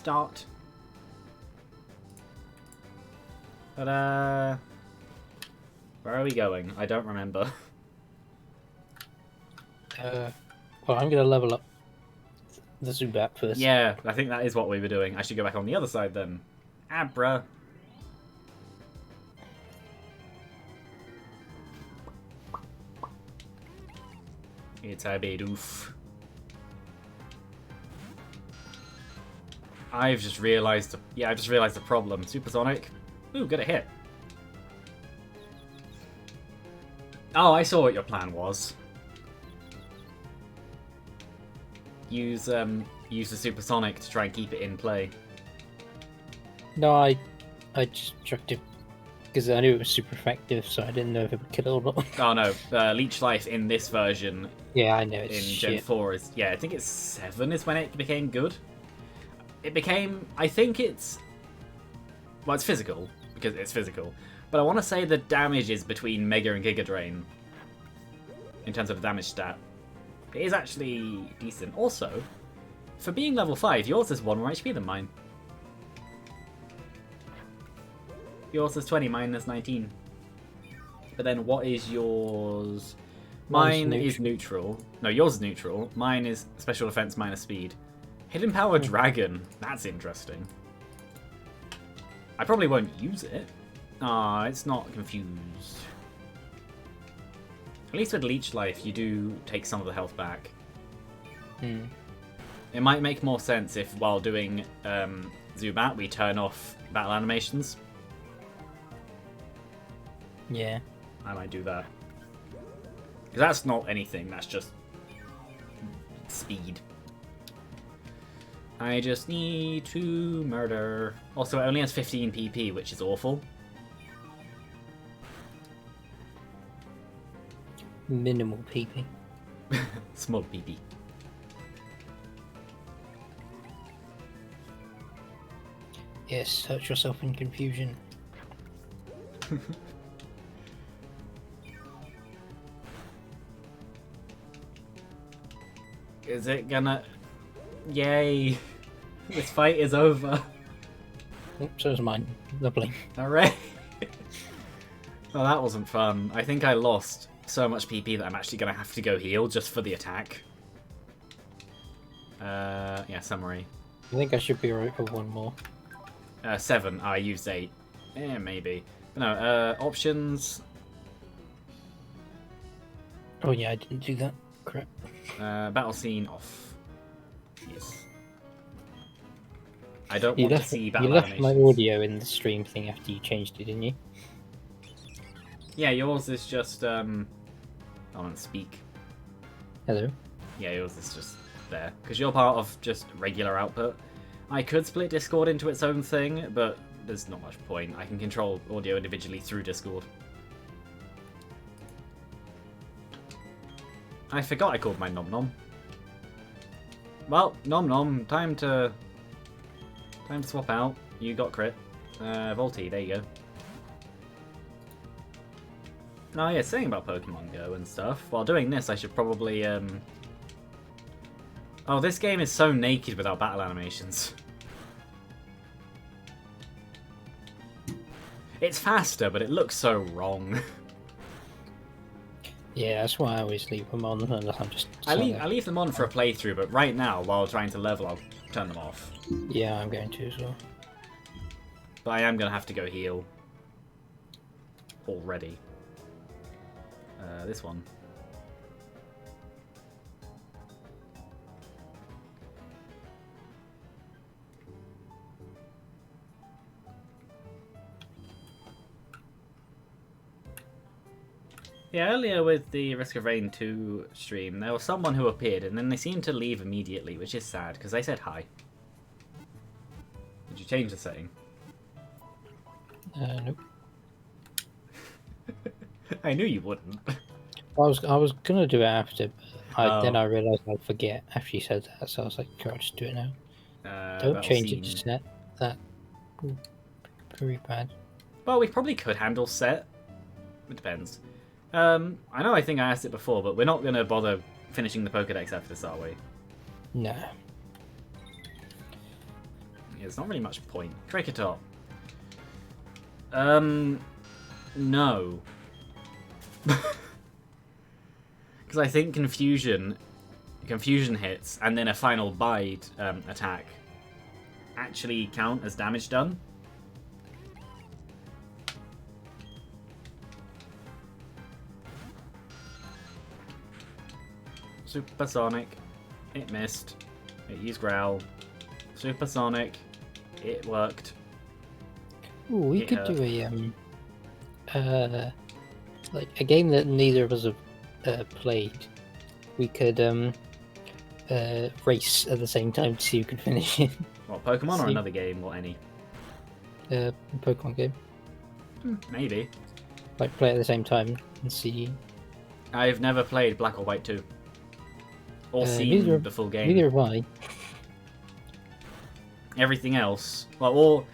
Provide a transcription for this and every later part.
Start. But, where are we going? I don't remember. Well, I'm going to level up the Zubat first. Yeah, I think that is what we were doing. I should go back on the other side then. Abra. It's a Bidoof. I've just realised the problem. Supersonic. Ooh, get a hit. Oh, I saw what your plan was. Use the supersonic to try and keep it in play. No, I just chucked it because I knew it was super effective, so I didn't know if it would kill it or not. Oh no, Leech Life in this version Yeah, I know it's in shit. Gen 4 is, yeah, I think it's 7 is when it became good. It became, I think it's, well, it's physical, because it's physical, but I want to say the damage is between Mega and Giga Drain in terms of the damage stat. It is actually decent. Also, for being level 5, yours is 1 more HP than mine. Yours is 20, mine is 19. But then what is yours? Mine is neutral. No, yours is neutral. Mine is special defense minus speed. Hidden Power Dragon. That's interesting. I probably won't use it. Ah, it's not confused. At least with Leech Life, you do take some of the health back. It might make more sense if, while doing Zubat, we turn off battle animations. Yeah. I might do that. Because that's not anything, that's just speed. I just need to murder. Also, it only has 15 PP, which is awful. Minimal PP. Small PP. Yes, search yourself in confusion. Is it gonna... Yay! This fight is over. Oops, so is mine. Lovely. Alright. Well, that wasn't fun. I think I lost so much PP that I'm actually gonna have to go heal just for the attack. Yeah, summary. I think I should be alright for one more. 7. I used 8. Maybe. But no, options. Oh yeah, I didn't do that. Crap. Battle scene off. Yes. I don't want to see battle You left animations. my audio in the stream thing after you changed it, didn't you? Yeah, yours is just, I don't speak. Hello? Yeah, yours is just there. Because you're part of just regular output. I could split Discord into its own thing, but there's not much point. I can control audio individually through Discord. I forgot I called my Nom Nom. Well, Nom Nom, time to swap out. You got crit. Volty, there you go. Oh yeah, saying about Pokemon Go and stuff. While doing this, I should probably, Oh, this game is so naked without battle animations. It's faster, but it looks so wrong. Yeah, that's why I always leave them on unless I'm just... I leave them on for a playthrough, but right now, while trying to level, I'll turn them off. Yeah, I'm going to as well. But I am going to have to go heal. Already. This one. Yeah, earlier with the Risk of Rain 2 stream, there was someone who appeared, and then they seemed to leave immediately, which is sad, because they said hi. Did you change the setting? Nope. I knew you wouldn't. I was gonna do it after, but then I realised I'd forget after you said that, so I was like, "I'll just do it now." Don't change it to set. That very bad. Well, we probably could handle set. It depends. I know I think I asked it before, but we're not going to bother finishing the Pokédex after this, are we? No. Yeah, there's not really much point. Cricketot. No. Because I think confusion hits and then a final bide attack actually count as damage done. Supersonic. It missed. It used growl. Supersonic. It worked. Ooh, we could do a like a game that neither of us have played. We could race at the same time to see who could finish it. What, Pokemon or another game or any? Pokemon game. Maybe. Like play at the same time and see. I've never played Black or White 2. Or seen the full game. Neither have I. Everything else, well, all.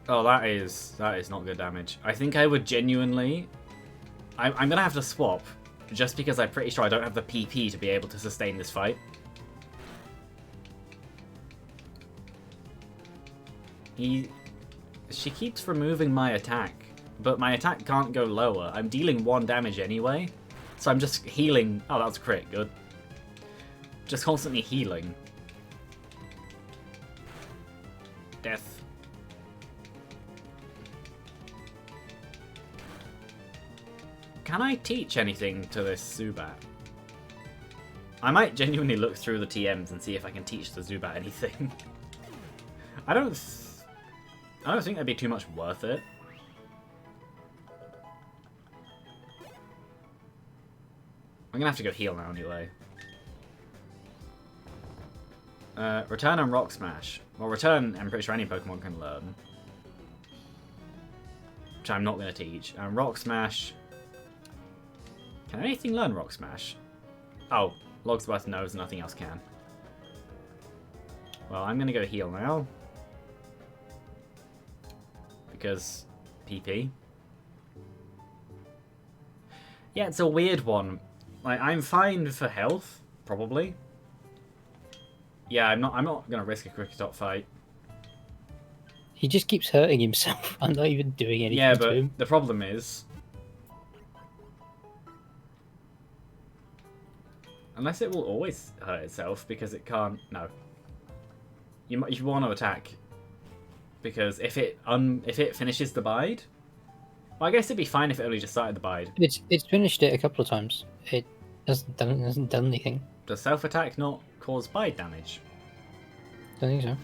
Oh, that is not good damage. I think I would genuinely. I'm gonna have to swap, just because I'm pretty sure I don't have the PP to be able to sustain this fight. She keeps removing my attack, but my attack can't go lower. I'm dealing 1 damage anyway, so I'm just healing. Oh, that was a crit. Good. Just constantly healing. Death. Can I teach anything to this Zubat? I might genuinely look through the TMs and see if I can teach the Zubat anything. I don't think that'd be too much worth it. I'm gonna have to go heal now anyway. Return and Rock Smash. Well, Return, I'm pretty sure any Pokemon can learn. Which I'm not going to teach. And Rock Smash... Can anything learn Rock Smash? Oh, Logsworth knows, nothing else can. Well, I'm going to go heal now. Because... PP. Yeah, it's a weird one. Like, I'm fine for health, probably. Yeah, I'm not gonna risk a Cricketot fight. He just keeps hurting himself. I'm not even doing anything to him. But the problem is, unless it will always hurt itself because it can't. No. You want to attack because if it finishes the bide, well, I guess it'd be fine if it only just started the bide. It's finished it a couple of times. It hasn't done anything. Does self attack not cause bide damage? Don't think so.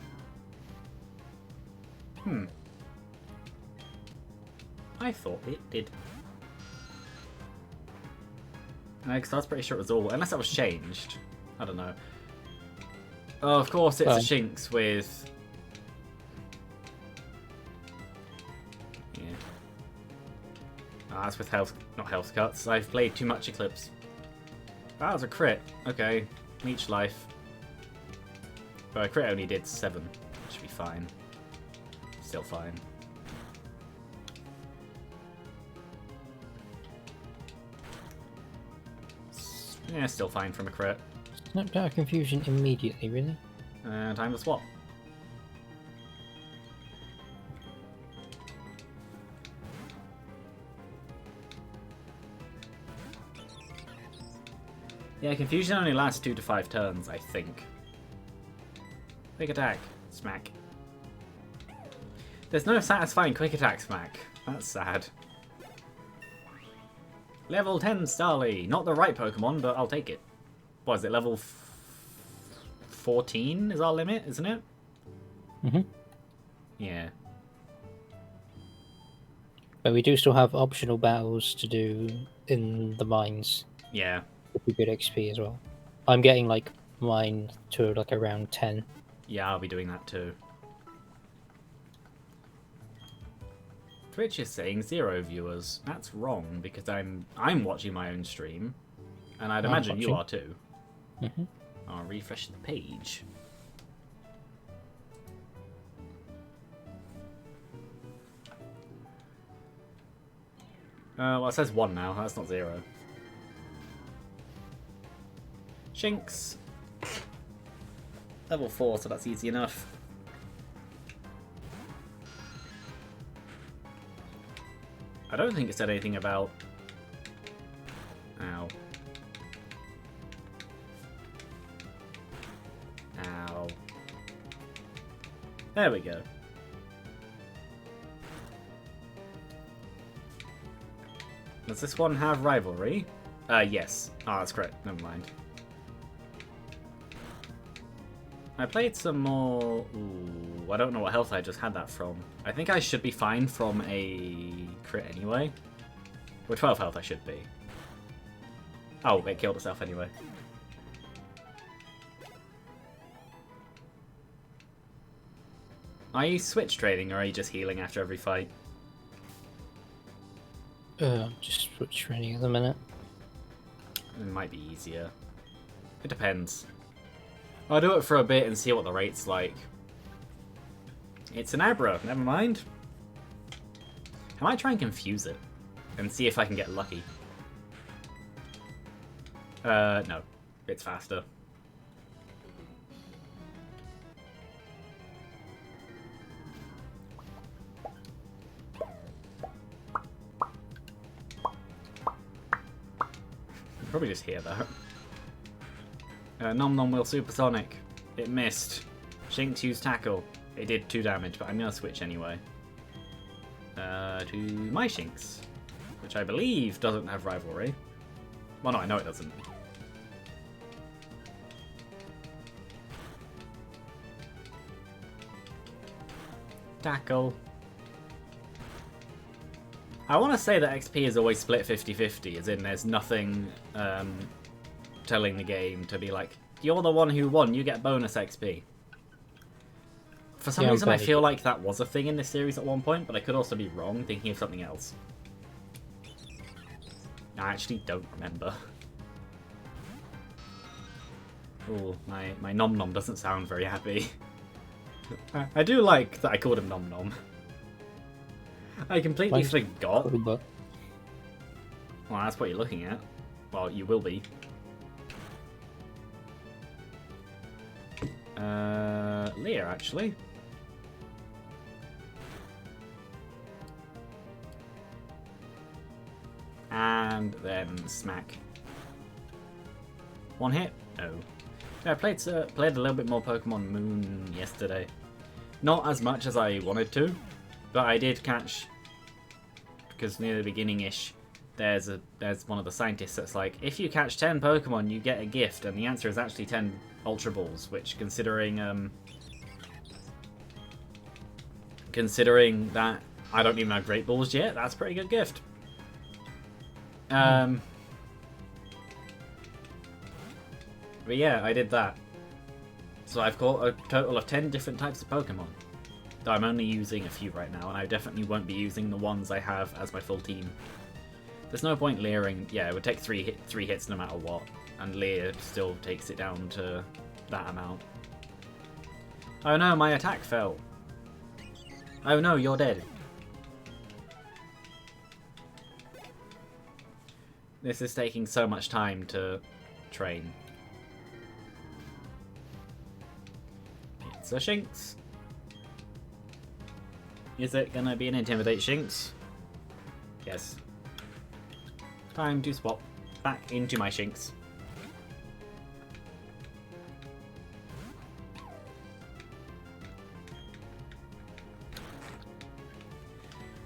I thought it did. Because I was pretty sure it was all, unless that was changed. I don't know. Oh, of course it's a Shinx with... Yeah. Oh, that's with health, not health cuts. I've played too much Eclipse. That was a crit. Okay. Leech life. But a crit only did 7. Should be fine. Still fine. Yeah, still fine from a crit. Snapped out of confusion immediately, really? Time to swap. Yeah, confusion only lasts 2 to 5 turns, I think. Quick attack. Smack. There's no satisfying quick attack smack. That's sad. Level 10 Starly. Not the right Pokemon, but I'll take it. What is it, level 14 is our limit, isn't it? Mm-hmm. Yeah. But we do still have optional battles to do in the mines. Yeah. Would be good XP as well. I'm getting like mine to like around 10. Yeah, I'll be doing that too. Twitch is saying 0 viewers. That's wrong because I'm watching my own stream, and I'd imagine you are too. Mm-hmm. I'll refresh the page. Well, it says 1 now. That's not 0. Shinx. Level 4, so that's easy enough. I don't think it said anything about... Ow. Ow. There we go. Does this one have rivalry? Yes. Oh, that's correct. Never mind. I played some more... Ooh, I don't know what health I just had that from. I think I should be fine from a crit anyway. With 12 health I should be. Oh, it killed itself anyway. Are you switch trading or are you just healing after every fight? Just switch trading at the minute. It might be easier. It depends. I'll do it for a bit and see what the rate's like. It's an Abra, never mind. I might try and confuse it and see if I can get lucky. No. It's faster. Probably just hear that. Nom Nom will Supersonic. It missed. Shinx used Tackle. It did 2 damage, but I'm gonna switch anyway. To my Shinx, which I believe doesn't have rivalry. Well, no, I know it doesn't. Tackle. I want to say that XP is always split 50-50, as in there's nothing telling the game to be like, you're the one who won, you get bonus XP. For some reason I feel like that was a thing in this series at one point, but I could also be wrong, thinking of something else. I actually don't remember. Oh, my Nom Nom doesn't sound very happy. I do like that I called him Nom Nom. I completely forgot. Well, that's what you're looking at. Well, you will be. Leah, actually. And then smack. One hit? No. Yeah, I played a little bit more Pokemon Moon yesterday. Not as much as I wanted to, but I did catch, because near the beginning-ish, there's one of the scientists that's like, if you catch 10 Pokemon, you get a gift, and the answer is actually 10 Ultra Balls, which, considering that I don't even have Great Balls yet, that's a pretty good gift. But yeah, I did that. So I've caught a total of 10 different types of Pokemon. Though I'm only using a few right now, and I definitely won't be using the ones I have as my full team. There's no point leering. Yeah, it would take three hits no matter what, and Leer still takes it down to that amount. Oh no, my attack fell. Oh no, you're dead. This is taking so much time to train. It's a Shinx. Is it gonna be an Intimidate Shinx? Yes. Time to swap back into my Shinx.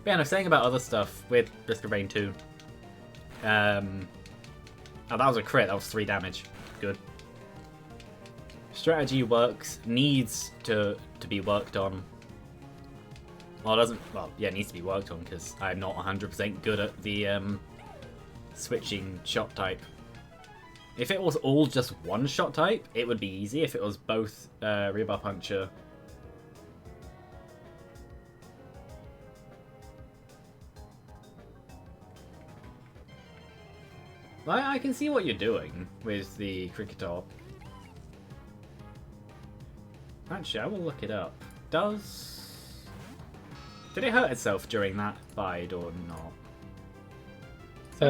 But yeah, I was saying about other stuff with Risk of Rain 2. Oh, that was a crit. That was 3 damage. Good. Strategy works. Needs to be worked on. Well, it doesn't. Well, yeah, it needs to be worked on because I'm not 100% good at the switching shot type. If it was all just one shot type, it would be easy. If it was both Rebar Puncher. I can see what you're doing with the Cricketot. Actually, I will look it up. Did it hurt itself during that bide or not?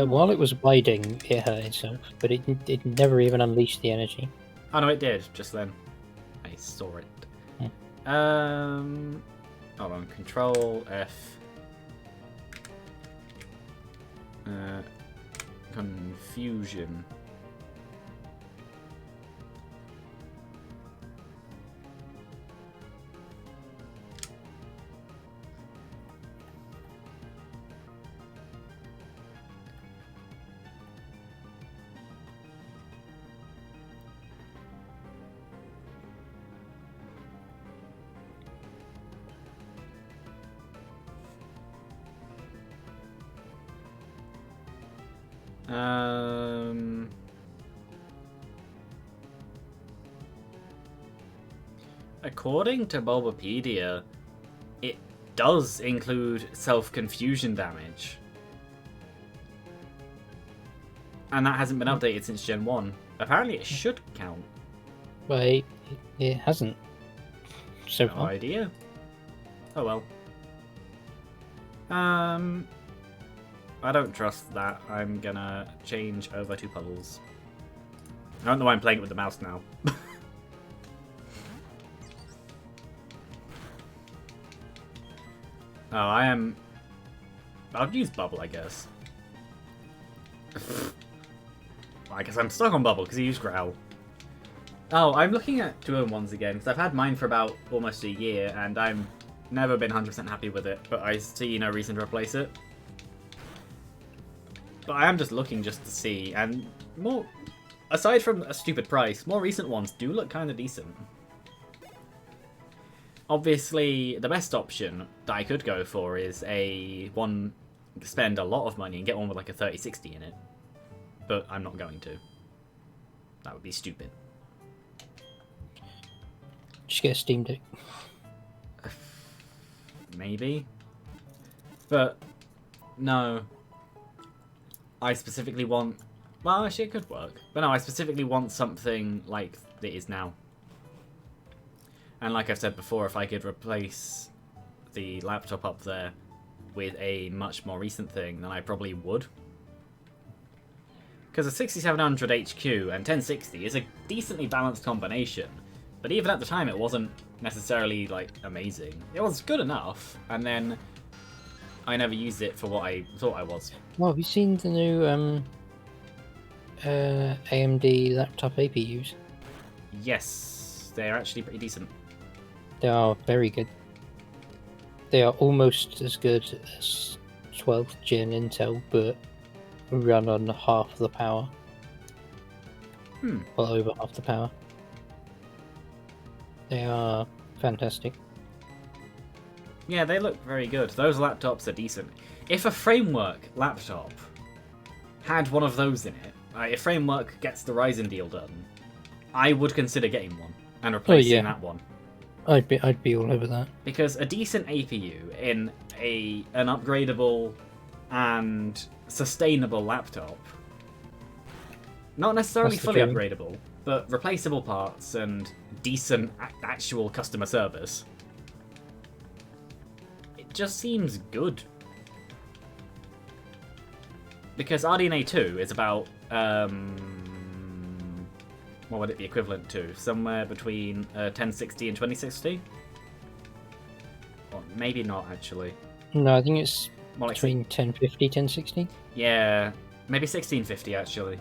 While it was biding, it hurt itself, but it never even unleashed the energy. Oh no, it did, just then. Nice. saw it. Hmm. Hold on. Control F. Confusion. According to Bulbapedia, it does include self-confusion damage. And that hasn't been updated since Gen 1. Apparently it should count. But it hasn't. So No far. idea. Oh well. I don't trust that. I'm gonna change over to puddles. I don't know why I'm playing it with the mouse now. Oh, I am... I'll use Bubble, I guess. I guess I'm stuck on Bubble, because he used Growl. Oh, I'm looking at 2-in-1s again, because I've had mine for about almost a year, and I've never been 100% happy with it, but I see no reason to replace it. But I am just looking just to see, and more... Aside from a stupid price, more recent ones do look kind of decent. Obviously, the best option that I could go for is spend a lot of money and get one with like a 3060 in it. But I'm not going to. That would be stupid. Just get a Steam Deck. Maybe. But, no. I specifically want... Well, actually it could work. But no, I specifically want something like it is now. And like I've said before, if I could replace the laptop up there with a much more recent thing, then I probably would. Because a 6700 HQ and 1060 is a decently balanced combination, but even at the time it wasn't necessarily, like, amazing. It was good enough, and then I never used it for what I thought I was. Well, have you seen the new AMD laptop APUs? Yes, they're actually pretty decent. They are very good. They are almost as good as 12th gen Intel, but run on half the power. Well, over half the power. They are fantastic. Yeah, they look very good. Those laptops are decent. If a Framework laptop had one of those in it, if Framework gets the Ryzen deal done, I would consider getting one and replacing that one. I'd be all over that. Because a decent APU in an upgradable and sustainable laptop, not necessarily fully upgradable, but replaceable parts and decent actual customer service, it just seems good. Because RDNA 2 is about, what would it be equivalent to? Somewhere between 1060 and 2060? Or maybe not, actually. No, I think it's more like between 1050, 1060. Yeah, maybe 1650, actually.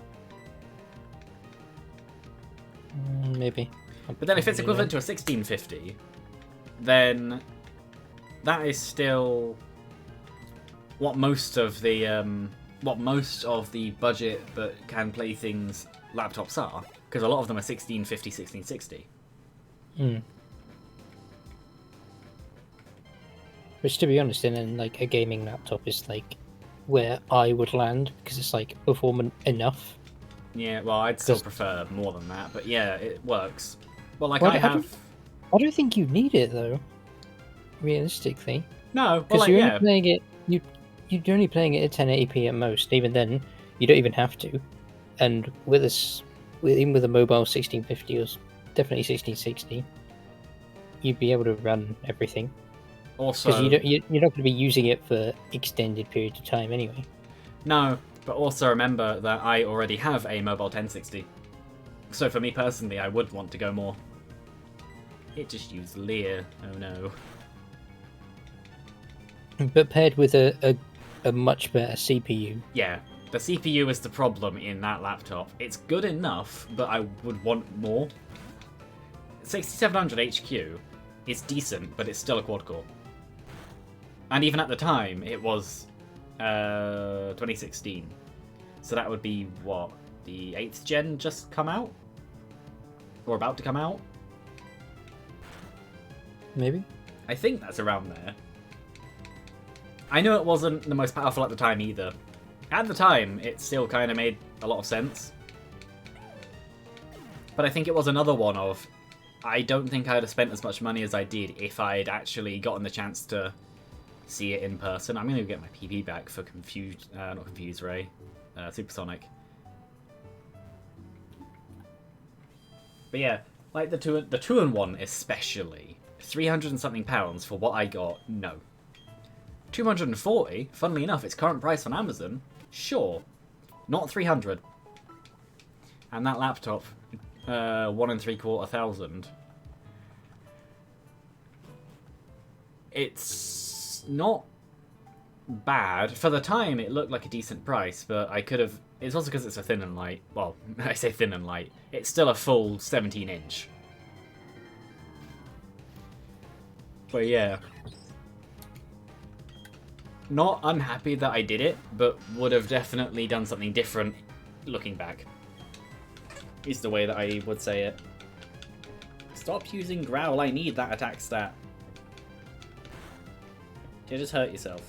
Maybe. But then if it's equivalent to a 1650, then that is still what most of the budget but can play things laptops are, because a lot of them are 1650, 1660. Which, to be honest, in like a gaming laptop is like where I would land, because it's like performant enough. Yeah, well, I'd still prefer more than that, but yeah, it works. Well, like Well, I have. I don't think you need it though. Realistically. No, because you're only playing it. You're only playing it at 1080p at most. Even then, you don't even have to. And even with a mobile 1650 or definitely 1660, you'd be able to run everything. Also, because you're not going to be using it for extended periods of time anyway. No, but also remember that I already have a mobile 1060. So for me personally, I would want to go more. It just used Lear. Oh no. But paired with a much better CPU. Yeah, the CPU is the problem in that laptop. It's good enough, but I would want more. 6700 HQ is decent, but it's still a quad-core. And even at the time, it was 2016. So that would be, what, the 8th gen just come out? Or about to come out? Maybe? I think that's around there. I know it wasn't the most powerful at the time either. At the time, it still kind of made a lot of sense. But I think it was another one of, I don't think I'd have spent as much money as I did if I'd actually gotten the chance to see it in person. I'm going to get my PP back for not Confused Ray, Supersonic. But yeah, like the 2-in-1 especially, 300 and something pounds for what I got, no. 240, funnily enough, its current price on Amazon, sure. Not 300. And that laptop, 1,750. It's not bad. For the time, it looked like a decent price, but I could have... It's also because it's a thin and light. Well, I say thin and light. It's still a full 17-inch. But yeah. Not unhappy that I did it, but would have definitely done something different looking back. Is the way that I would say it. Stop using Growl, I need that attack stat. You just hurt yourself.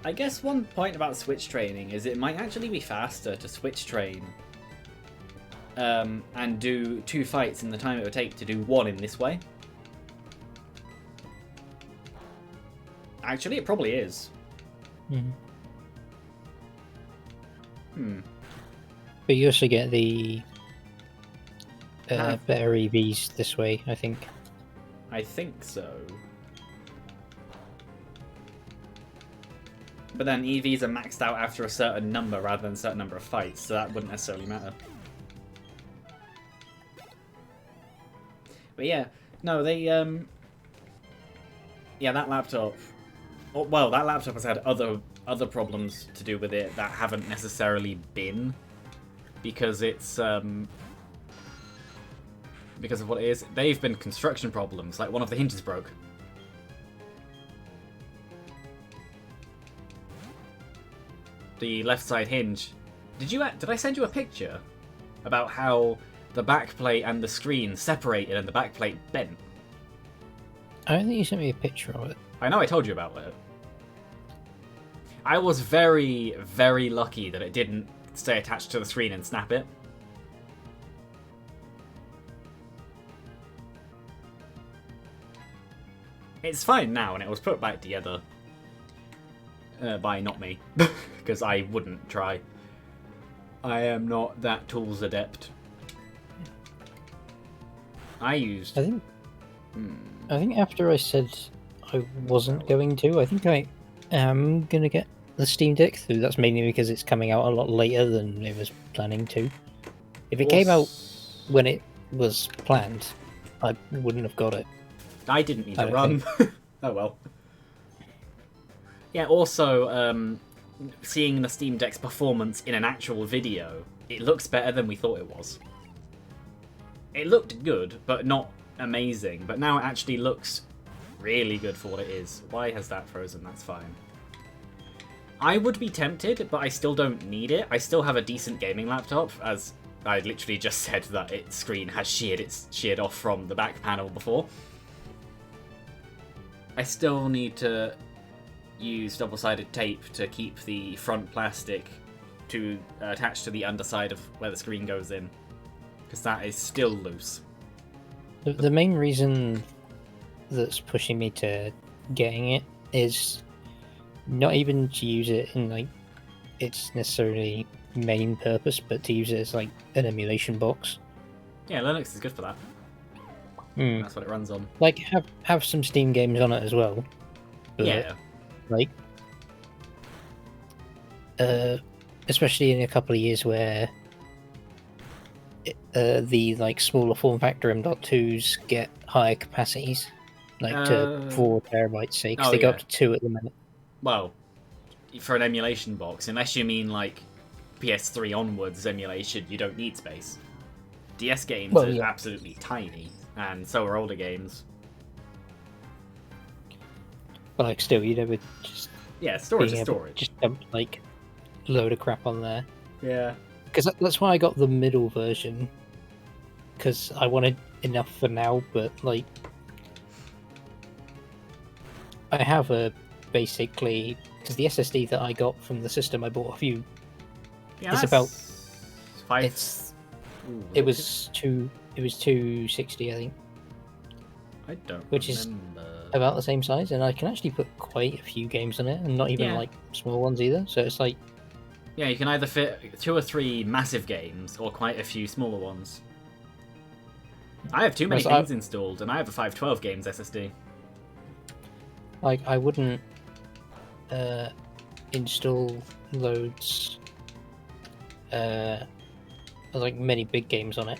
I guess one point about switch training is it might actually be faster to switch train and do 2 fights in the time it would take to do 1 in this way. Actually, it probably is. But you also get the better EVs this way, I think. I think so. But then EVs are maxed out after a certain number rather than a certain number of fights, so that wouldn't necessarily matter. But yeah, no, they, yeah, that laptop... Well, that laptop has had other problems to do with it that haven't necessarily been because it's, because of what it is. They've been construction problems, like one of the hinges broke. The left side hinge. Did I send you a picture about how the backplate and the screen separated and the backplate bent? I don't think you sent me a picture of it. I know I told you about it. I was very, very lucky that it didn't stay attached to the screen and snap it. It's fine now, and it was put back together. By not me, because I wouldn't try. I am not that tools adept. I think after I said I wasn't going to, I think I am going to get the Steam Deck through. That's mainly because it's coming out a lot later than it was planning to. If it came out when it was planned, I wouldn't have got it. I didn't need to run. Oh well. Yeah, also, seeing the Steam Deck's performance in an actual video, it looks better than we thought it was. It looked good, but not amazing. But now it actually looks really good for what it is. Why has that frozen? That's fine. I would be tempted, but I still don't need it. I still have a decent gaming laptop, as I literally just said that its screen has sheared off from the back panel before. I still need to use double-sided tape to keep the front plastic to attach to the underside of where the screen goes in, because that is still loose. The main reason that's pushing me to getting it is not even to use it in like its necessarily main purpose, but to use it as like an emulation box. Yeah, Linux is good for that. That's what it runs on. Like have some Steam games on it as well. But, yeah. Like, especially in a couple of years where the like smaller form factor M.2s get higher capacities, like to 4 terabytes, say, because they go up to 2 at the minute. Well, for an emulation box, unless you mean like PS3 onwards emulation, you don't need space. DS games are absolutely tiny, and so are older games. But like, still, you never just storage is storage. Just dump like load of crap on there. Yeah, because that's why I got the middle version. Because I wanted enough for now, but like, I have basically because the SSD that I got from the system I bought a few. Yeah, it's about 5. It was 260, I think. I don't. Which remember. Is about the same size, and I can actually put quite a few games on it, and not even like small ones either. So it's like. Yeah, you can either fit 2 or 3 massive games or quite a few smaller ones. I have too many things installed, and I have a 512 games SSD. Like, I wouldn't install loads, like many big games on it.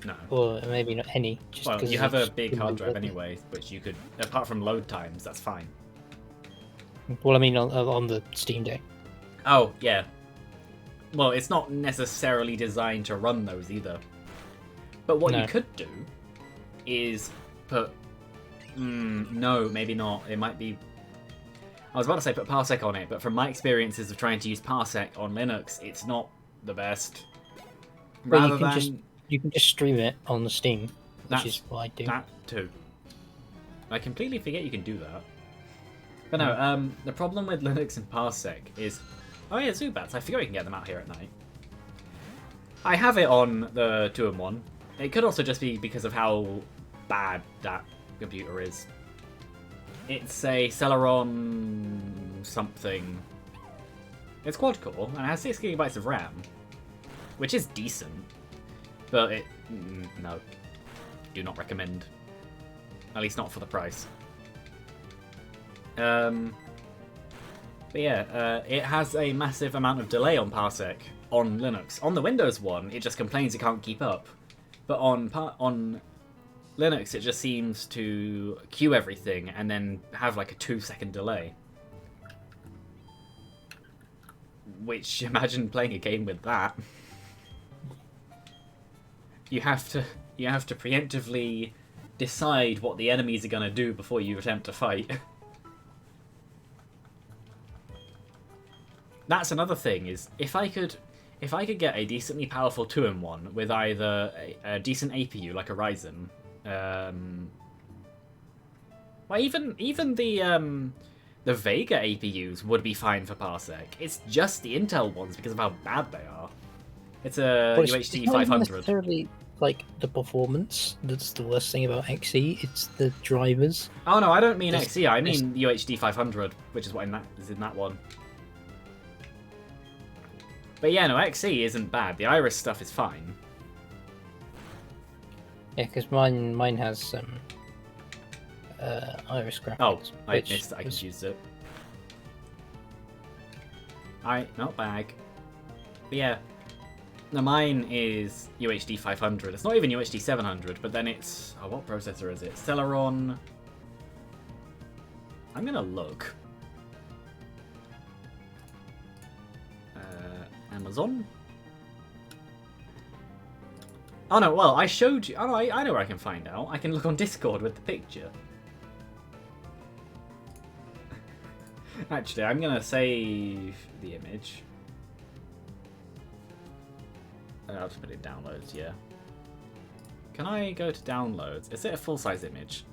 No. Or maybe not any. Just well, you have a big hard drive anyway, which you could, apart from load times, that's fine. Well, I mean, on the Steam Deck. Oh, yeah. Well, it's not necessarily designed to run those either. But what you could do is put... no, maybe not. It might be... I was about to say put Parsec on it, but from my experiences of trying to use Parsec on Linux, it's not the best. Rather you can just stream it on the Steam, which is what I do. That too. I completely forget you can do that. But no, the problem with Linux and Parsec is... Oh yeah, Zubats. I forgot you can get them out here at night. I have it on the 2-in-1. It could also just be because of how bad that computer is. It's a Celeron something. It's quad-core, and it has 6 GB of RAM, which is decent. But it... no. Do not recommend. At least not for the price. But yeah, it has a massive amount of delay on Parsec on Linux. On the Windows one, it just complains it can't keep up. But on Linux, it just seems to queue everything and then have like a 2-second delay. Which, imagine playing a game with that. You have to preemptively decide what the enemies are going to do before you attempt to fight. That's another thing, is if I could get a decently powerful 2-in-1 with either a decent APU like a Ryzen, well, even the Vega APUs would be fine for Parsec. It's just the Intel ones because of how bad they are. It's a UHD 500. Not even necessarily like the performance that's the worst thing about XE. It's the drivers. Oh no, I don't mean XE. I mean UHD 500, which is what is in that one. But yeah, no, XE isn't bad. The Iris stuff is fine. Yeah, because mine has Iris graphics. Oh, I missed that. I confused it. Not bag. But yeah, no, mine is UHD 500. It's not even UHD 700, but then it's... Oh, what processor is it? Celeron... I'm gonna look. Amazon? Oh no, well, I showed you... Oh, I know where I can find out. I can look on Discord with the picture. Actually, I'm gonna save the image. I'll just put it in downloads, yeah. Can I go to downloads? Is it a full-size image?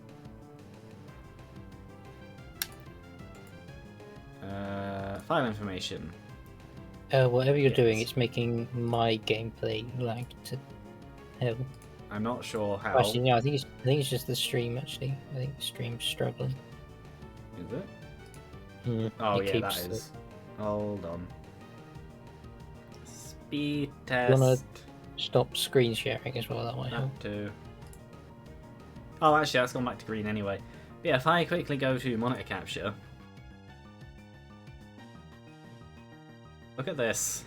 File information. Whatever you're doing, it's making my gameplay lag to hell. I'm not sure how. Actually, no, I think it's just the stream. Actually, I think the stream's struggling. Is it? Oh yeah, that is. Hold on. Speed test. You wanna stop screen sharing as well? That might help. Too. Oh, actually, that's gone back to green anyway. But yeah, if I quickly go to monitor capture. Look at this.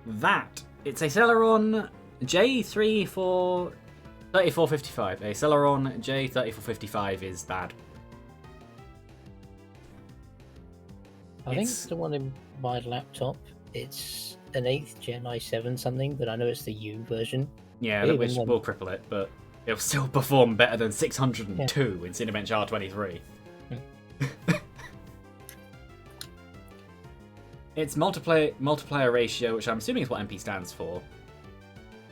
It's a Celeron J34... 3455. A Celeron J3455 is bad. I think the one in my laptop, it's an 8th gen i7 something, but I know it's the U version. Yeah, which will cripple it, but it'll still perform better than 602 in Cinebench R23. Its multiplayer ratio, which I'm assuming is what MP stands for,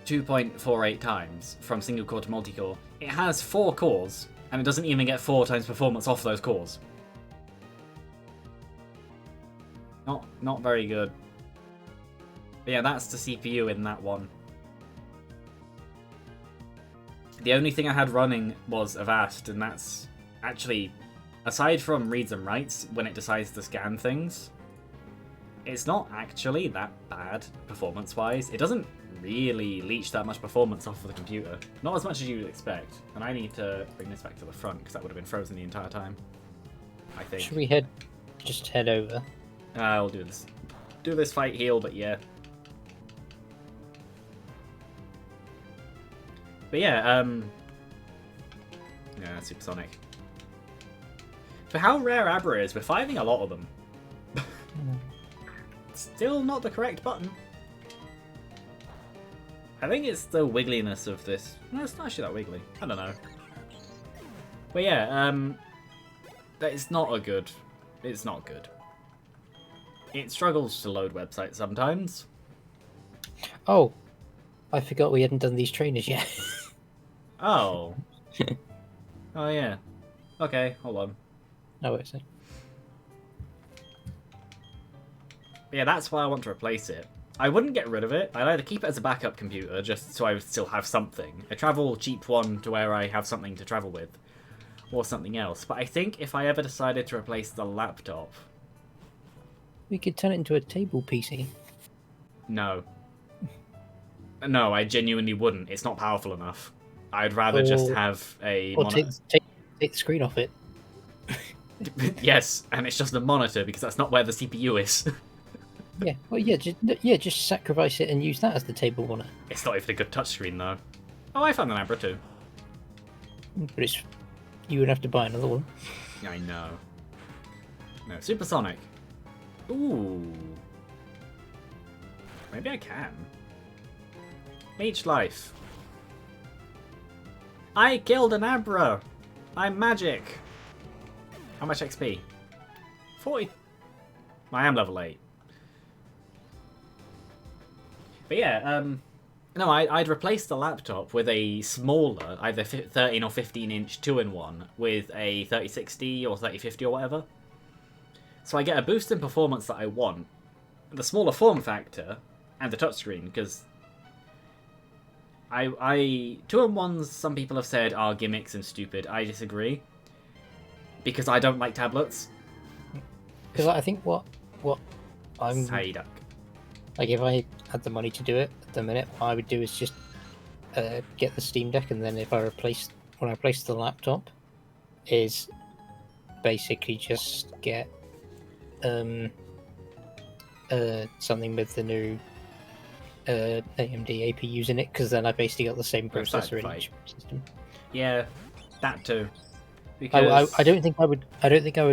2.48 times from single core to multi-core. It has 4 cores, and it doesn't even get 4 times performance off those cores. Not very good. But yeah, that's the CPU in that one. The only thing I had running was Avast, and that's actually, aside from reads and writes, when it decides to scan things, it's not actually that bad performance-wise. It doesn't really leech that much performance off of the computer. Not as much as you'd expect. And I need to bring this back to the front, because that would have been frozen the entire time, I think. Should we just head over? I'll do this. Do this fight heal, but yeah. But yeah, yeah, supersonic. For how rare Abra is, we're finding a lot of them. Still not the correct button. I think it's the wiggliness of this. No, it's not actually that wiggly. I don't know. But yeah, it's not a good. It's not good. It struggles to load websites sometimes. Oh, I forgot we hadn't done these trainers yet. Oh. Oh yeah. Okay, hold on. Oh, wait a sec. Yeah, that's why I want to replace it. I wouldn't get rid of it. I'd either keep it as a backup computer, just so I would still have something. A travel cheap one to where I have something to travel with. Or something else. But I think if I ever decided to replace the laptop... We could turn it into a table PC. No. No, I genuinely wouldn't. It's not powerful enough. I'd rather just have a monitor. Take the screen off it. Yes, and it's just a monitor, because that's not where the CPU is. Yeah, well, yeah, just sacrifice it and use that as the table monitor. It's not even a good touchscreen, though. Oh, I found an Abra too. But you would have to buy another one. I know. No, supersonic. Ooh. Maybe I can. Leech life. I killed an Abra! I'm magic! How much XP? 40. I am level 8. But yeah, no, I'd replace the laptop with a smaller, either 13 or 15 inch 2-in-1 with a 3060 or 3050 or whatever. So I get a boost in performance that I want, the smaller form factor, and the touchscreen, because 2-in-1s, some people have said, are gimmicks and stupid. I disagree. Because I don't like tablets. Because I think what I'm... Psyduck. Like, if I had the money to do it at the minute, what I would do is just get the Steam Deck, and then when I replace the laptop, is basically just get something with the new AMD APUs in it, because then I basically got the same processor in each system. Yeah, that too. Because... I don't think I would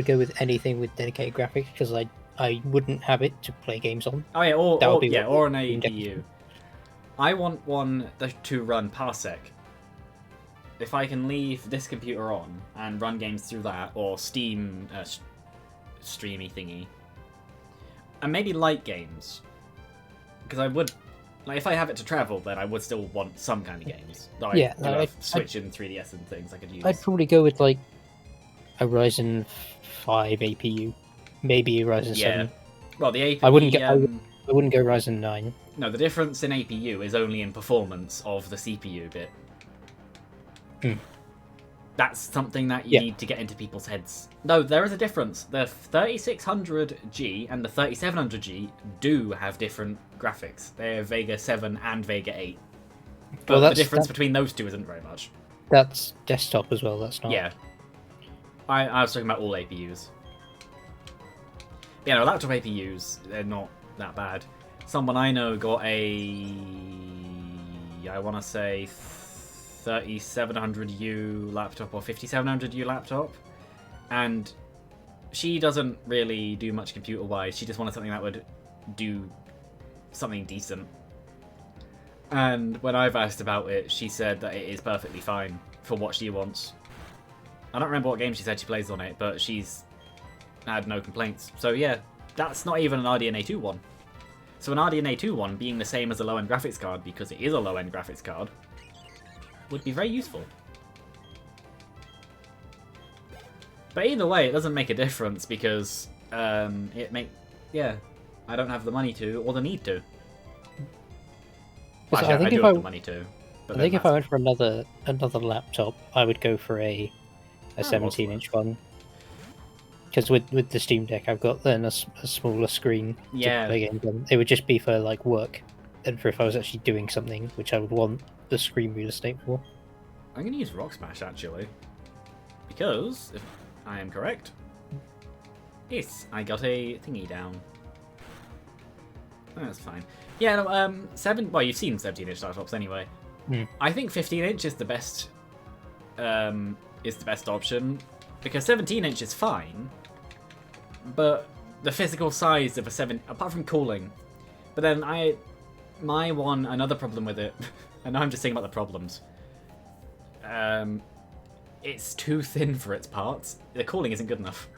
go with anything with dedicated graphics, because I wouldn't have it to play games on. Oh yeah, or an APU. I want one to run Parsec. If I can leave this computer on and run games through that, or Steam streamy thingy, and maybe light games, because I would, like, if I have it to travel, then I would still want some kind of games. Like, Switch and 3DS and things I could use. I'd probably go with like a Ryzen 5 APU, maybe a Ryzen 7. Well, the APU. I wouldn't go Ryzen 9. No, the difference in APU is only in performance of the CPU bit. That's something that you need to get into people's heads. No, there is a difference. The 3600G and the 3700G do have different graphics. They're Vega 7 and Vega 8. But the difference between those two isn't very much. That's desktop as well, that's not... Yeah. I was talking about all APUs. Yeah, no, laptop APUs, they're not that bad. Someone I know got a yeah, I want to say 3700U laptop or 5700U laptop. And she doesn't really do much computer-wise. She just wanted something that would do something decent. And when I've asked about it, she said that it is perfectly fine for what she wants. I don't remember what game she said she plays on it, but she's had no complaints. So yeah, that's not even an RDNA 2 one. So an RDNA 2 one being the same as a low-end graphics card, because it is a low-end graphics card, would be very useful. But either way, it doesn't make a difference because I don't have the money to or the need to. Well, actually, I do have the money to. I think if I went for another laptop, I would go for a 17-inch one. Because with the Steam Deck, I've got then a smaller screen to play games on. It would just be for like work, and for if I was actually doing something, which I would want the screen real estate for. I'm going to use Rock Smash actually, because if I am correct, yes, I got a thingy down. Oh, that's fine. Yeah, no, well, you've seen 17-inch laptops anyway. I think 15-inch is the best. Is the best option because 17-inch is fine, but the physical size of a 7, apart from cooling. But then another problem with it, and now I'm just saying about the problems. It's too thin for its parts. The cooling isn't good enough.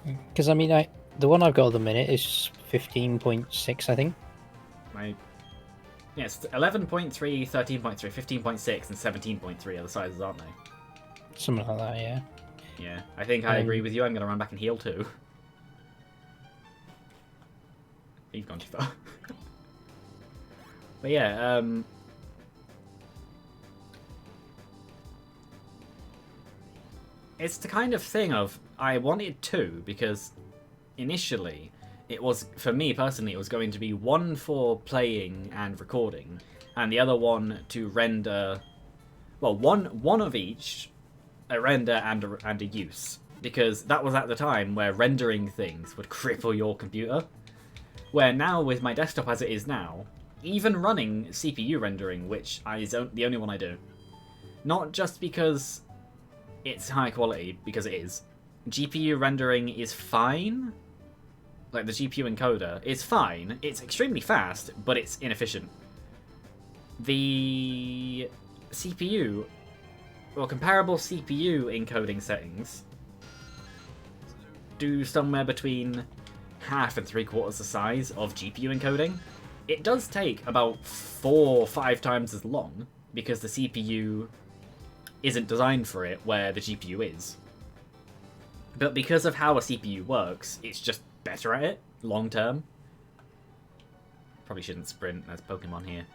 Because I mean, the one I've got at the minute is 15.6, I think. Yes, 11.3, 13.3, 15.6, and 17.3 are the sizes, aren't they? Something like that, yeah. Yeah, I think I agree with you. I'm going to run back and heal too. You've gone too far. But yeah, it's the kind of thing of I wanted two because initially it was, for me personally, it was going to be one for playing and recording, and the other one to render. Well, one of each, a render and a use, because that was at the time where rendering things would cripple your computer. Where now with my desktop as it is now, even running CPU rendering, which is the only one I do, not just because it's high quality, because it is. GPU rendering is fine. Like the GPU encoder is fine. It's extremely fast, but it's inefficient. The CPU, well, comparable CPU encoding settings do somewhere between half and 3/4 the size of GPU encoding. It does take about 4 or 5 times as long because the CPU isn't designed for it where the GPU is. But because of how a CPU works, it's just better at it long term. Probably shouldn't sprint, there's Pokémon here.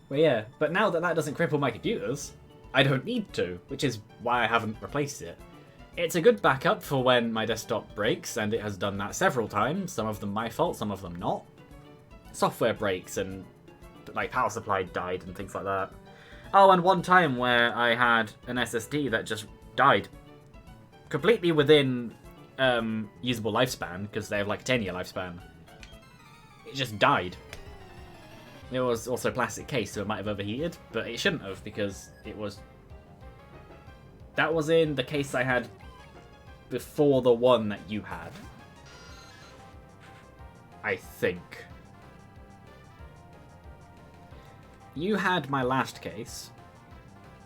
But yeah, but now that doesn't cripple my computers, I don't need to, which is why I haven't replaced it. It's a good backup for when my desktop breaks, and it has done that several times, some of them my fault, some of them not. Software breaks and like power supply died and things like that. Oh, and one time where I had an SSD that just died. Completely within usable lifespan, because they have like a 10-year lifespan. It just died. It was also a plastic case, so it might have overheated, but it shouldn't have, because it was... That was in the case I had before the one that you had. I think. You had my last case,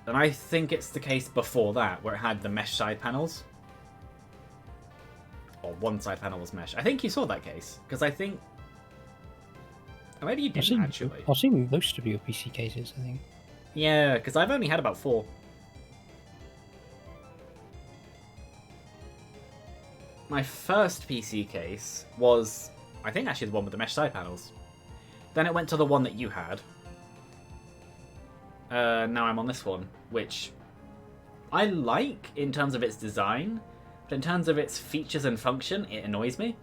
and I think it's the case before that, where it had the mesh side panels. Or one side panel was mesh. I think you saw that case, because I think... Oh, maybe you didn't, actually. I've seen most of your PC cases, I think. Yeah, because I've only had about 4. My first PC case was, I think, actually the one with the mesh side panels. Then it went to the one that you had. Now I'm on this one, which I like in terms of its design, but in terms of its features and function, it annoys me.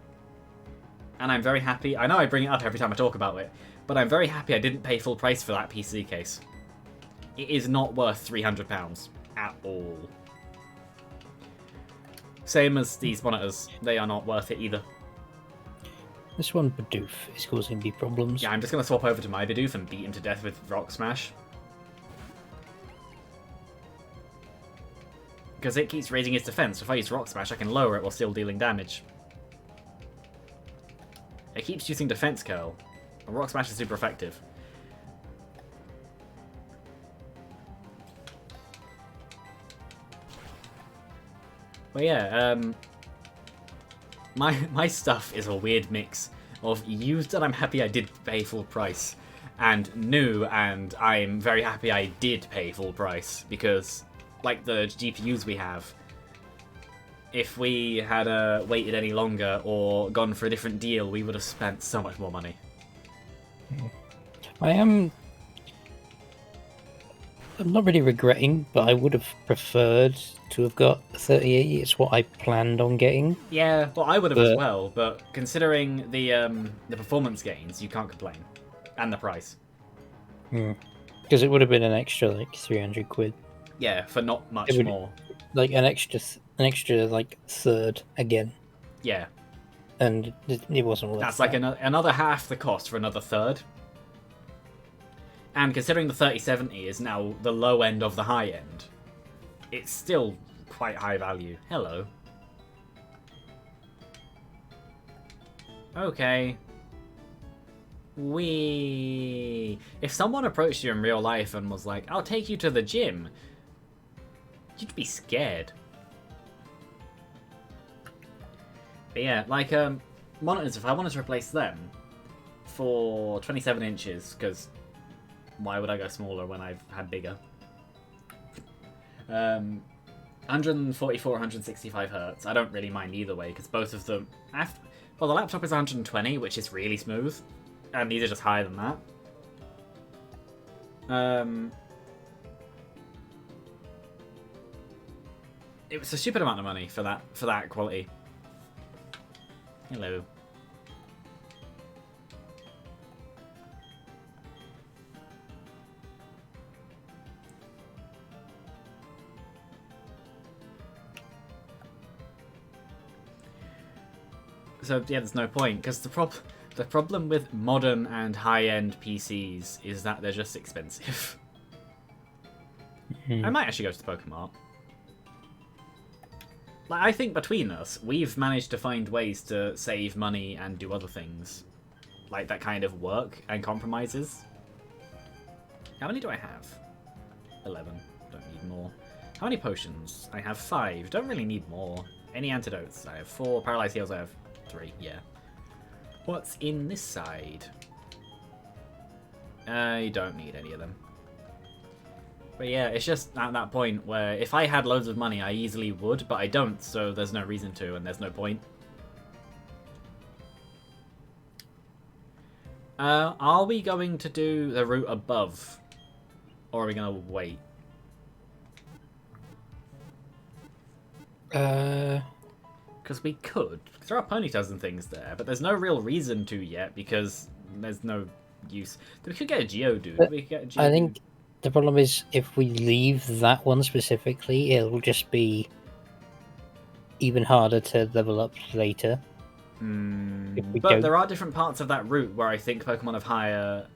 And I'm very happy. I know I bring it up every time I talk about it, but I'm very happy I didn't pay full price for that PC case. It is not worth £300 at all. Same as these monitors. They are not worth it either. This one, Bidoof, is causing me problems. Yeah, I'm just going to swap over to my Bidoof and beat him to death with Rock Smash. Because it keeps raising its defense. If I use Rock Smash, I can lower it while still dealing damage. It keeps using Defense Curl. Rock Smash is super effective. But yeah, my stuff is a weird mix of used and I'm happy I did pay full price, and new and I'm very happy I did pay full price, because like the GPUs we have, if we had waited any longer or gone for a different deal, we would have spent so much more money. I'm not really regretting, but I would have preferred to have got 3080. It's what I planned on getting. Yeah, well, I would have as well, but considering the performance gains, you can't complain. And the price. Because it would have been an extra, like, 300 quid. Yeah, for not much more. Like, an extra, like, third again. Yeah. And it wasn't worth That's like another half the cost for another third. And considering the 3070 is now the low end of the high end, it's still quite high value. Hello. Okay. If someone approached you in real life and was like, I'll take you to the gym, you'd be scared. But yeah, like, monitors, if I wanted to replace them for 27 inches, because why would I go smaller when I've had bigger? 144, 165 hertz. I don't really mind either way, because both of them... Well, the laptop is 120, which is really smooth, and these are just higher than that. It was a stupid amount of money for that quality. Hello. So yeah, there's no point, because the problem with modern and high-end PCs is that they're just expensive. I might actually go to the Pokémon. Like, I think between us, we've managed to find ways to save money and do other things, like that kind of work and compromises. How many do I have? 11. Don't need more. How many potions? I have 5. Don't really need more. Any antidotes? I have 4. Paralyzed heals? I have 3. Yeah. What's in this side? I don't need any of them. But yeah, it's just at that point where if I had loads of money, I easily would, but I don't, so there's no reason to, and there's no point. Are we going to do the route above? Or are we going to wait? Because we could. Because there are ponytails and things there, but there's no real reason to yet, because there's no use. We could get a Geodude. We could get a Geodude. I think the problem is, if we leave that one specifically, it'll just be even harder to level up later. But there are different parts of that route where I think Pokemon have higher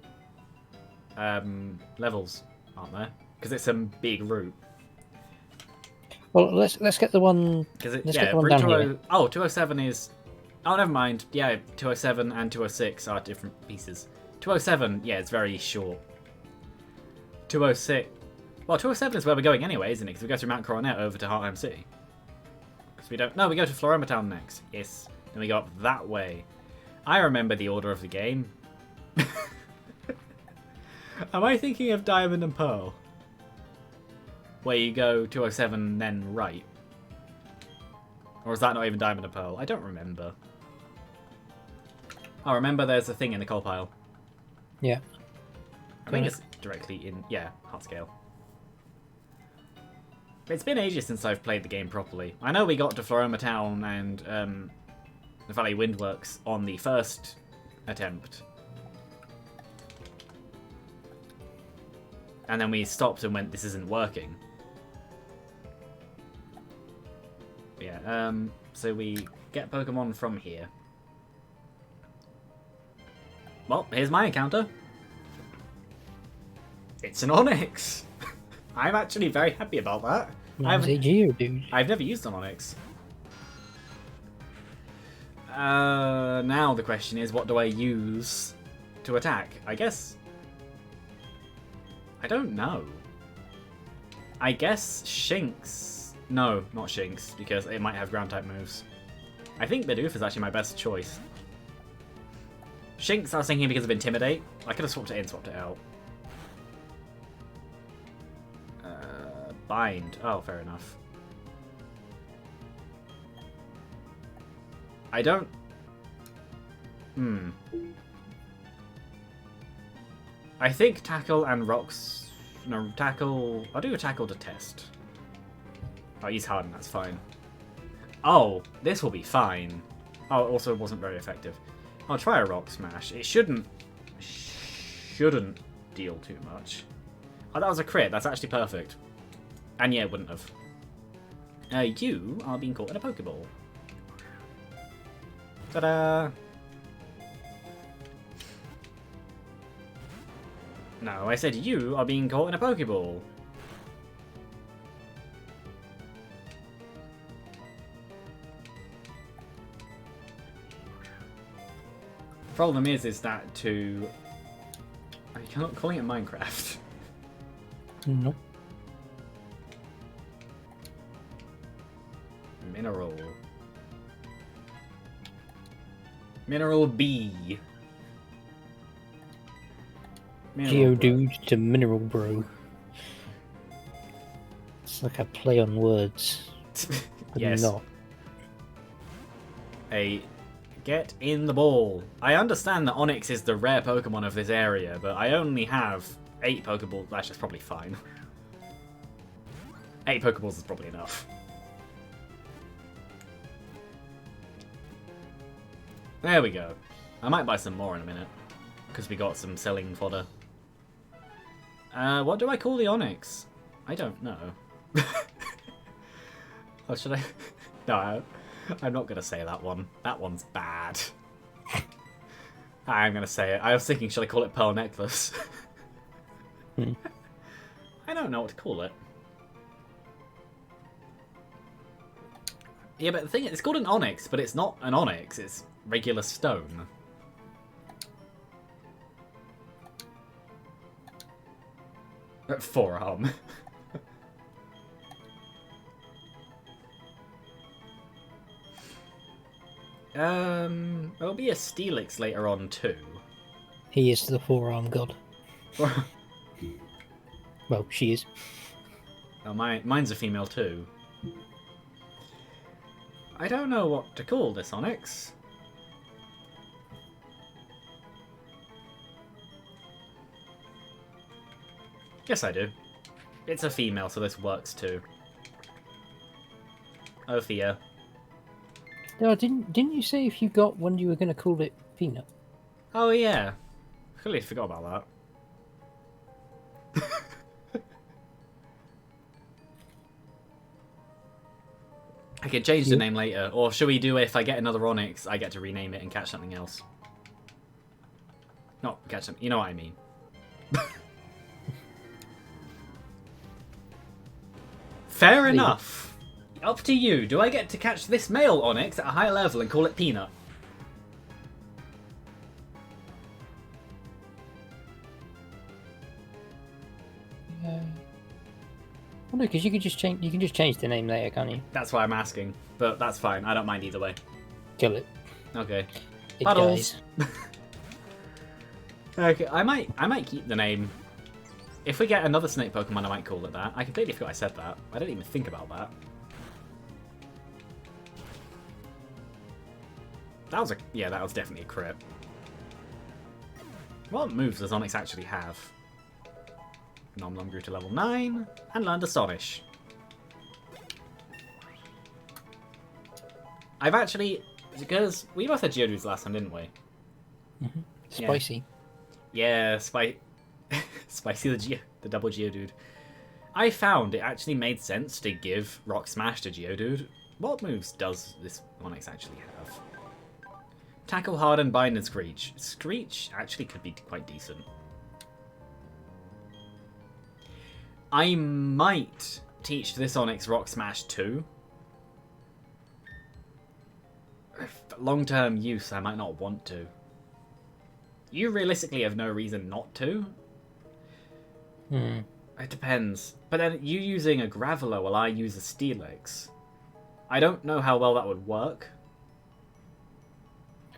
levels, aren't there? Because it's a big route. Well, let's get the one. Let's get the one down here. Oh, 207 is. Oh, never mind. Yeah, 207 and 206 are different pieces. 207, yeah, it's very short. 206. Well, 207 is where we're going anyway, isn't it? Because we go through Mount Coronet over to Heartland City. Because we don't. No, we go to Floroma Town next. Yes. Then we go up that way. I remember the order of the game. Am I thinking of Diamond and Pearl? Where you go 207, then right. Or is that not even Diamond and Pearl? I don't remember. Oh, remember there's a thing in the coal pile. Yeah. I think it's directly in, yeah, Heartscale. It's been ages since I've played the game properly. I know we got to Floroma Town and the Valley Windworks on the first attempt. And then we stopped and went, this isn't working. Yeah, so we get Pokemon from here. Well, here's my encounter. It's an Onyx. I'm actually very happy about that. Mine's a Geodude. I've never used an Onyx. Now the question is, what do I use to attack? I guess... I don't know. I guess Shinx. No, not Shinx, because it might have ground type moves. I think Bidoof is actually my best choice. Shinx I was thinking because of Intimidate. I could have swapped it in, swapped it out. Bind. Oh, fair enough. I don't... I think Tackle and Rocks... No, Tackle... I'll do a Tackle to test. I'll use Harden, that's fine. Oh, this will be fine. Oh, it also wasn't very effective. I'll try a Rock Smash. It shouldn't deal too much. Oh, that was a crit. That's actually perfect. And yeah, it wouldn't have. You are being caught in a Pokeball. Ta-da! No, I said you are being caught in a Pokeball. Problem is that to... Are you not calling it Minecraft? No. Mineral. Mineral B. Geodude to Mineral Bro. It's like a play on words. Yes. Not. Get in the ball. I understand that Onyx is the rare Pokemon of this area, but I only have 8 Pokeballs. That's just probably fine. 8 Pokeballs is probably enough. There we go. I might buy some more in a minute, because we got some selling fodder. What do I call the Onyx? I don't know. Or should I? No, I'm not going to say that one. That one's bad. I'm going to say it. I was thinking, should I call it Pearl Necklace? I don't know what to call it. Yeah, but the thing is, it's called an Onyx, but it's not an Onyx. It's regular stone. Forearm. There'll be a Steelix later on too. He is the forearm god. Well, she is. Oh, mine's a female too. I don't know what to call this Onyx. Yes, I do. It's a female, so this works too. Ophia. No, didn't you say if you got one you were going to call it Peanut? Oh yeah, I completely forgot about that. I can change the name later, or should we do if I get another Onyx, I get to rename it and catch something else? Not catch something, you know what I mean. Fair enough. Up to you. Do I get to catch this male Onyx at a high level and call it Peanut? Well, no, because you can just change the name later, can't you? That's why I'm asking, but that's fine. I don't mind either way. Kill it. Okay. It Puddles. dies. Okay, I might keep the name. If we get another snake Pokemon, I might call it that. I completely forgot I said that. I didn't even think about that. That was definitely a crit. What moves does Onyx actually have? Nom Nom grew to level 9 and learned Astonish. I've actually, because we both had Geodudes last time, didn't we? Mm-hmm. Spicy. Yeah, Spicy the double Geodude. I found it actually made sense to give Rock Smash to Geodude. What moves does this Onyx actually have? Tackle, Harden, Bind, and Screech. Screech actually could be quite decent. I might teach this Onyx Rock Smash too. Long-term use, I might not want to. You realistically have no reason not to. It depends. But then you using a Graveler while I use a Steelix. I don't know how well that would work.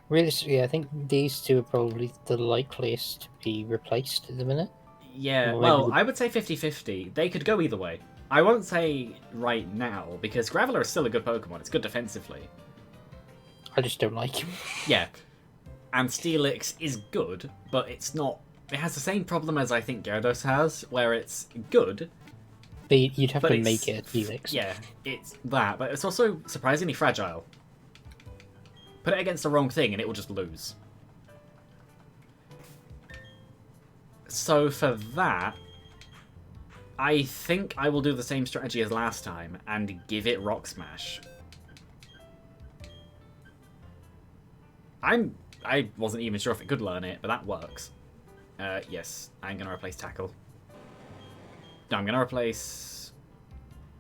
Realistically, I think these two are probably the likeliest to be replaced at the minute. Yeah, well, I would say 50-50. They could go either way. I won't say right now, because Graveler is still a good Pokemon. It's good defensively. I just don't like him. Yeah. And Steelix is good, but it's not... It has the same problem as I think Gyarados has, where it's good. But you'd have to make it a Steelix. Yeah, it's that, but it's also surprisingly fragile. Put it against the wrong thing and it will just lose. So for that, I think I will do the same strategy as last time and give it Rock Smash. I wasn't even sure if it could learn it, but that works. Yes, I'm going to replace Tackle. No, I'm going to replace...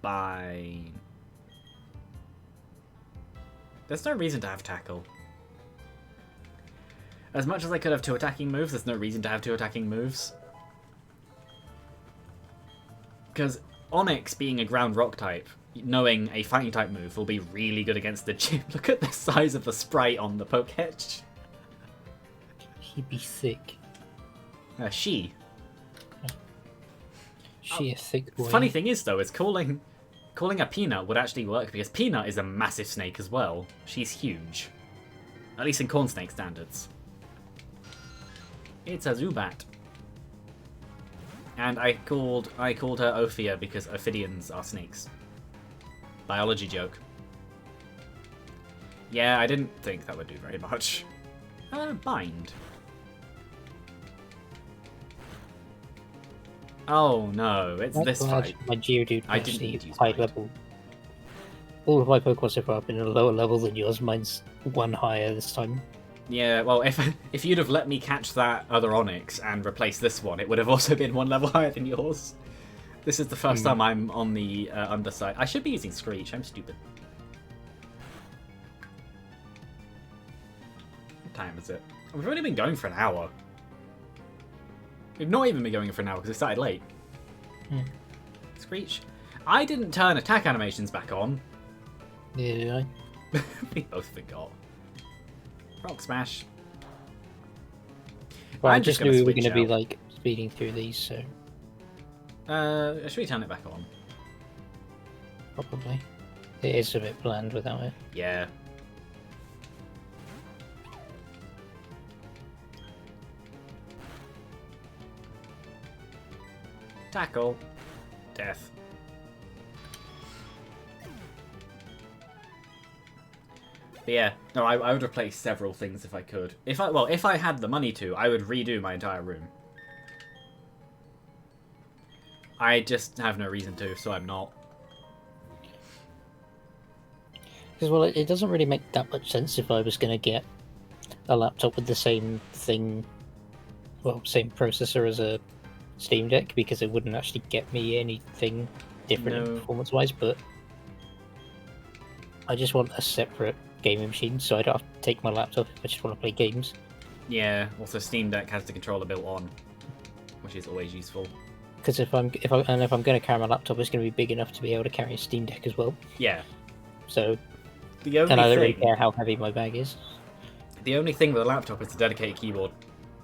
Bind. There's no reason to have Tackle. As much as I could have 2 attacking moves, there's no reason to have 2 attacking moves. Because Onyx being a ground rock type, knowing a fighting type move will be really good against the gym. Look at the size of the sprite on the Poketch. He'd be thick. She a thick boy. Funny thing is, though, is calling a Peanut would actually work, because Peanut is a massive snake as well. She's huge. At least in corn snake standards. It's a Zubat. And I called her Ophia because Ophidians are snakes. Biology joke. Yeah, I didn't think that would do very much. Bind. Oh no, it's this fight. My Geodude I didn't need to use high Bind. level. All of my Pokemon so far have been at a lower level than yours. Mine's 1 higher this time. Yeah, well, if you'd have let me catch that other Onyx and replace this one, it would have also been 1 level higher than yours. This is the first time I'm on the underside. I should be using Screech. I'm stupid. What time is it? We've only been going for an hour. We've not even been going for an hour because we started late. Screech. I didn't turn attack animations back on. Yeah, did I? We both forgot. Rock Smash. Well, I just knew we were going to be like speeding through these, so... should we turn it back on? Probably. It is a bit bland without it. Yeah. Tackle. Death. But yeah, no, I would replace several things if I could. If I had the money to, I would redo my entire room. I just have no reason to, so I'm not. Because, well, it doesn't really make that much sense if I was going to get a laptop with the same thing, well, same processor as a Steam Deck, because it wouldn't actually get me anything different performance-wise, but I just want a separate gaming machine, so I don't have to take my laptop if I just want to play games. Yeah, also Steam Deck has the controller built on, which is always useful. Because if I'm going to carry my laptop, it's going to be big enough to be able to carry a Steam Deck as well. Yeah. So, the only and I don't really care how heavy my bag is. The only thing with a laptop is a dedicated keyboard.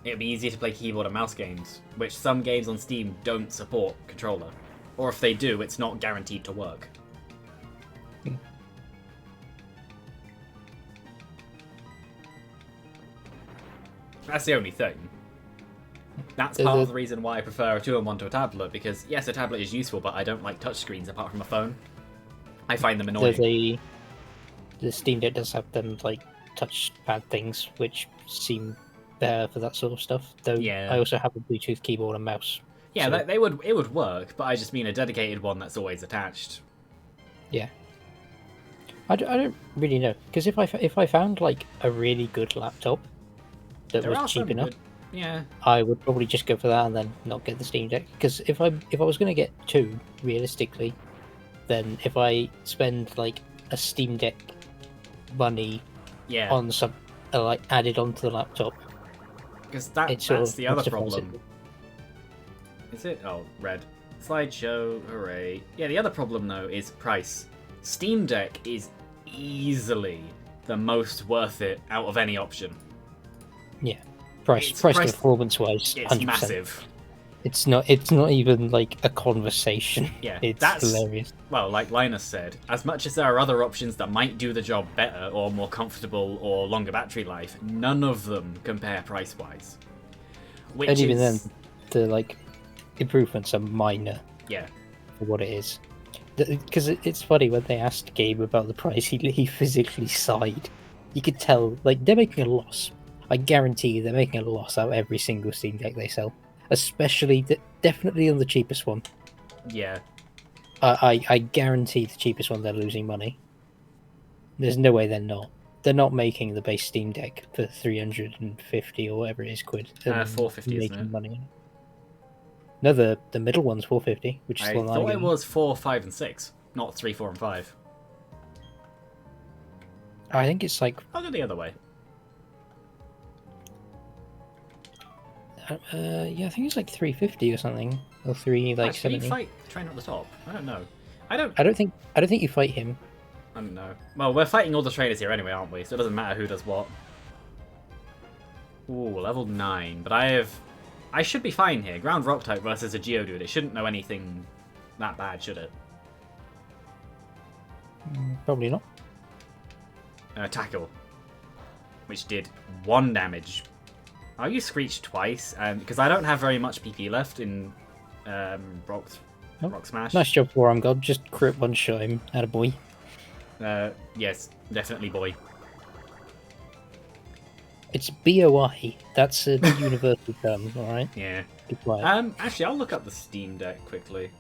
It'd be easier to play keyboard and mouse games, which some games on Steam don't support controller. Or if they do, it's not guaranteed to work. That's the only thing. That's part of the reason why I prefer a 2-in-1 to a tablet, because yes, a tablet is useful, but I don't like touchscreens apart from a phone. I find them annoying. The Steam Deck does have them like touchpad things, which seem better for that sort of stuff. Though yeah. I also have a Bluetooth keyboard and mouse. Yeah, so... it would work, but I just mean a dedicated one that's always attached. Yeah. I don't really know, because if I found like a really good laptop that There was are cheap some enough, good... Yeah. I would probably just go for that and then not get the Steam Deck. Because if I was going to get two, realistically, then if I spend like a Steam Deck money Yeah. on some like added onto the laptop, Because it sort that's of the other justifies problem. it. Is it? Oh, red. Slideshow, hooray. Yeah, the other problem, though, is price. Steam Deck is easily the most worth it out of any option. Yeah, price to performance wise, it's 100%. Massive. It's not even like a conversation. Yeah, it's that's hilarious. Well, like Linus said, as much as there are other options that might do the job better or more comfortable or longer battery life, none of them compare price-wise. And even then, the like improvements are minor. Yeah. For what it is. Because it's funny, when they asked Gabe about the price, he physically sighed. You could tell, like, they're making a loss. I guarantee you they're making a loss out of every single Steam Deck they sell. Especially, definitely on the cheapest one. Yeah. I guarantee the cheapest one they're losing money. There's no way they're not. They're not making the base Steam Deck for 350 or whatever it is quid. 450, making isn't it? money. No, the middle one's 450, which is the one I thought it was 4, 5, and 6, not 3, 4, and 5. I think it's like... I'll go the other way. Yeah, I think it's like 350 or something, or 370. Can you fight the trainer at the top? I don't know. I don't think you fight him. I don't know. Well, we're fighting all the trainers here anyway, aren't we? So it doesn't matter who does what. Ooh, level 9, but I should be fine here. Ground Rock type versus a Geodude. It shouldn't know anything that bad, should it? Probably not. Tackle, which did 1 damage. I'll use Screech twice, because I don't have very much PP left in Rock Smash. Nice job, Forum God. Just crit one shot him. Attaboy. Yes, definitely boy. It's BOI. That's a universal term, alright? Yeah. Be quiet. Actually, I'll look up the Steam Deck quickly.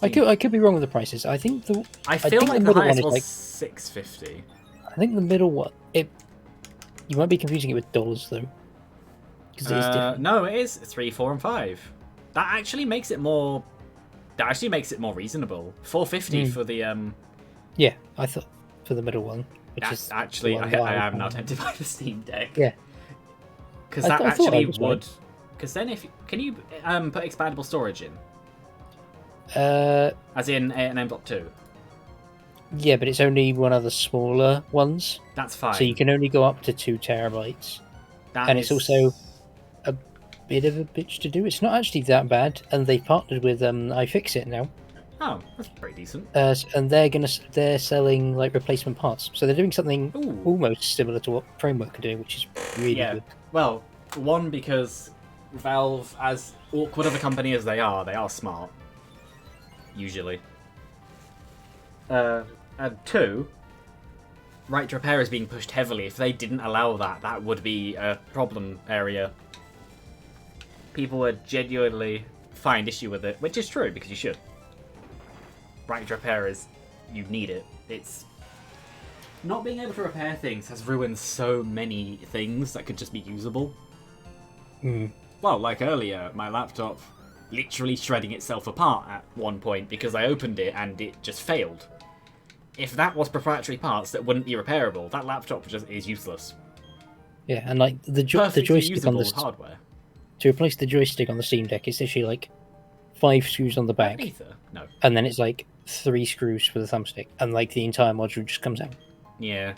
I could be wrong with the prices. I feel like the highest was like 650. I think the middle one. You might be confusing it with dollars though. Because it is different. No, it is 3, 4, and 5. That actually makes it more. That actually makes it more reasonable. 450 for the Yeah, I thought for the middle one. Which is actually, I am now tempted by the Steam Deck. Yeah. Because that actually would. Because then, can you put expandable storage in? As in an M.2. Yeah, but it's only one of the smaller ones. That's fine. So you can only go up to 2 terabytes. It's also a bit of a bitch to do. It's not actually that bad, and they partnered with iFixit now. Oh, that's pretty decent. And they're selling like replacement parts, so they're doing something almost similar to what Framework are doing, which is really good. Well, one, because Valve, as awkward of a company as they are smart. Usually. And 2, right to repair is being pushed heavily. If they didn't allow that, that would be a problem area. People would genuinely find issue with it, which is true, because you should. Right to repair is... you need it. It's... not being able to repair things has ruined so many things that could just be usable. Well, like earlier, my laptop literally shredding itself apart at one point because I opened it and it just failed. If that was proprietary parts that wouldn't be repairable, that laptop just is useless. Yeah, and like the joystick on the hardware. To replace the joystick on the Steam Deck, it's literally like 5 screws on the back. No. And then it's like 3 screws for the thumbstick, and like the entire module just comes out. Yeah.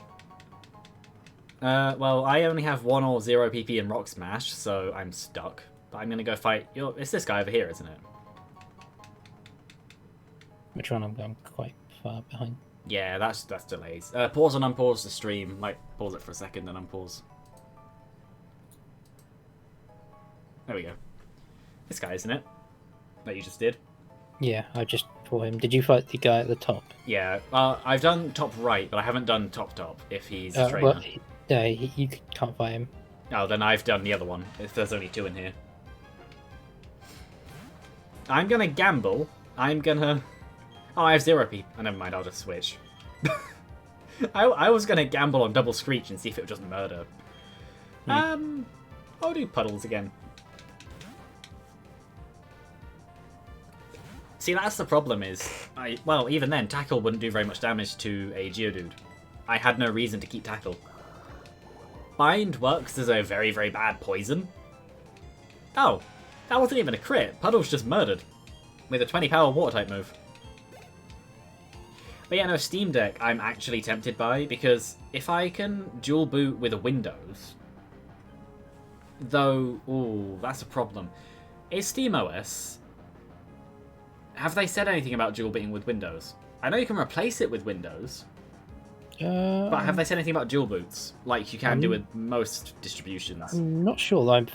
Well, I only have 1 or 0 PP in Rock Smash, so I'm stuck. But I'm gonna go fight. It's this guy over here, isn't it? Which one? I'm going quite far behind. Yeah, that's delays. Pause and unpause the stream. Like, pause it for a second, then unpause. There we go. This guy, isn't it? That you just did? Yeah, I just fought him. Did you fight the guy at the top? Yeah, I've done top right, but I haven't done top, if he's a trainer. Well, you can't fight him. Oh, then I've done the other one, if there's only 2 in here. I'm gonna gamble. I'm gonna... Oh, I have 0 PP. Oh, never mind, I'll just switch. I was gonna gamble on double screech and see if it would just murder. I'll do puddles again. See, that's the problem is, well, even then, tackle wouldn't do very much damage to a Geodude. I had no reason to keep tackle. Bind works as a very, very bad poison. Oh, that wasn't even a crit. Puddle's just murdered. With a 20 power water type move. But yeah, no, Steam Deck I'm actually tempted by, because if I can dual boot with a Windows, though, ooh, that's a problem. Is SteamOS, have they said anything about dual booting with Windows? I know you can replace it with Windows, but have they said anything about dual boots, like you can do with most distributions? I'm not sure.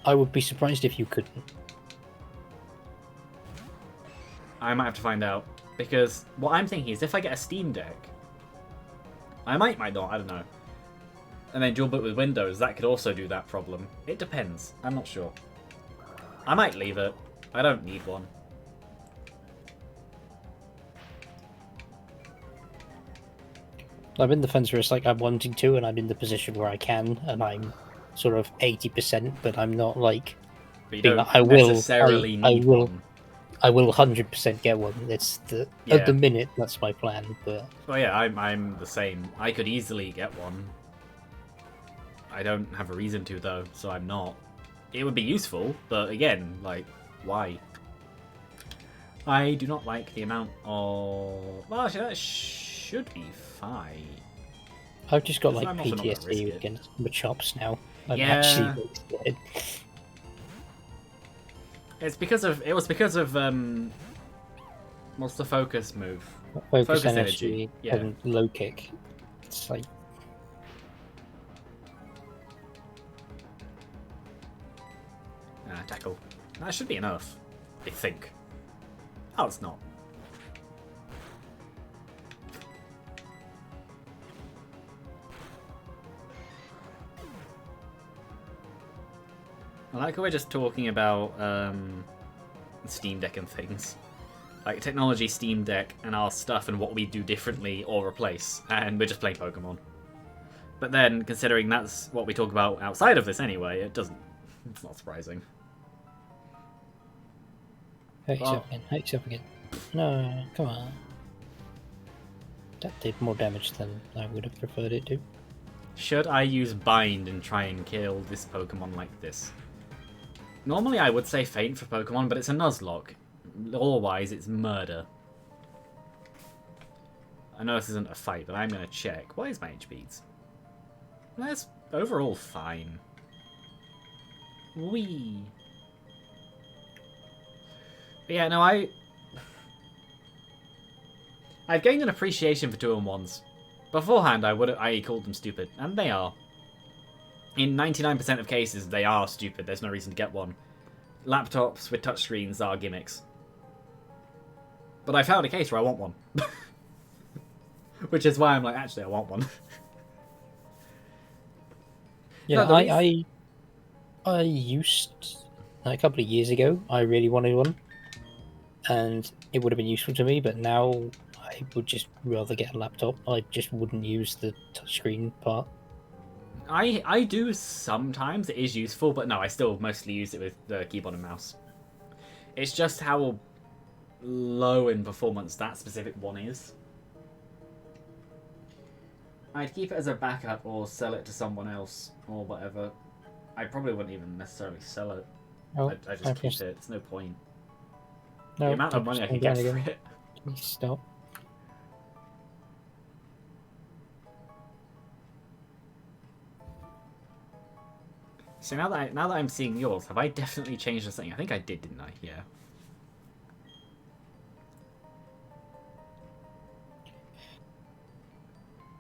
I would be surprised if you couldn't. I might have to find out, because what I'm thinking is if I get a Steam Deck, I might not, I don't know. And then dual boot with Windows, that could also do that problem. It depends. I'm not sure. I might leave it. I don't need one. I'm in the fence where it's like I'm wanting to, and I'm in the position where I can, and I'm sort of 80%, but I'm not like. But you don't necessarily need one. I will 100% get one. It's at the minute that's my plan. But well, yeah, I'm the same. I could easily get one. I don't have a reason to though, so I'm not. It would be useful, but again, like, why? I do not like the amount of. Well, actually, that should be fine. I've just got like PTSD against the chops now. I'm actually scared. It was because of what's the focus move? Focus energy and low kick. It's like tackle. That should be enough, I think. Oh, it's not. I like how we're just talking about Steam Deck and things. Like technology, Steam Deck, and our stuff and what we do differently or replace. And we're just playing Pokemon. But then, considering that's what we talk about outside of this anyway, it's not surprising. Hurt yourself again. No, come on. That did more damage than I would have preferred it to. Should I use Bind and try and kill this Pokemon like this? Normally I would say Faint for Pokemon, but it's a Nuzlocke. Lore-wise, it's murder. I know this isn't a fight, but I'm going to check. What is my HPs? That's overall fine. Whee! But yeah, no, I've gained an appreciation for 2-on-1s. Beforehand, I called them stupid, and they are. In 99% of cases, they are stupid. There's no reason to get one. Laptops with touchscreens are gimmicks. But I found a case where I want one. Which is why I'm like, actually, I want one. Yeah, no, I used, a couple of years ago, I really wanted one. And it would have been useful to me, but now I would just rather get a laptop. I just wouldn't use the touchscreen part. I do sometimes. It is useful, but no, I still mostly use it with the keyboard and mouse. It's just how low in performance that specific one is. I'd keep it as a backup or sell it to someone else or whatever. I probably wouldn't even necessarily sell it. Oh, I just keep it. It's no point. No, the amount of money I could get for it. Please stop. So now that I'm seeing yours, have I definitely changed the setting? I think I did, didn't I? Yeah.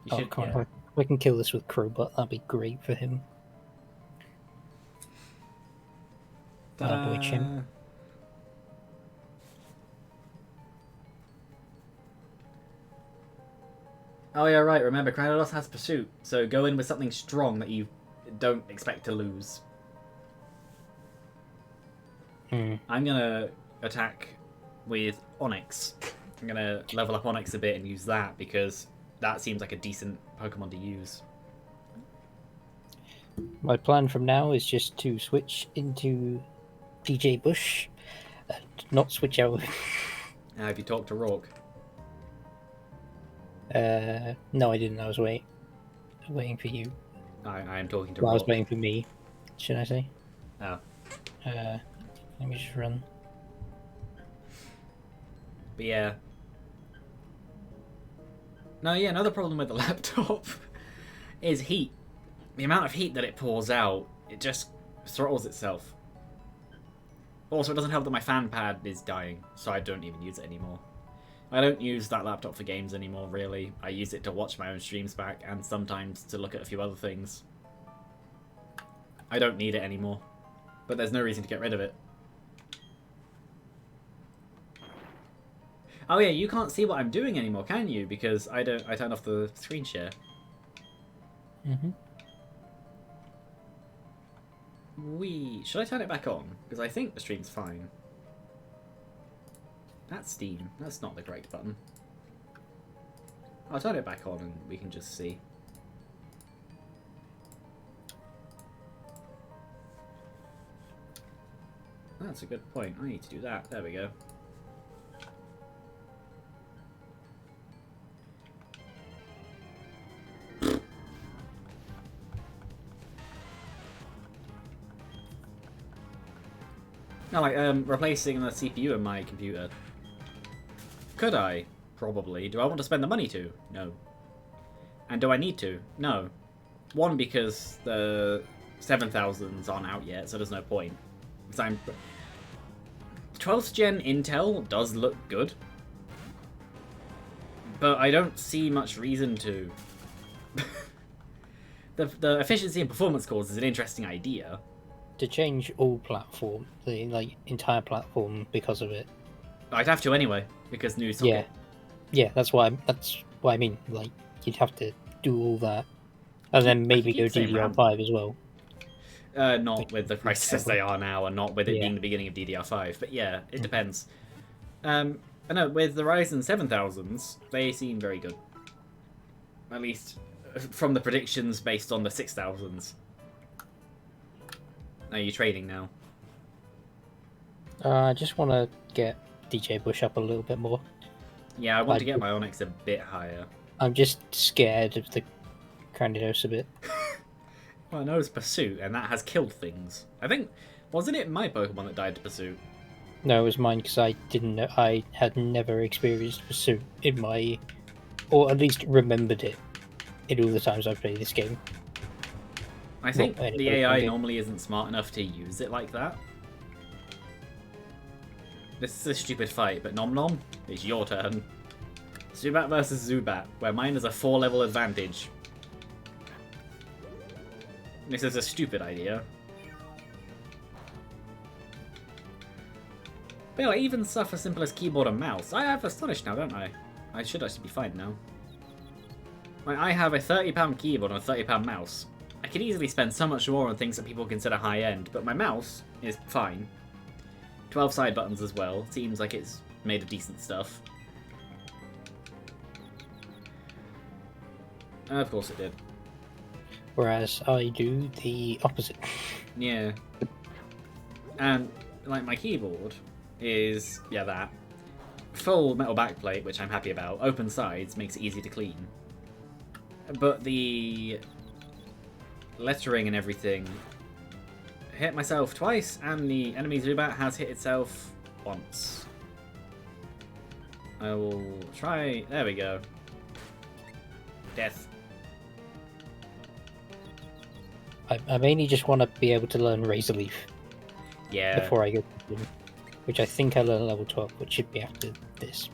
You should, come on. If I can kill this with Crowbot, that'd be great for him. Boy Chim. Oh yeah, right. Remember, Cranidos has Pursuit, so go in with something strong that you don't expect to lose. I'm gonna attack with Onyx. I'm gonna level up Onyx a bit and use that because that seems like a decent Pokemon to use. My plan from now is just to switch into DJ Bush and not switch out. Have you talked to Rourke? No, I didn't. I was waiting for you. I am talking to Well, I Rourke. was waiting for me, should I say? Oh. Let me just run. But yeah. No, yeah, another problem with the laptop is heat. The amount of heat that it pours out, it just throttles itself. Also, it doesn't help that my fan pad is dying, so I don't even use it anymore. I don't use that laptop for games anymore, really. I use it to watch my own streams back, and sometimes to look at a few other things. I don't need it anymore, but there's no reason to get rid of it. Oh yeah, you can't see what I'm doing anymore, can you? Because I turned off the screen share. Mm-hmm. Should I turn it back on? Because I think the stream's fine. That's Steam. That's not the correct button. I'll turn it back on and we can just see. That's a good point. I need to do that. There we go. No, like, replacing the CPU in my computer. Could I? Probably. Do I want to spend the money to? No. And do I need to? No. One, because the 7000s aren't out yet, so there's no point. Because I'm... 12th gen Intel does look good. But I don't see much reason to. The efficiency and performance cores is an interesting idea. To change all platform, the entire platform because of it. I'd have to anyway, because new socket. Yeah, that's why I mean. Like, you'd have to do all that, and then maybe go DDR5 as well. Not with the prices as they are now, and not with it being the beginning of DDR5. But yeah, it depends. I know with the Ryzen 7000s, they seem very good. At least from the predictions based on the 6000s. Are you trading now? I just want to get DJ Bush up a little bit more. Yeah, I want to get my Onyx a bit higher. I'm just scared of the Cranidos a bit. Well, I know it's Pursuit, and that has killed things. I think, wasn't it my Pokemon that died to Pursuit? No, it was mine because I didn't know. I had never experienced Pursuit in my, or at least remembered it in all the times I've played this game. I think the AI normally isn't smart enough to use it like that. This is a stupid fight, but Nom Nom, it's your turn. Zubat versus Zubat, where mine is a 4-level advantage. This is a stupid idea. But yeah, even stuff as simple as keyboard and mouse. I have Astonished now, don't I? I should actually be fine now. I have a £30 keyboard and a £30 mouse. I could easily spend so much more on things that people consider high-end, but my mouse is fine. 12 side buttons as well. Seems like it's made of decent stuff. Of course it did. Whereas I do the opposite. Yeah. And, like, my keyboard is, yeah, that. Full metal backplate, which I'm happy about. Open sides, makes it easy to clean. But the lettering and everything hit myself twice, and the enemy Zubat has hit itself once. I will try... There we go. Death. I mainly just want to be able to learn Razor Leaf. Yeah. Before I go to them, which I think I learn level 12, which should be after this.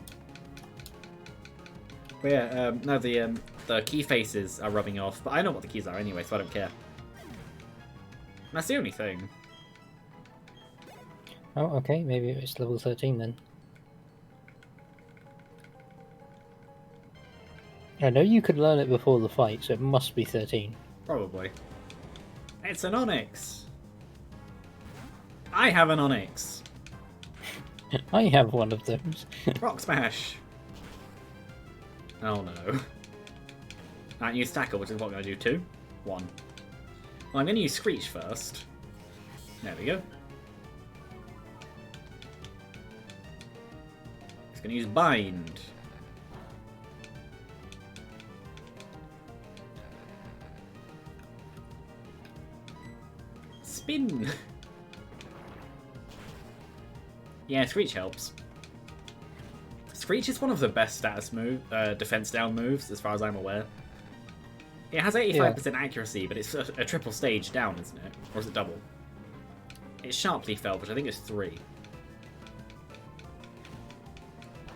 But yeah, no, the key faces are rubbing off, but I know what the keys are anyway, so I don't care. That's the only thing. Oh, okay, maybe it's level 13 then. I know you could learn it before the fight, so it must be 13. Probably. It's an Onyx! I have an Onyx! I have one of those. Rock Smash! Oh no. Alright, use Tackle, which is what I'm going to do. 2. 1. Well, I'm going to use Screech first. There we go. It's going to use Bind. Spin! Yeah, Screech helps. Screech is one of the best defense down moves, as far as I'm aware. It has 85% accuracy, but it's a triple stage down, isn't it? Or is it double? It's Sharply Fell, which I think is 3.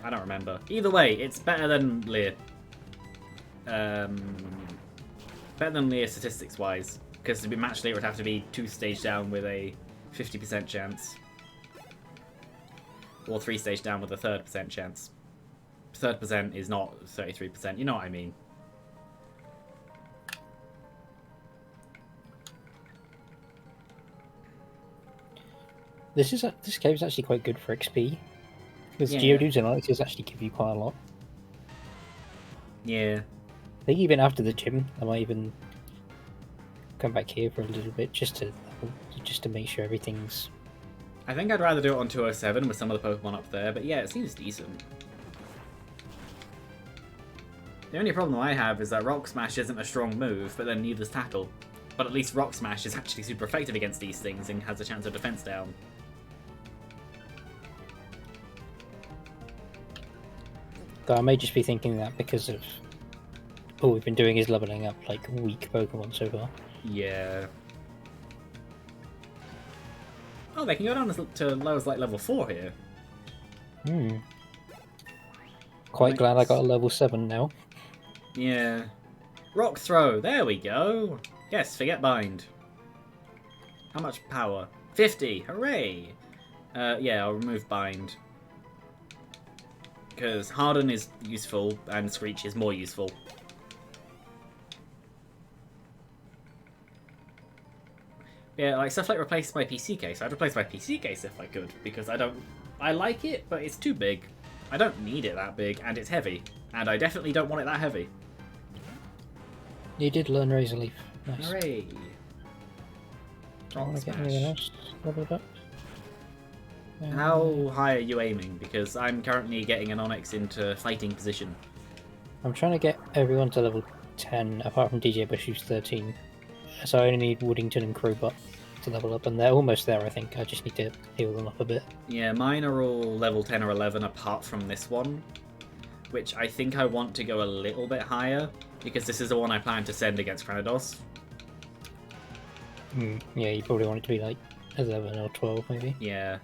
I don't remember. Either way, it's better than Leer. Better than Leer statistics-wise. Because to be matched Leer, it would have to be 2 stage down with a 50% chance. Or 3 stage down with a 30% chance. 30% is not 33%. You know what I mean. This cave is actually quite good for XP. Because Geodudes and Onyxes actually give you quite a lot. Yeah. I think even after the gym, I might even come back here for a little bit just to make sure everything's... I think I'd rather do it on 207 with some of the Pokemon up there, but yeah, it seems decent. The only problem I have is that Rock Smash isn't a strong move, but then neither's Tackle. But at least Rock Smash is actually super effective against these things and has a chance of defense down. Though I may just be thinking that because of all we've been doing is leveling up like weak Pokemon so far. Yeah. Oh, they can go down to low as like level 4 here. Quite glad I got a level 7 now. Yeah. Rock Throw, there we go. Yes, forget Bind. How much power? 50, hooray! Yeah, I'll remove Bind. Because Harden is useful and Screech is more useful. Yeah, like stuff like replace my PC case. I'd replace my PC case if I could, because I like it, but it's too big. I don't need it that big, and it's heavy. And I definitely don't want it that heavy. You did learn Razor Leaf. Nice. Hooray! Do you want to get anything else leveled up? How high are you aiming? Because I'm currently getting an Onyx into fighting position. I'm trying to get everyone to level 10, apart from DJ Bush, who's 13. So I only need Woodington and Crowbot to level up, and they're almost there, I think. I just need to heal them up a bit. Yeah, mine are all level 10 or 11 apart from this one, which I think I want to go a little bit higher, because this is the one I plan to send against Granados. Yeah, you probably want it to be like 11 or 12, maybe. Yeah.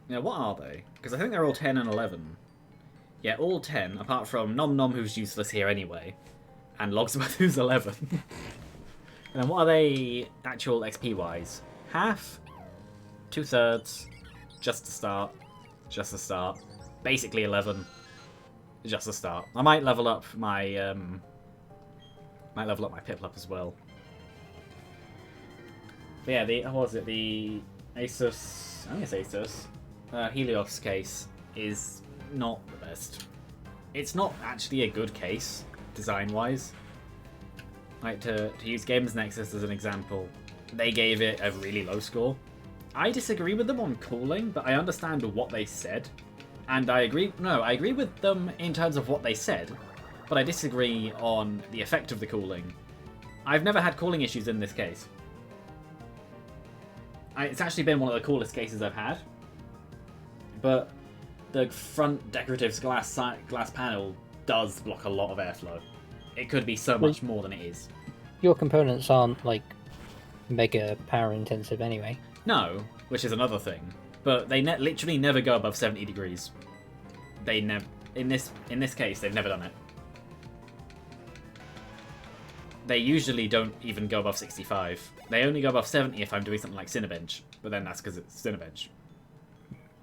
Yeah, what are they? Because I think they're all 10 and 11. Yeah, all 10, apart from Nom Nom, who's useless here anyway, and Logsmith, who's 11. And what are they actual XP-wise? Half? 2/3? Just to start. Just to start. Basically 11. Just to start. I might level up my Piplup as well. But yeah, what was it? The Asus... I think it's Asus. Helios case is not the best. It's not actually a good case, design-wise. Like, to use Games Nexus as an example, they gave it a really low score. I disagree with them on cooling, but I understand what they said. And I agree with them in terms of what they said, but I disagree on the effect of the cooling. I've never had cooling issues in this case. It's actually been one of the coolest cases I've had. But the front decorative glass panel does block a lot of airflow. It could be so much more than it is. Your components aren't, like, mega power intensive anyway. No, which is another thing. But they literally never go above 70 degrees. They never... In this case, they've never done it. They usually don't even go above 65. They only go above 70 if I'm doing something like Cinebench. But then that's because it's Cinebench.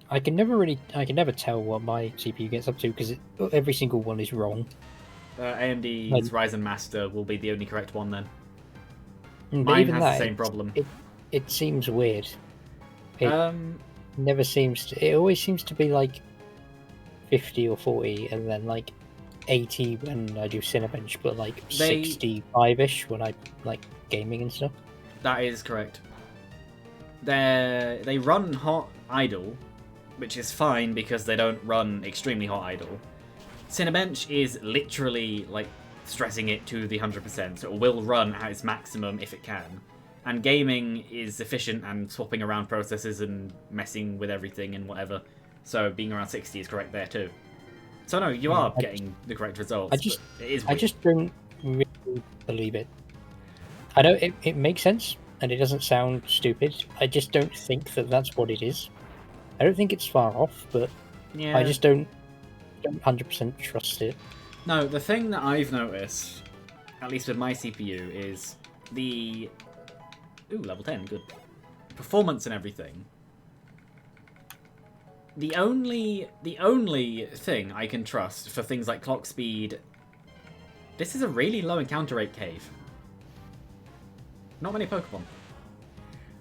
I can never tell what my CPU gets up to, because every single one is wrong. AMD's Ryzen Master will be the only correct one then. But Mine even has that, the same problem. It seems weird. It never seems to... It always seems to be like 50 or 40, and then like 80 when I do Cinebench, but like 65-ish when I like gaming and stuff. That is correct. They run hot idle, which is fine because they don't run extremely hot idle. Cinebench is literally like stressing it to the 100%, so it will run at its maximum if it can. And gaming is efficient and swapping around processes and messing with everything and whatever. So being around 60 is correct there too. So no, you are getting the correct results. I just don't really believe it. I know it makes sense and it doesn't sound stupid. I just don't think that that's what it is. I don't think it's far off, but yeah. I just don't 100% trust it. No, the thing that I've noticed, at least with my CPU, is the... Ooh, level 10, good. Performance and everything. The only thing I can trust for things like clock speed... This is a really low encounter rate cave. Not many Pokemon.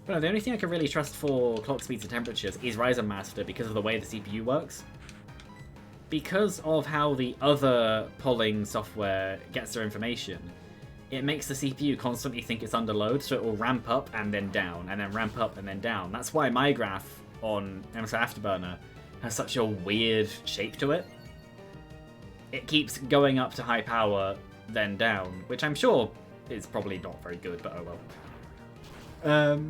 But no, the only thing I can really trust for clock speeds and temperatures is Ryzen Master because of the way the CPU works. Because of how the other polling software gets their information, it makes the CPU constantly think it's under load, so it will ramp up and then down, and then ramp up and then down. That's why my graph on MSI Afterburner has such a weird shape to it. It keeps going up to high power, then down, which I'm sure is probably not very good, but oh well.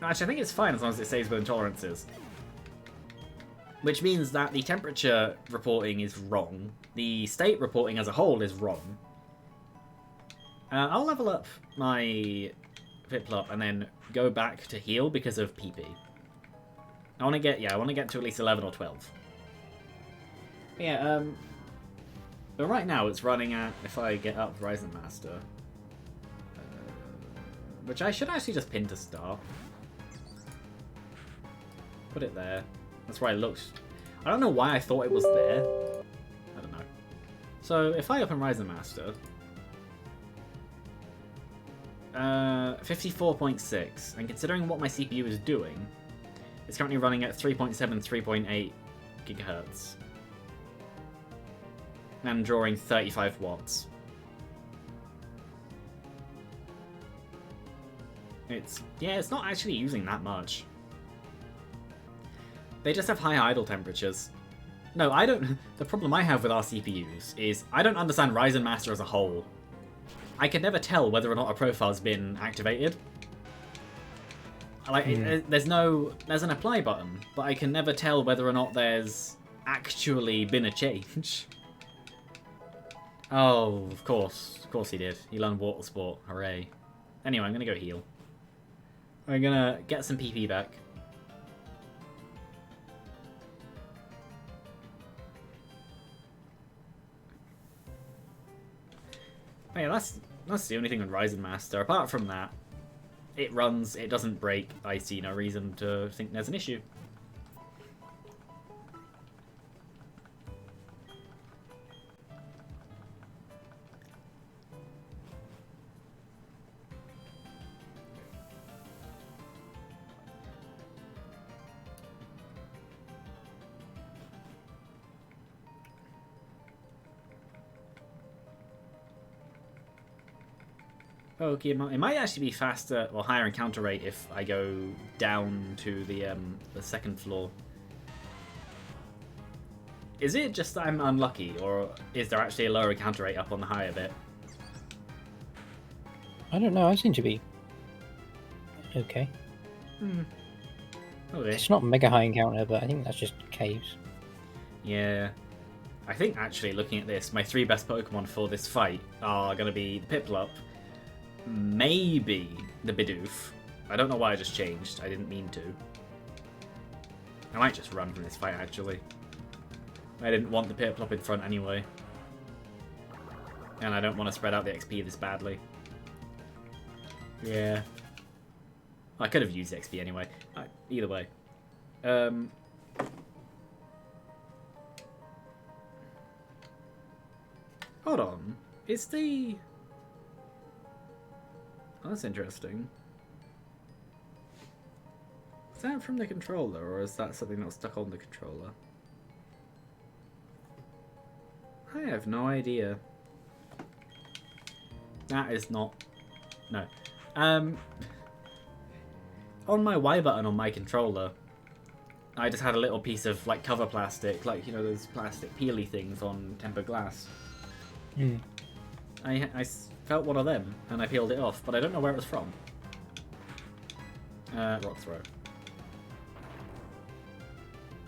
Actually, I think it's fine as long as it stays within tolerances. Which means that the temperature reporting is wrong. The state reporting as a whole is wrong. I'll level up my Piplup and then go back to heal because of PP. I want to get to at least 11 or 12. But yeah, but right now it's running at, if I get up Ryzen Master, which I should actually just pin to start. Put it there. That's where I looked. I don't know why I thought it was there. I don't know. So if I open Ryzen Master, 54.6, and considering what my CPU is doing, it's currently running at 3.7, 3.8 gigahertz, and drawing 35 watts. It's not actually using that much. They just have high idle temperatures. No, I don't... The problem I have with our CPUs is I don't understand Ryzen Master as a whole. I can never tell whether or not a profile's been activated. Like, there's an apply button, but I can never tell whether or not there's actually been a change. Oh, of course he did. He learned Water Sport, hooray. Anyway, I'm gonna go heal. I'm gonna get some PP back. Yeah, that's the only thing with Ryzen Master. Apart from that, it runs, it doesn't break. I see no reason to think there's an issue. Okay, it might actually be faster or higher encounter rate if I go down to the second floor. Is it just that I'm unlucky, or is there actually a lower encounter rate up on the higher bit? I don't know, I seem to be okay. Okay. It's not mega high encounter, but I think that's just caves. Yeah. I think actually, looking at this, my 3 best Pokemon for this fight are going to be the Piplup, maybe the Bidoof. I don't know why I just changed. I didn't mean to. I might just run from this fight, actually. I didn't want the Piplup in front anyway. And I don't want to spread out the XP this badly. Yeah. I could have used XP anyway. Either way. Hold on. Is the... Oh, that's interesting. Is that from the controller, or is that something that was stuck on the controller? I have no idea. That is not... No. On my Y button on my controller, I just had a little piece of like cover plastic, like, you know, those plastic peely things on tempered glass. I felt one of them, and I peeled it off, but I don't know where it was from. Rock throw.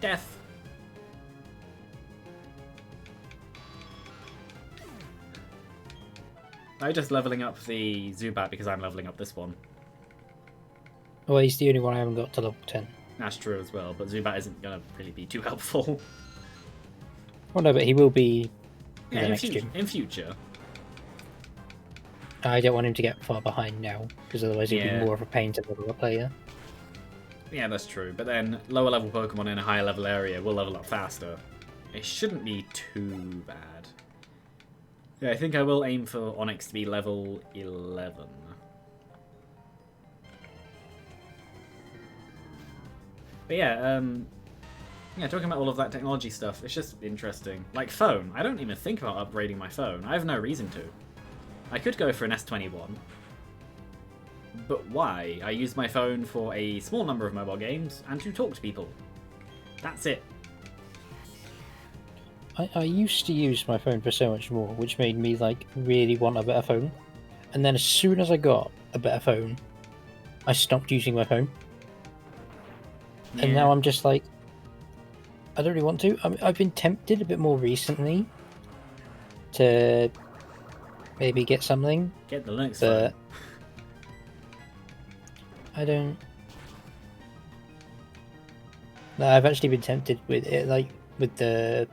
Death! I'm just leveling up the Zubat because I'm leveling up this one. Well, he's the only one I haven't got to level 10. That's true as well, but Zubat isn't going to really be too helpful. Well, no, but he will be in future. I don't want him to get far behind now, because otherwise he'd be more of a pain to level up later. Yeah, that's true. But then lower level Pokemon in a higher level area will level up faster. It shouldn't be too bad. Yeah, I think I will aim for Onix to be level 11. But yeah, talking about all of that technology stuff, it's just interesting. Like phone, I don't even think about upgrading my phone. I have no reason to. I could go for an S21. But why? I use my phone for a small number of mobile games and to talk to people. That's it. I used to use my phone for so much more, which made me like really want a better phone. And then as soon as I got a better phone, I stopped using my phone. Yeah. And now I'm just like, I don't really want to. I've been tempted a bit more recently to maybe get something. Get the Linux phone. I don't. No, I've actually been tempted with it, like with the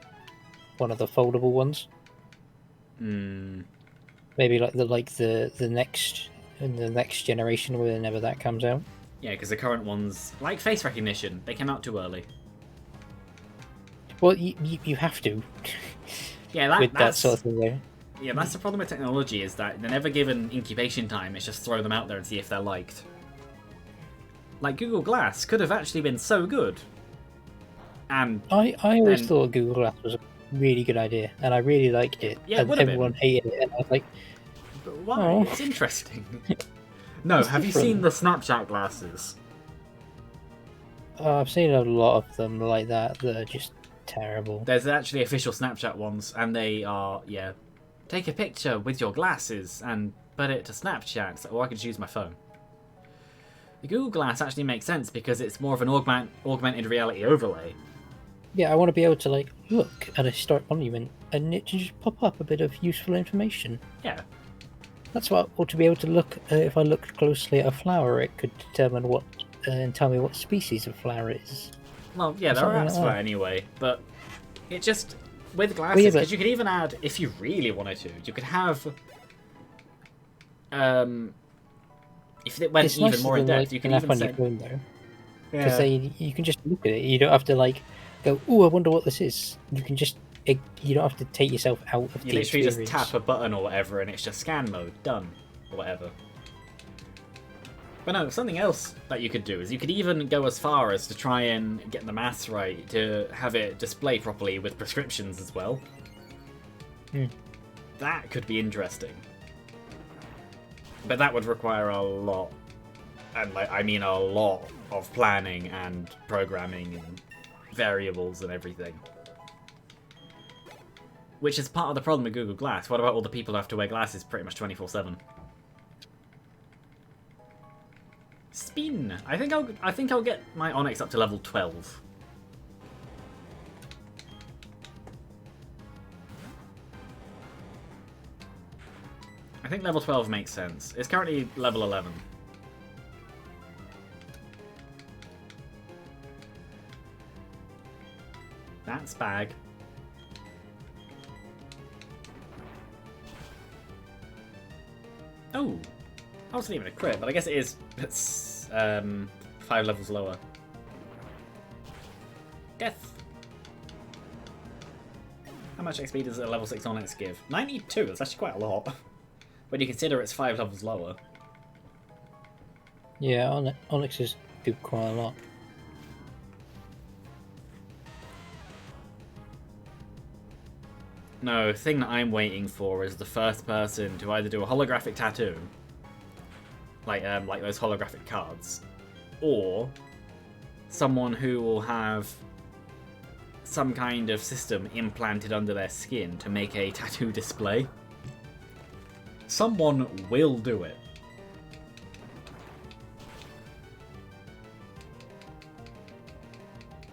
one of the foldable ones. Maybe like the next generation, whenever that comes out. Yeah, because the current ones, like face recognition, they came out too early. Well, you have to. Yeah, with that sort of thing there. Yeah, that's the problem with technology, is that they're never given incubation time. It's just throw them out there and see if they're liked. Like Google Glass could have actually been so good. And I always thought Google Glass was a really good idea, and I really liked it. Yeah, and everyone hated it, and I was like, but why? It's interesting. No, have you seen the Snapchat glasses? I've seen a lot of them like that are just terrible. There's actually official Snapchat ones, and they are, take a picture with your glasses and put it to Snapchat. So, I could just use my phone. The Google Glass actually makes sense because it's more of an augmented reality overlay. Yeah, I want to be able to like look at a historic monument and it just pop up a bit of useful information. Yeah. That's what, or to be able to look, if I looked closely at a flower, it could determine what, and tell me what species of flower it is. Well, yeah, there are apps for that anyway, but it just, with glasses, because you could even add, if you really wanted to, you could have, if it went even more in depth, you can even say... Because you can just look at it, you don't have to like, go, oh, I wonder what this is. You can just... You don't have to take yourself out of the experience. You literally just tap a button or whatever and it's just scan mode, done, or whatever. But no, something else that you could do is you could even go as far as to try and get the maths right to have it display properly with prescriptions as well. That could be interesting. But that would require a lot, and I mean a lot of planning and programming and variables and everything. Which is part of the problem with Google Glass. What about all the people who have to wear glasses pretty much 24/7? Spin. I think I'll get my Onix up to level 12. I think level 12 makes sense. It's currently level 11. That's bag. Oh, I wasn't even a crit, but I guess it is. It's 5 levels lower. Death. How much XP does a level 6 Onix give? 92. That's actually quite a lot. When you consider it's 5 levels lower. Yeah, Onixes do quite a lot. No, the thing that I'm waiting for is the first person to either do a holographic tattoo, like those holographic cards, or someone who will have some kind of system implanted under their skin to make a tattoo display. Someone will do it.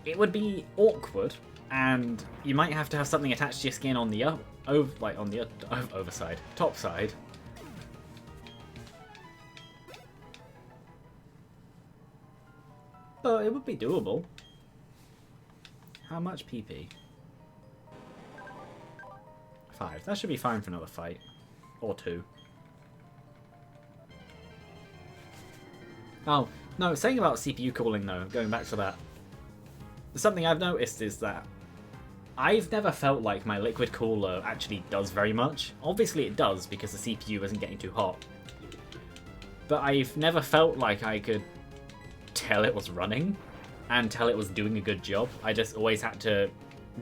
It would be awkward, and you might have to have something attached to your skin on the overside, top side. But it would be doable. How much PP? 5. That should be fine for another fight. Or 2. Oh, no, saying about CPU cooling though, going back to that. Something I've noticed is that I've never felt like my liquid cooler actually does very much. Obviously it does because the CPU isn't getting too hot. But I've never felt like I could tell it was running and tell it was doing a good job. I just always had to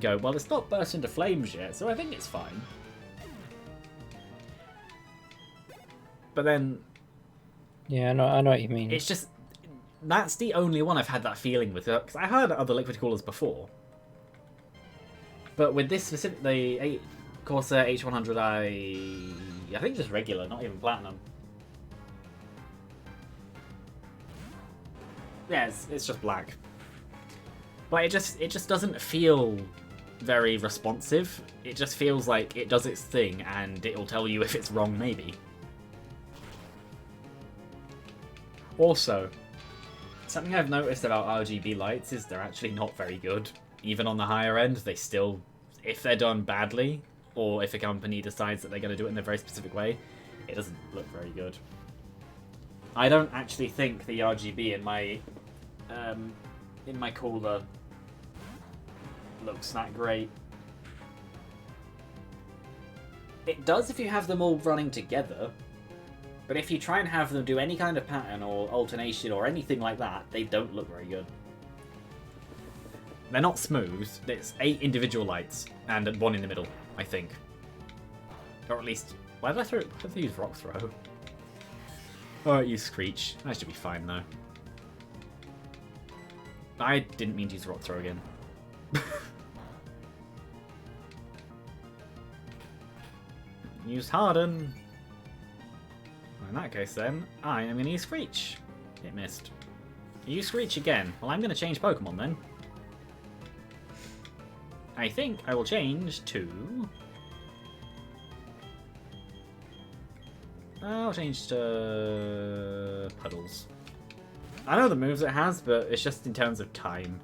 go, well, it's not burst into flames yet, so I think it's fine. But then... Yeah, I know what you mean. It's just... That's the only one I've had that feeling with. Because I had other liquid coolers before. But with this specific... The Corsair H100, I think just regular, not even platinum. Yeah, it's just black. But it just doesn't feel very responsive. It just feels like it does its thing and it'll tell you if it's wrong, maybe. Also, something I've noticed about RGB lights is they're actually not very good. Even on the higher end, they still, if they're done badly, or if a company decides that they're going to do it in a very specific way, it doesn't look very good. I don't actually think the RGB in my cooler looks that great. It does if you have them all running together, but if you try and have them do any kind of pattern or alternation or anything like that, they don't look very good. They're not smooth. It's 8 individual lights and 1 in the middle, I think. Or at least, why did I use Rock Throw? Oh, use Screech. That should be fine though. I didn't mean to use Rock Throw again. Use Harden. In that case then, I am going to use Screech. It missed. Use Screech again. Well, I'm going to change Pokemon then. I think I will change to... I'll change to... Puddles. I know the moves it has, but it's just in terms of time.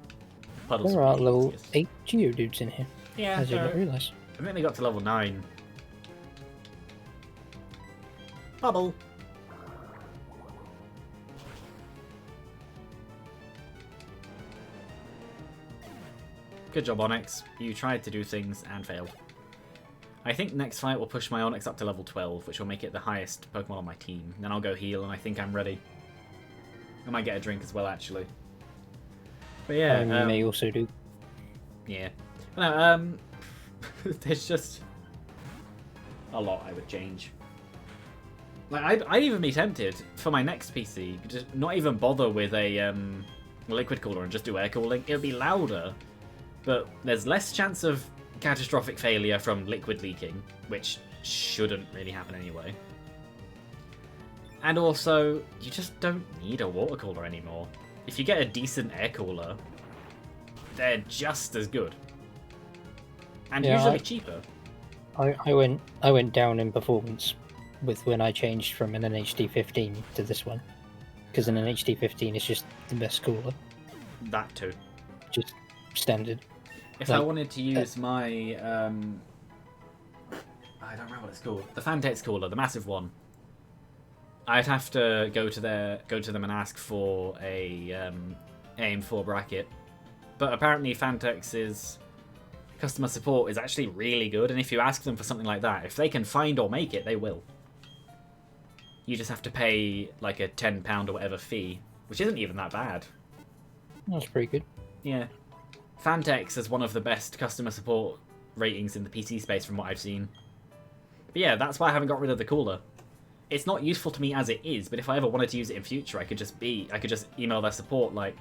Puddles. There are level 8 Geodudes in here. Yeah, as you didn't realise. I think they got to level 9. Bubble. Good job, Onyx. You tried to do things and failed. I think next fight will push my Onyx up to level 12, which will make it the highest Pokemon on my team. Then I'll go heal, and I think I'm ready. I might get a drink as well, actually. But yeah, you may also do. Yeah. No, there's just a lot I would change. Like, I'd even be tempted for my next PC, just not even bother with a liquid cooler and just do air cooling. It would be louder, but there's less chance of catastrophic failure from liquid leaking, which shouldn't really happen anyway. And also, you just don't need a water cooler anymore. If you get a decent air cooler, they're just as good. And usually cheaper. I went down in performance with when I changed from an NHD 15 to this one. Because an NHD 15 is just the best cooler. That too. Just standard. If I wanted to use my... I don't remember what it's called. The Fantex cooler, the massive one. I'd have to go to them and ask for a AM4 bracket. But apparently Fantex's customer support is actually really good, and if you ask them for something like that, if they can find or make it, they will. You just have to pay like a £10 or whatever fee, which isn't even that bad. That's pretty good. Yeah. Fantex is one of the best customer support ratings in the PC space from what I've seen. But yeah, that's why I haven't got rid of the cooler. It's not useful to me as it is, but if I ever wanted to use it in future, I could just email their support like,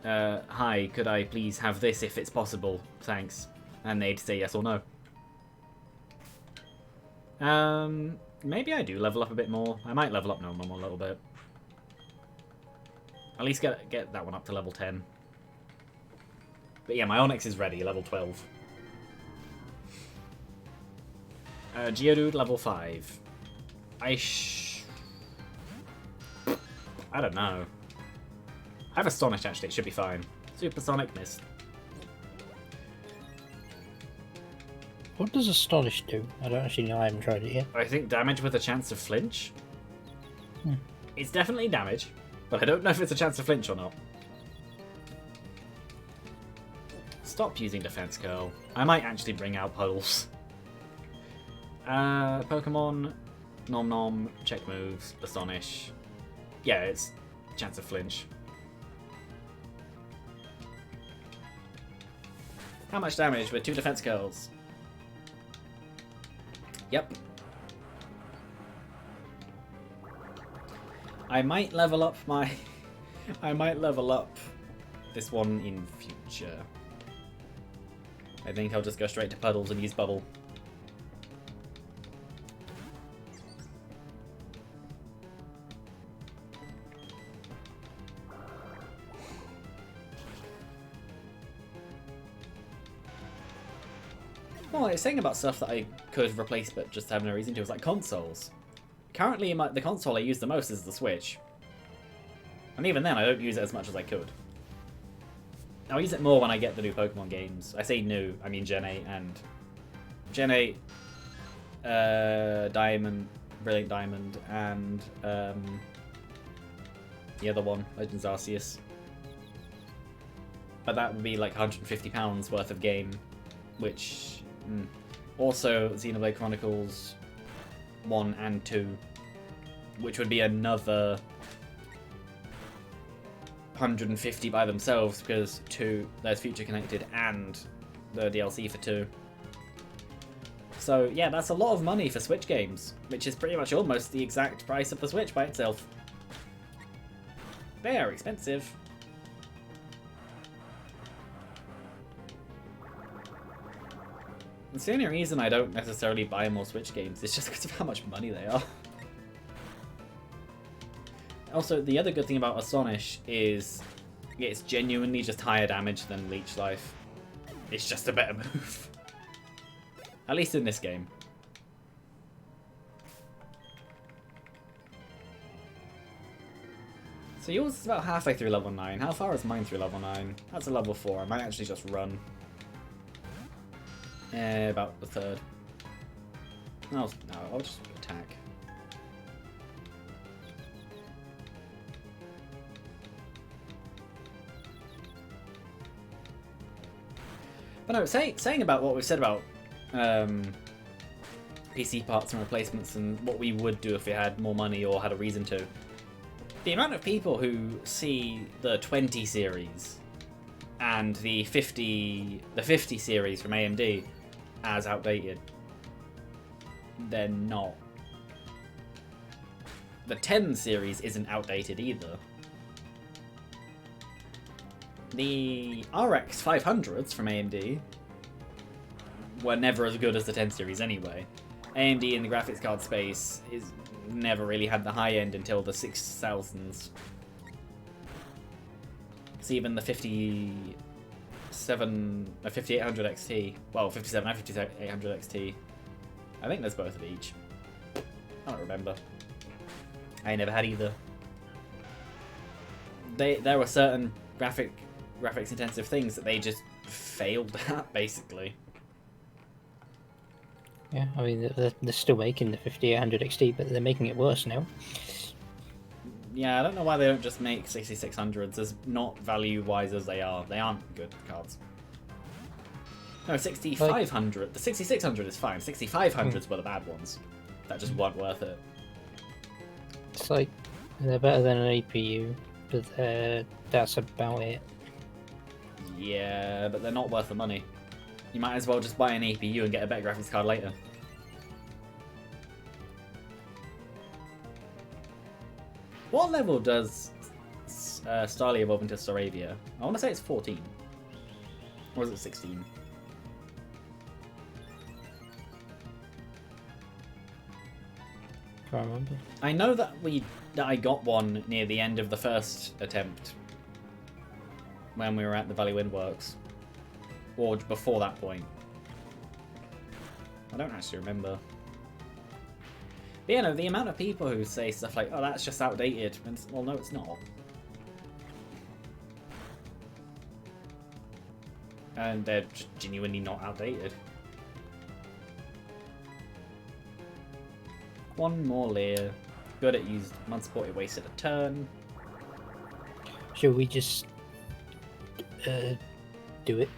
hi, could I please have this if it's possible? Thanks. And they'd say yes or no. Maybe I do level up a bit more. I might level up Nom Nom a little bit. At least get that one up to level 10. But yeah, my Onyx is ready, level 12. Geodude, level 5. I don't know. I have Astonish, actually. It should be fine. Supersonic Mist. What does Astonish do? I don't actually know. I haven't tried it yet. I think damage with a chance of flinch. It's definitely damage, but I don't know if it's a chance of flinch or not. Stop using Defense Curl. I might actually bring out Puddles. Pokemon, Nom Nom, check moves, Astonish. Yeah, it's chance of flinch. How much damage with 2 Defense Curls? Yep. I might level up my... I might level up this one in future. I think I'll just go straight to Puddles and use Bubble. Well, it's saying about stuff that I could replace but just have no reason to. It's like consoles. Currently, the console I use the most is the Switch. And even then, I don't use it as much as I could. I'll use it more when I get the new Pokemon games. I say new, I mean Gen 8 and... Gen 8, Diamond, Brilliant Diamond, and the other one, Legends Arceus. But that would be like £150 worth of game, which... Also, Xenoblade Chronicles 1 and 2, which would be another 150 by themselves, because 2, there's Future Connected and the DLC for 2. So yeah, that's a lot of money for Switch games, which is pretty much almost the exact price of the Switch by itself. They are expensive. It's the only reason I don't necessarily buy more Switch games. It's just because of how much money they are. Also, the other good thing about Astonish is it's genuinely just higher damage than Leech Life. It's just a better move. At least in this game. So yours is about halfway through level 9. How far is mine through level 9? That's a level 4. I might actually just run. About the 3rd. No, I'll just attack. But no, saying about what we've said about PC parts and replacements and what we would do if we had more money or had a reason to. The amount of people who see the 20 series and the 50 series from AMD as outdated, they're not. The 10 series isn't outdated either. The RX 500s from AMD were never as good as the 10 series anyway. AMD in the graphics card space is never really had the high end until the 6000s. So even the 5800 XT, well, 57 and 5800 XT, I think there's both of each. I don't remember. I never had either. There were certain graphics intensive things that they just failed at, basically. Yeah, I mean, they're still making the 5800 XT, but they're making it worse now. Yeah, I don't know why they don't just make 6600s, as not value-wise as they are. They aren't good cards. No, 6500. The 6600 is fine. 6500s were the bad ones. That just weren't worth it. It's like, they're better than an APU, but that's about it. Yeah, but they're not worth the money. You might as well just buy an APU and get a better graphics card later. What level does Starly evolve into Staravia? I want to say it's 14. Or is it 16? Can't remember. I know that I got one near the end of the first attempt when we were at the Valley Wind Works, or before that point. I don't actually remember. But yeah, no, the amount of people who say stuff like, "Oh, that's just outdated," and well, no, it's not. And they're just genuinely not outdated. One more layer. Good at used Mudsport, it wasted a turn. Should we just do it?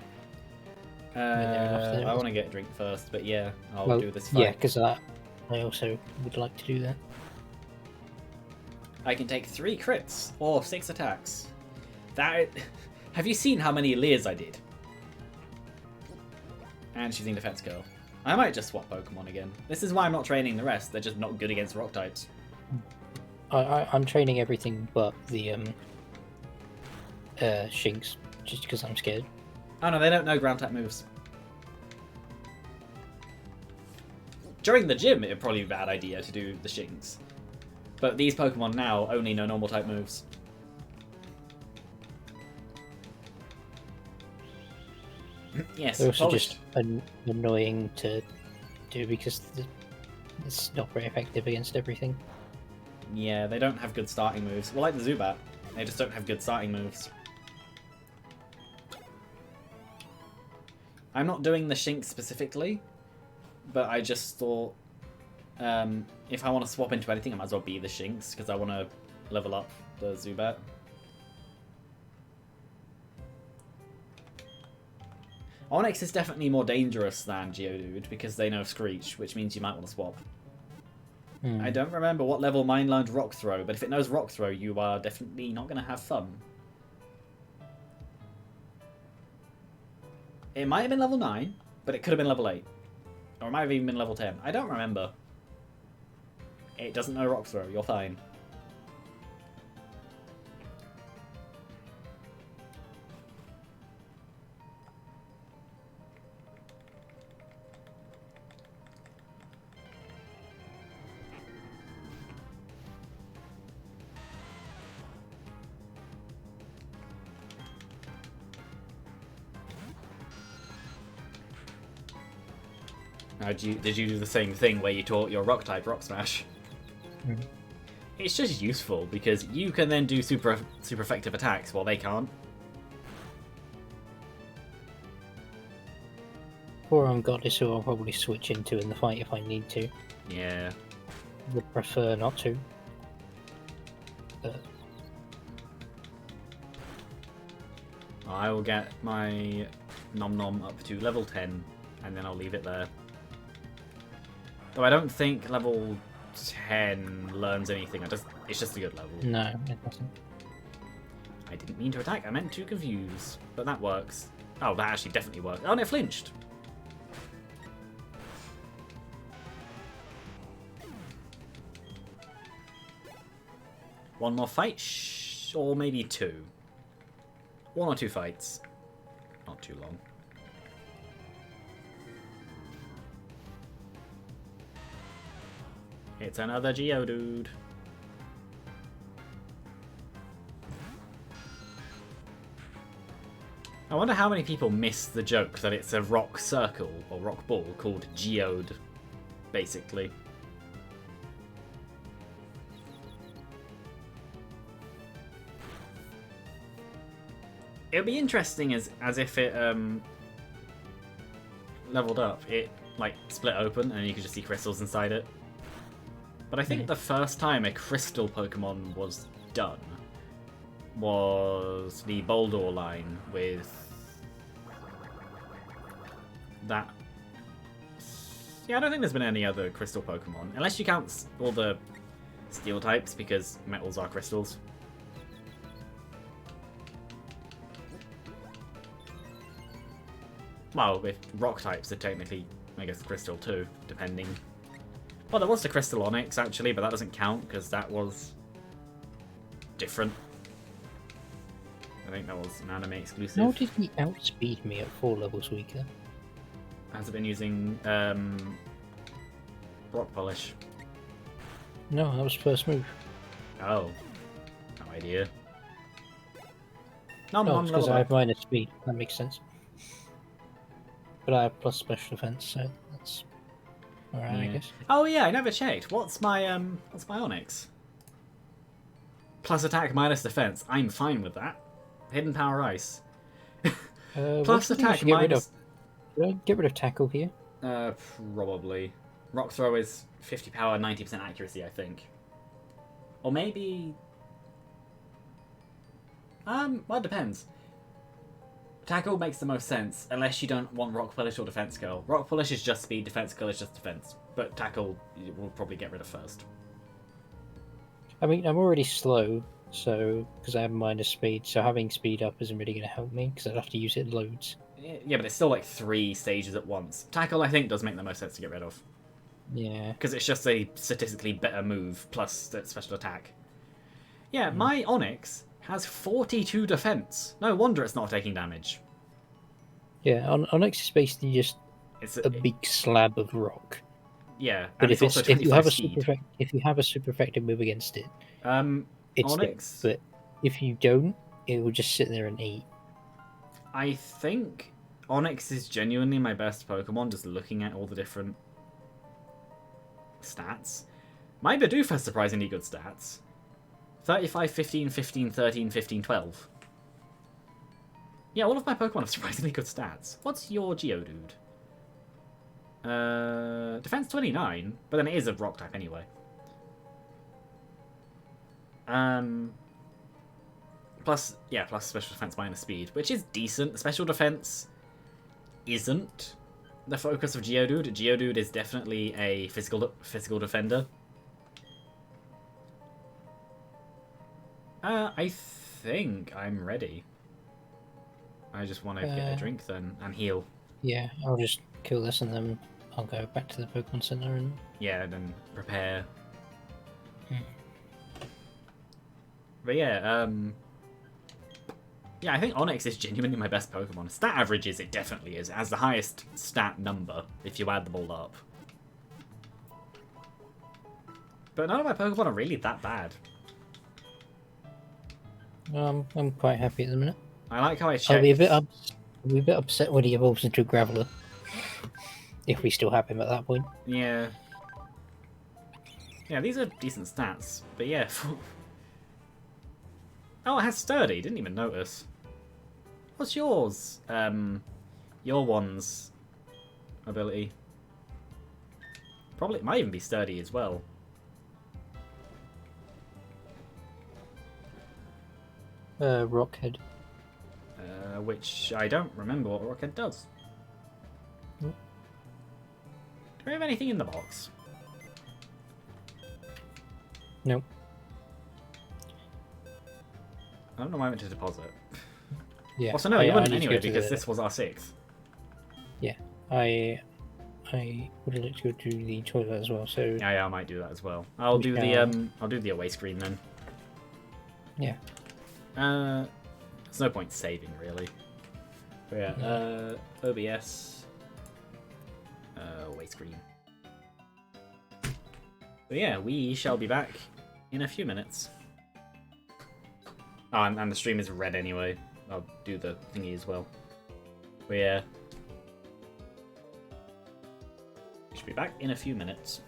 I want to get a drink first, but yeah, I'll do this fight. Yeah, because I also would like to do that. I can take 3 crits or 6 attacks. Have you seen how many Leers I did? And she's using Defense Curl. I might just swap Pokemon again. This is why I'm not training the rest. They're just not good against rock types. I'm training everything but the Shinx, just because I'm scared. Oh no, they don't know ground type moves. During the gym, it'd probably be a bad idea to do the Shinx. But these Pokemon now only know normal type moves. Yes, they're also polished. just annoying to do because it's not very effective against everything. Yeah, they don't have good starting moves. Well, like the Zubat, they just don't have good starting moves. I'm not doing the Shinx specifically, but I just thought if I want to swap into anything, I might as well be the Shinx, because I want to level up the Zubat. Onix is definitely more dangerous than Geodude, because they know Screech, which means you might want to swap. I don't remember what level mine learned Rock Throw, but if it knows Rock Throw, you are definitely not going to have fun. It might have been level 9, but it could have been level 8. Or it might have even been level 10. I don't remember. It doesn't know Rock Throw, you're fine. Now, did you do the same thing where you taught your rock type Rock Smash? Mm. It's just useful because you can then do super effective attacks while they can't. Or I'm Goddess, who I'll probably switch into in the fight if I need to. Yeah. Would prefer not to. But I will get my Nom Nom up to level 10, and then I'll leave it there. Though I don't think level 10 learns anything. It's just a good level. no, it doesn't. I didn't mean to attack. I meant to confuse. But that works. Oh, that actually definitely worked. Oh, and it flinched. One more fight? Or maybe 2. 1 or 2 fights. Not too long. It's another Geodude. I wonder how many people miss the joke that it's a rock circle or rock ball called Geode, basically. It would be interesting as if it leveled up. It like split open and you could just see crystals inside it. But I think the first time a crystal Pokemon was done was the Boldore line with that. Yeah, I don't think there's been any other crystal Pokemon, unless you count all the steel types, because metals are crystals. Well, with rock types are technically, I guess, crystal too, depending. Well, there was the crystal onyx actually, but that doesn't count because that was different. I think that was an anime exclusive. How did he outspeed me at 4 levels weaker? Has it been using rock polish? No, that was first move. Oh, no idea. No, No, it's because I have minus speed. That makes sense. But I have plus special defense, so that's alright, I guess. Oh yeah, I never checked. What's my onyx? Plus attack, minus defense. I'm fine with that. Hidden power ice. Plus attack, minus. Did I get rid of tackle here? Probably. Rock throw is 50 power, 90% accuracy, I think. Or maybe. Well, it depends. Tackle makes the most sense, unless you don't want Rock Polish or Defense Curl. Rock Polish is just speed, Defense Curl is just defense. But Tackle, we'll probably get rid of first. I mean, I'm already slow, so because I have minus speed, so having speed up isn't really going to help me, because I'd have to use it loads. Yeah, but it's still like 3 stages at once. Tackle, I think, does make the most sense to get rid of. Yeah. Because it's just a statistically better move, plus the special attack. Yeah, my Onyx has 42 defense. No wonder it's not taking damage. Yeah, Onyx is basically just a big slab of rock. Yeah, but if you have a super effective move against it, it's Onyx. Dead. But if you don't, it will just sit there and eat. I think Onyx is genuinely my best Pokemon. Just looking at all the different stats, my Bidoof has surprisingly good stats. 35, 15, 15, 13, 15, 12. Yeah, all of my Pokemon have surprisingly good stats. What's your Geodude? Defense 29, but then it is a rock type anyway. Plus special defense minus speed, which is decent. Special defense isn't the focus of Geodude. Geodude is definitely a physical defender. I think I'm ready. I just want to get a drink then and heal. Yeah, I'll just kill this and then I'll go back to the Pokemon Center and... Yeah, and then prepare. But yeah, yeah, I think Onyx is genuinely my best Pokemon. Stat averages, it definitely is. It has the highest stat number if you add them all up. But none of my Pokemon are really that bad. I'm quite happy at the minute. I like how I checked. I'll be a bit upset when he evolves into a Graveler. If we still have him at that point. Yeah. Yeah, these are decent stats. But yeah. Oh, it has Sturdy. Didn't even notice. What's yours? Your one's ability. Probably, it might even be Sturdy as well. Rockhead. Which I don't remember what Rockhead does. Nope. Do we have anything in the box? Nope. I don't know why I went to deposit. Yeah. Also, no, you wouldn't anyway because this was our 6th. Yeah, I would like to go to the toilet as well. So yeah, I might do that as well. I'll do the away screen then. Yeah. There's no point saving really. But yeah, OBS, away screen. But yeah, we shall be back in a few minutes. Oh, and the stream is red anyway. I'll do the thingy as well. But yeah. Should be back in a few minutes.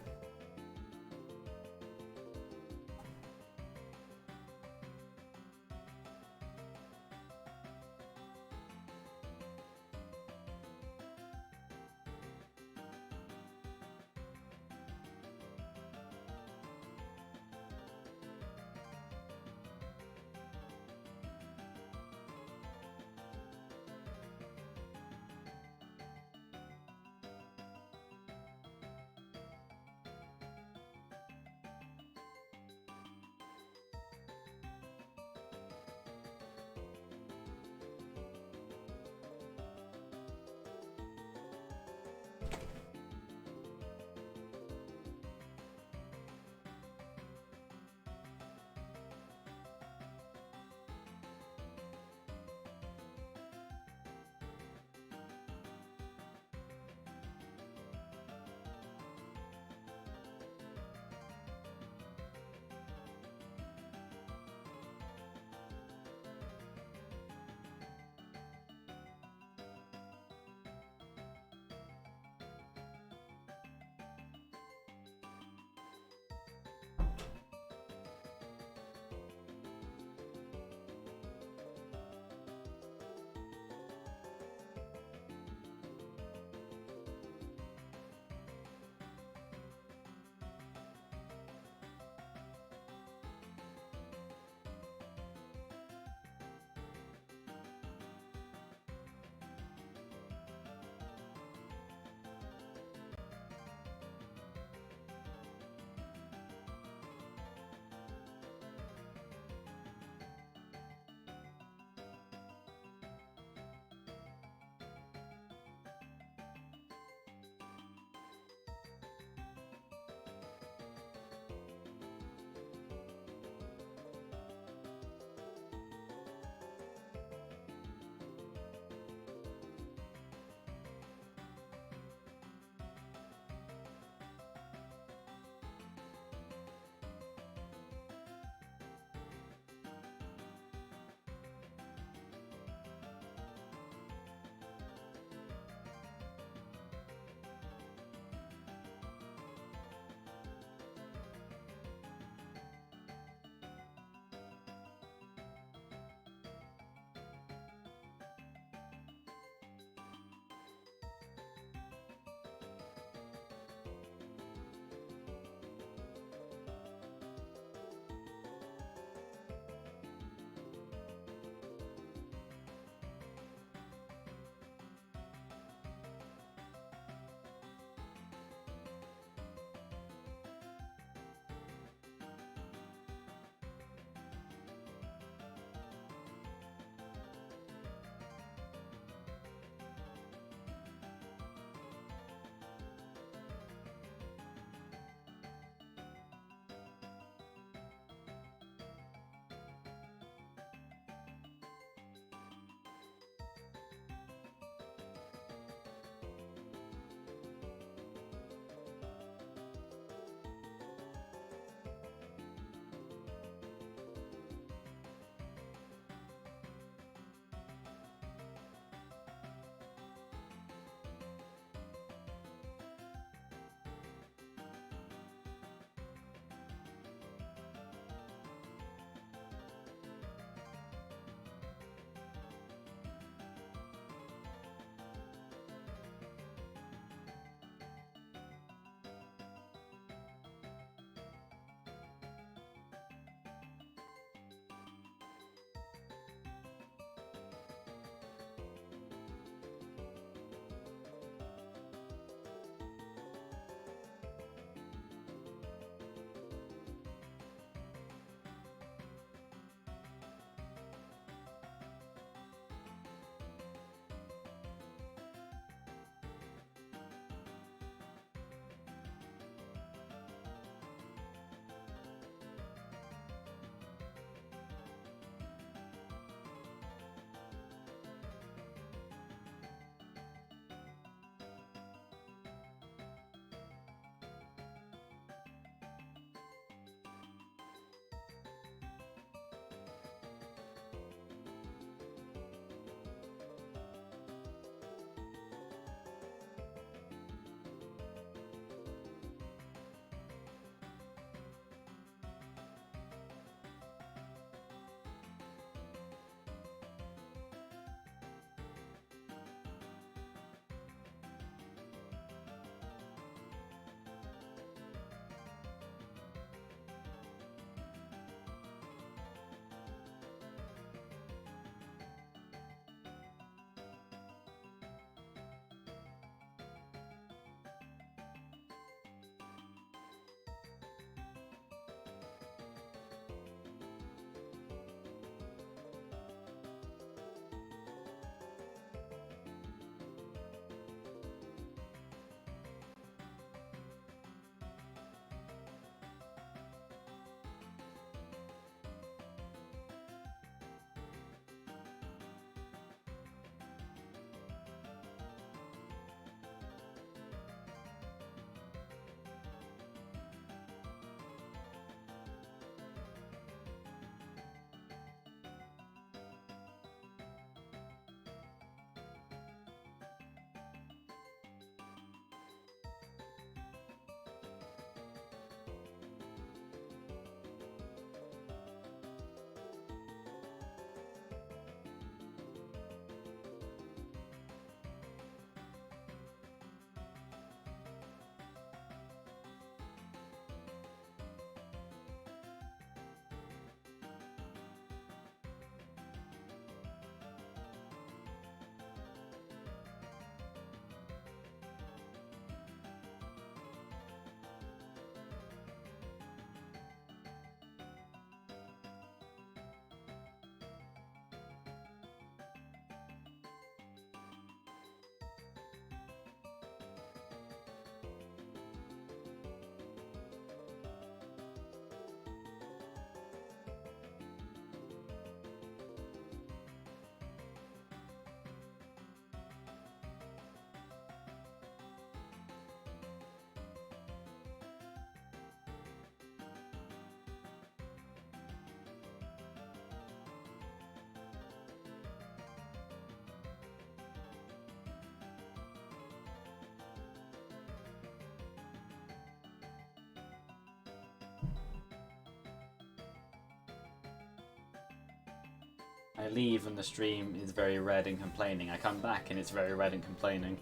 I leave and the stream is very red and complaining. I come back and it's very red and complaining.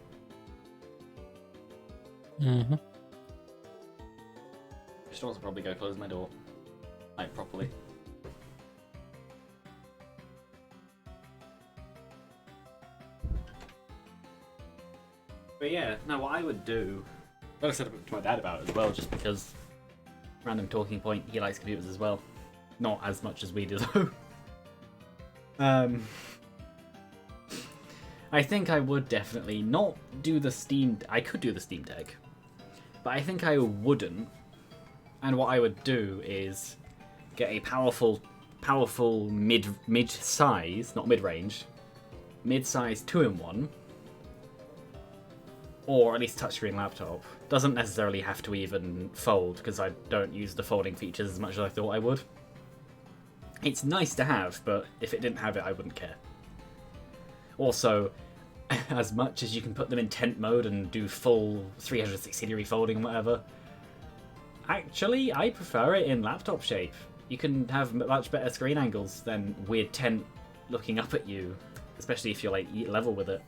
Mm-hmm. I should also probably go close my door. Like, properly. But yeah, no, what I would do... I said to my dad about it as well, just because... Random talking point, he likes computers as well. Not as much as we do, though. I think I would definitely not do the Steam... I could do the Steam Deck. But I think I wouldn't. And what I would do is get a powerful mid-size, not mid-range, mid-size 2-in-1, or at least touchscreen laptop. Doesn't necessarily have to even fold, because I don't use the folding features as much as I thought I would. It's nice to have, but if it didn't have it, I wouldn't care. Also, as much as you can put them in tent mode and do full 360-degree folding and whatever, actually, I prefer it in laptop shape. You can have much better screen angles than weird tent looking up at you, especially if you're like level with it.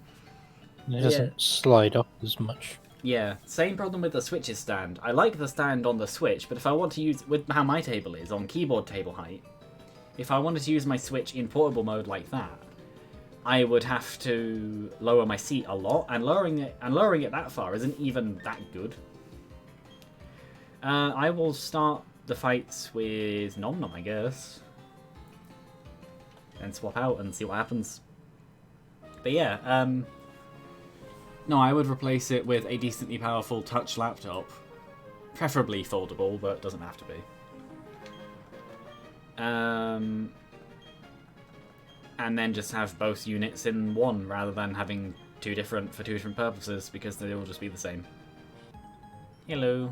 It doesn't slide up as much. Yeah, same problem with the Switch's stand. I like the stand on the Switch, but if I want to use, with how my table is, on keyboard table height, if I wanted to use my Switch in portable mode like that, I would have to lower my seat a lot, and lowering it that far isn't even that good. I will start the fights with Nom Nom, I guess. And swap out and see what happens. But yeah, no, I would replace it with a decently powerful touch laptop. Preferably foldable, but it doesn't have to be. And then just have both units in one, rather than having two different for two different purposes, because they will just be the same. Hello.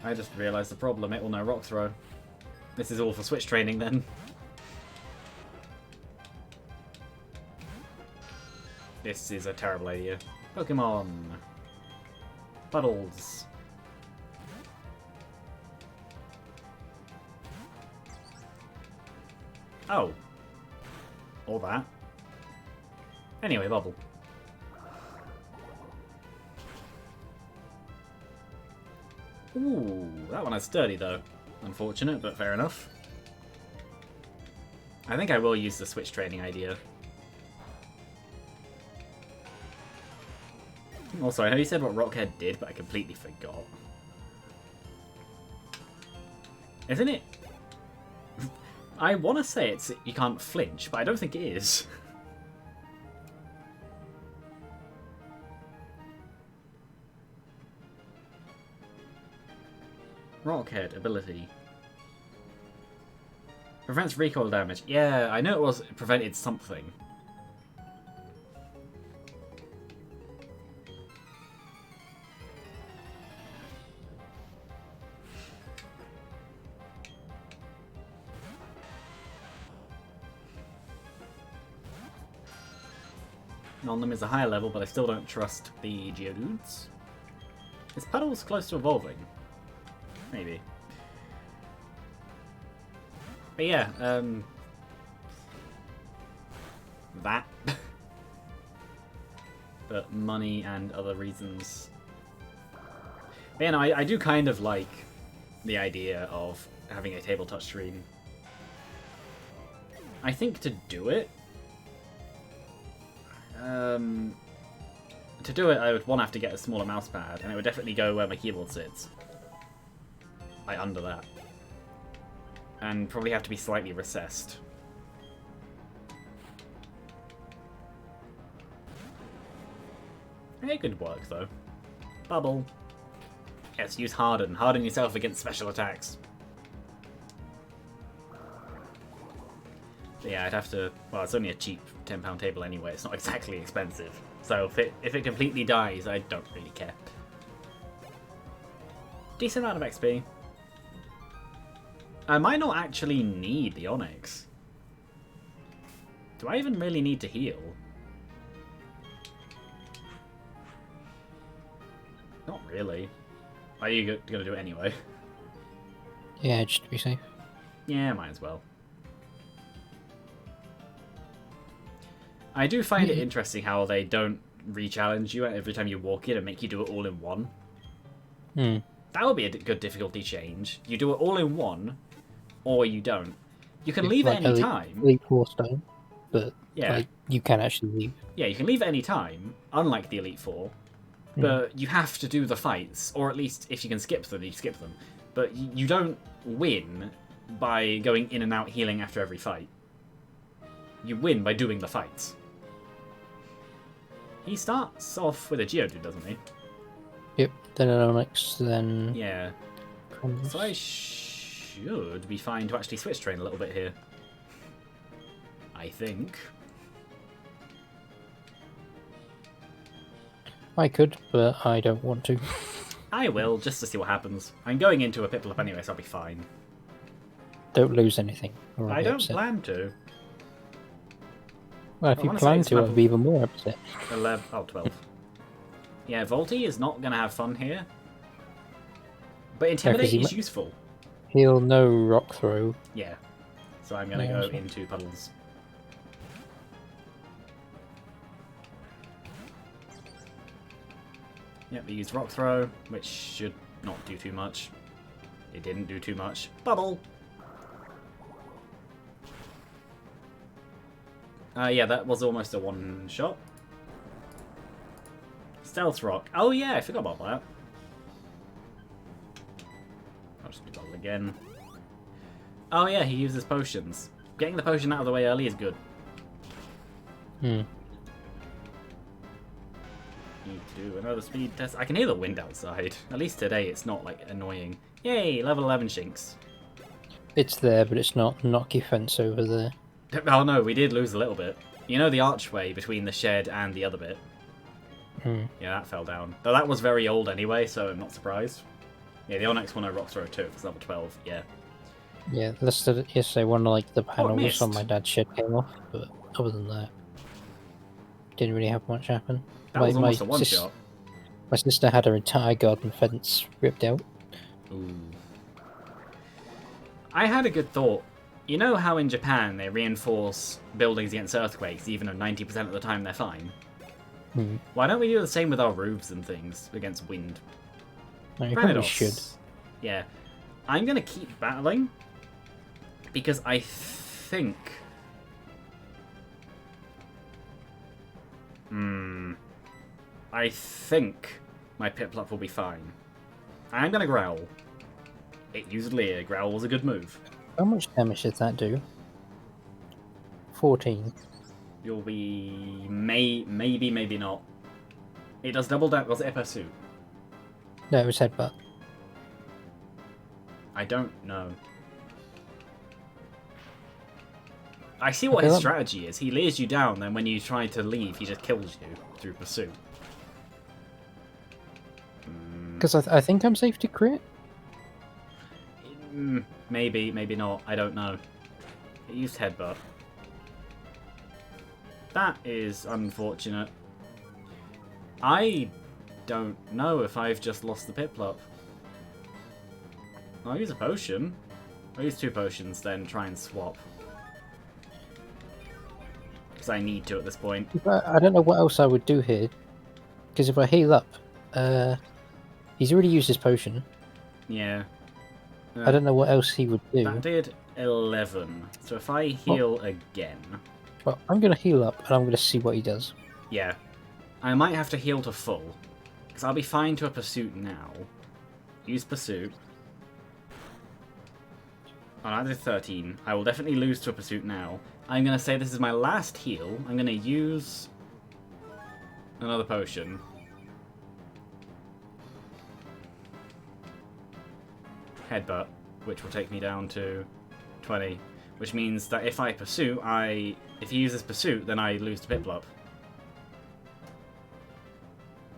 I just realised the problem, it will no rock throw. This is all for Switch training then. This is a terrible idea. Pokémon. Puddles. Oh. All that. Anyway, Bubble. Ooh, that one is sturdy though. Unfortunate, but fair enough. I think I will use the Switch training idea. Also, I know you said what Rockhead did, but I completely forgot. Isn't it? I want to say it's you can't flinch, but I don't think it is. Rockhead ability. Prevents recoil damage. Yeah, I know it prevented something. Nonlim is a higher level, but I still don't trust the Geodudes. Is Puddles close to evolving? Maybe. But yeah, that. But money and other reasons. But yeah, no, I do kind of like the idea of having a table touchscreen. I think to do it, I would have to get a smaller mouse pad, and it would definitely go where my keyboard sits. Like under that. And probably have to be slightly recessed. It could work though. Bubble. Yes, use Harden. Harden yourself against special attacks. But yeah, I'd have to... Well, it's only a cheap £10 table anyway. It's not exactly expensive. So if it completely dies, I don't really care. Decent amount of XP. I might not actually need the Onyx. Do I even really need to heal? Not really. Are you gonna do it anyway? Yeah, just to be safe. Yeah, might as well. I do find it interesting how they don't re-challenge you every time you walk in and make you do it all in one. That would be a good difficulty change. You do it all in one, or you don't. You can leave at any time. Elite 4 style, but like you can actually leave. Yeah, you can leave at any time, unlike the Elite Four. But you have to do the fights, or at least if you can skip them, you skip them. But you don't win by going in and out healing after every fight. You win by doing the fights. He starts off with a Geodude, doesn't he? Yep, then an Onyx, then... Yeah. So I should be fine to actually switch train a little bit here. I think. I could, but I don't want to. I will, just to see what happens. I'm going into a Piplup anyway, so I'll be fine. Don't lose anything. I don't plan to. Well, if you plan to, it'll be even more upset. 11, 12. Yeah, Volty is not going to have fun here. But Intimidate is useful. He'll know Rock Throw. Yeah. So I'm going to go into Puddles. Yep, we used Rock Throw, which should not do too much. It didn't do too much. Bubble! Yeah, that was almost a one-shot. Stealth Rock. Oh yeah, I forgot about that. I'll just do Bubble again. Oh yeah, he uses potions. Getting the potion out of the way early is good. Need to do another speed test. I can hear the wind outside. At least today it's not like annoying. Yay, level 11 Shinx. It's there, but it's not knocky fence over there. Oh no, we did lose a little bit. You know the archway between the shed and the other bit? Yeah, that fell down. Though that was very old anyway, so I'm not surprised. Yeah, the Onyx one I Rock Throw too, it's level 12, yeah. Yeah, yesterday one of like the panels on my dad's shed came off, but other than that, didn't really have much happen. That was almost a one-shot. My sister had her entire garden fence ripped out. Ooh. I had a good thought. You know how in Japan they reinforce buildings against earthquakes even though 90% of the time they're fine? Why don't we do the same with our roofs and things against wind? No, you probably should. Yeah. I'm going to keep battling because I think... I think my Piplup will be fine. I'm going to Growl. It used Leer. Growl was a good move. How much damage did that do? 14. You'll be... maybe not. It does double damage. Was it a pursuit? No, it was Headbutt. I don't know. I see what his strategy is. He lays you down, then when you try to leave, he just kills you through pursuit. Because I think I'm safe to crit? Maybe, maybe not. I don't know. It used Headbutt. That is unfortunate. I don't know if I've just lost the Piplup. I'll use a potion. I'll use 2 potions, then try and swap. Because I need to at this point. I don't know what else I would do here. Because if I heal up, he's already used his potion. Yeah. I don't know what else he would do. That did 11. So if I heal again... Well, I'm going to heal up, and I'm going to see what he does. Yeah. I might have to heal to full. Because I'll be fine to a Pursuit now. Use Pursuit. Oh, I did 13. I will definitely lose to a Pursuit now. I'm going to say this is my last heal. I'm going to use another potion. Headbutt, which will take me down to 20. Which means that if I Pursue, if he uses Pursuit, then I lose to Piplup.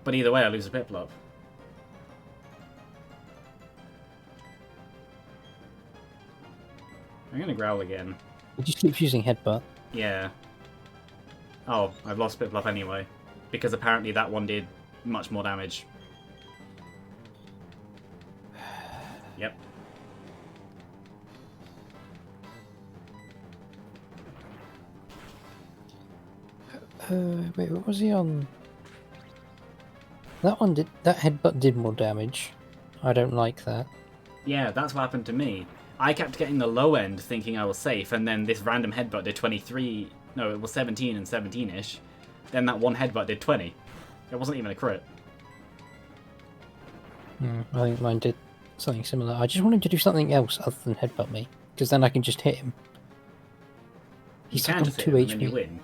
But either way, I lose a Piplup. I'm gonna Growl again. Did you keep using Headbutt? Yeah. Oh, I've lost Piplup anyway. Because apparently that one did much more damage. Yep. Wait, what was he on? That headbutt did more damage. I don't like that. Yeah, that's what happened to me. I kept getting the low end thinking I was safe, and then this random headbutt did 23... No, it was 17 and 17-ish. Then that one headbutt did 20. It wasn't even a crit. I think mine did something similar. I just want him to do something else other than headbutt me, because then I can just hit him. He's you can just hit 2 him HP. and then you win.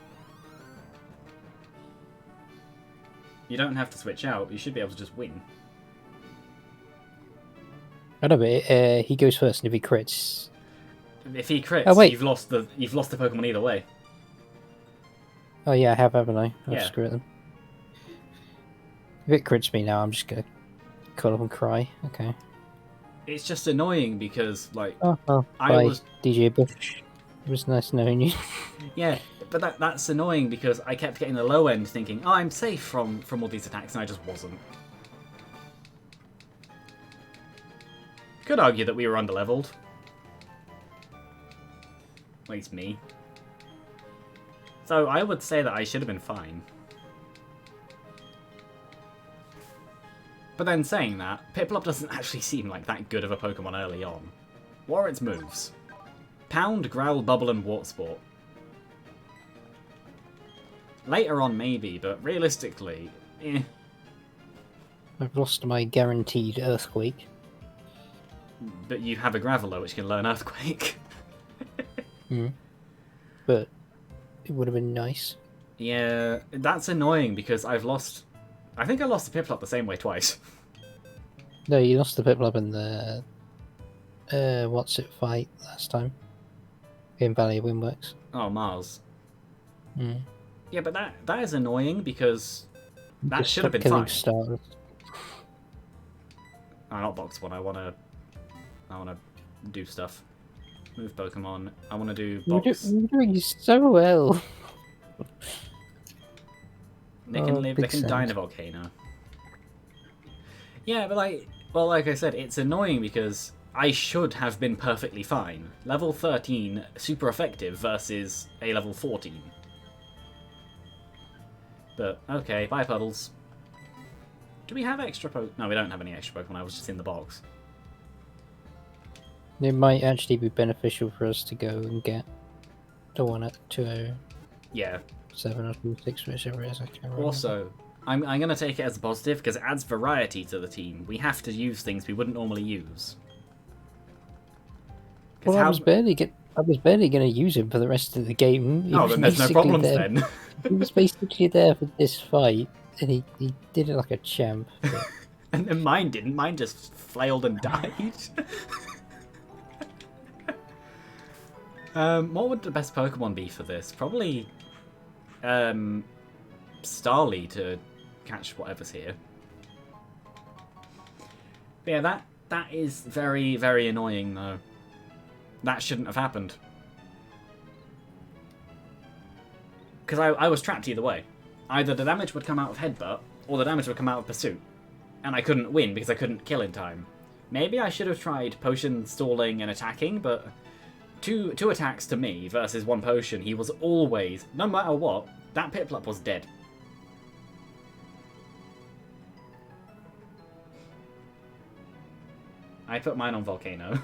You don't have to switch out. You should be able to just win. I know, but he goes first, and if he crits... If he crits, oh, wait. you've lost the Pokemon either way. Oh yeah, I have, haven't I? I'll Yeah. screw it then. If it crits me now, I'm just gonna curl up and cry. Okay. It's just annoying because, like, Oh, I bye, was... DJ Bush. It was nice knowing you. Yeah, but that's annoying because I kept getting the low end thinking, oh, I'm safe from all these attacks, and I just wasn't. Could argue that we were underleveled. At least me. So I would say that I should have been fine. But then saying that, Piplup doesn't actually seem like that good of a Pokemon early on. What are its moves? Pound, Growl, Bubble, and Wart Sport. Later on maybe, but realistically, eh. I've lost my guaranteed Earthquake. But you have a Graveler which can learn Earthquake. But it would have been nice. Yeah, that's annoying because I've lost... I think I lost the Piplup the same way twice. No, you lost the Piplup in the... what's it fight last time? In Valley of Windworks. Oh, Mars. Mm. Yeah, but that is annoying because that Just should have been killing fine. stars. Oh, not box one. I wanna do stuff. Move Pokemon. I wanna do box. You're doing so well. They can live. They big can die in a sound. volcano. Yeah, but like I said, it's annoying because I should have been perfectly fine. Level 13, super effective versus a level 14. But okay, bye Puddles. Do we have extra Pokemon? No, we don't have any extra Pokemon. I was just in the box. It might actually be beneficial for us to go and get the one at 207 Yeah. or 26, whichever it is. I can't remember. Also, I'm going to take it as a positive because it adds variety to the team. We have to use things we wouldn't normally use. Well, I was barely going to use him for the rest of the game. Oh, then there's no problems then. He was basically there for this fight, and he did it like a champ. But... And then mine didn't. Mine just flailed and died. What would the best Pokemon be for this? Probably Starly to catch whatever's here. But yeah, that is very, very annoying though. That shouldn't have happened. Because I was trapped either way. Either the damage would come out of Headbutt, or the damage would come out of Pursuit. And I couldn't win because I couldn't kill in time. Maybe I should have tried Potion, Stalling, and Attacking, but two attacks to me versus one Potion, he was always, no matter what, that Piplup was dead. I put mine on Volcano.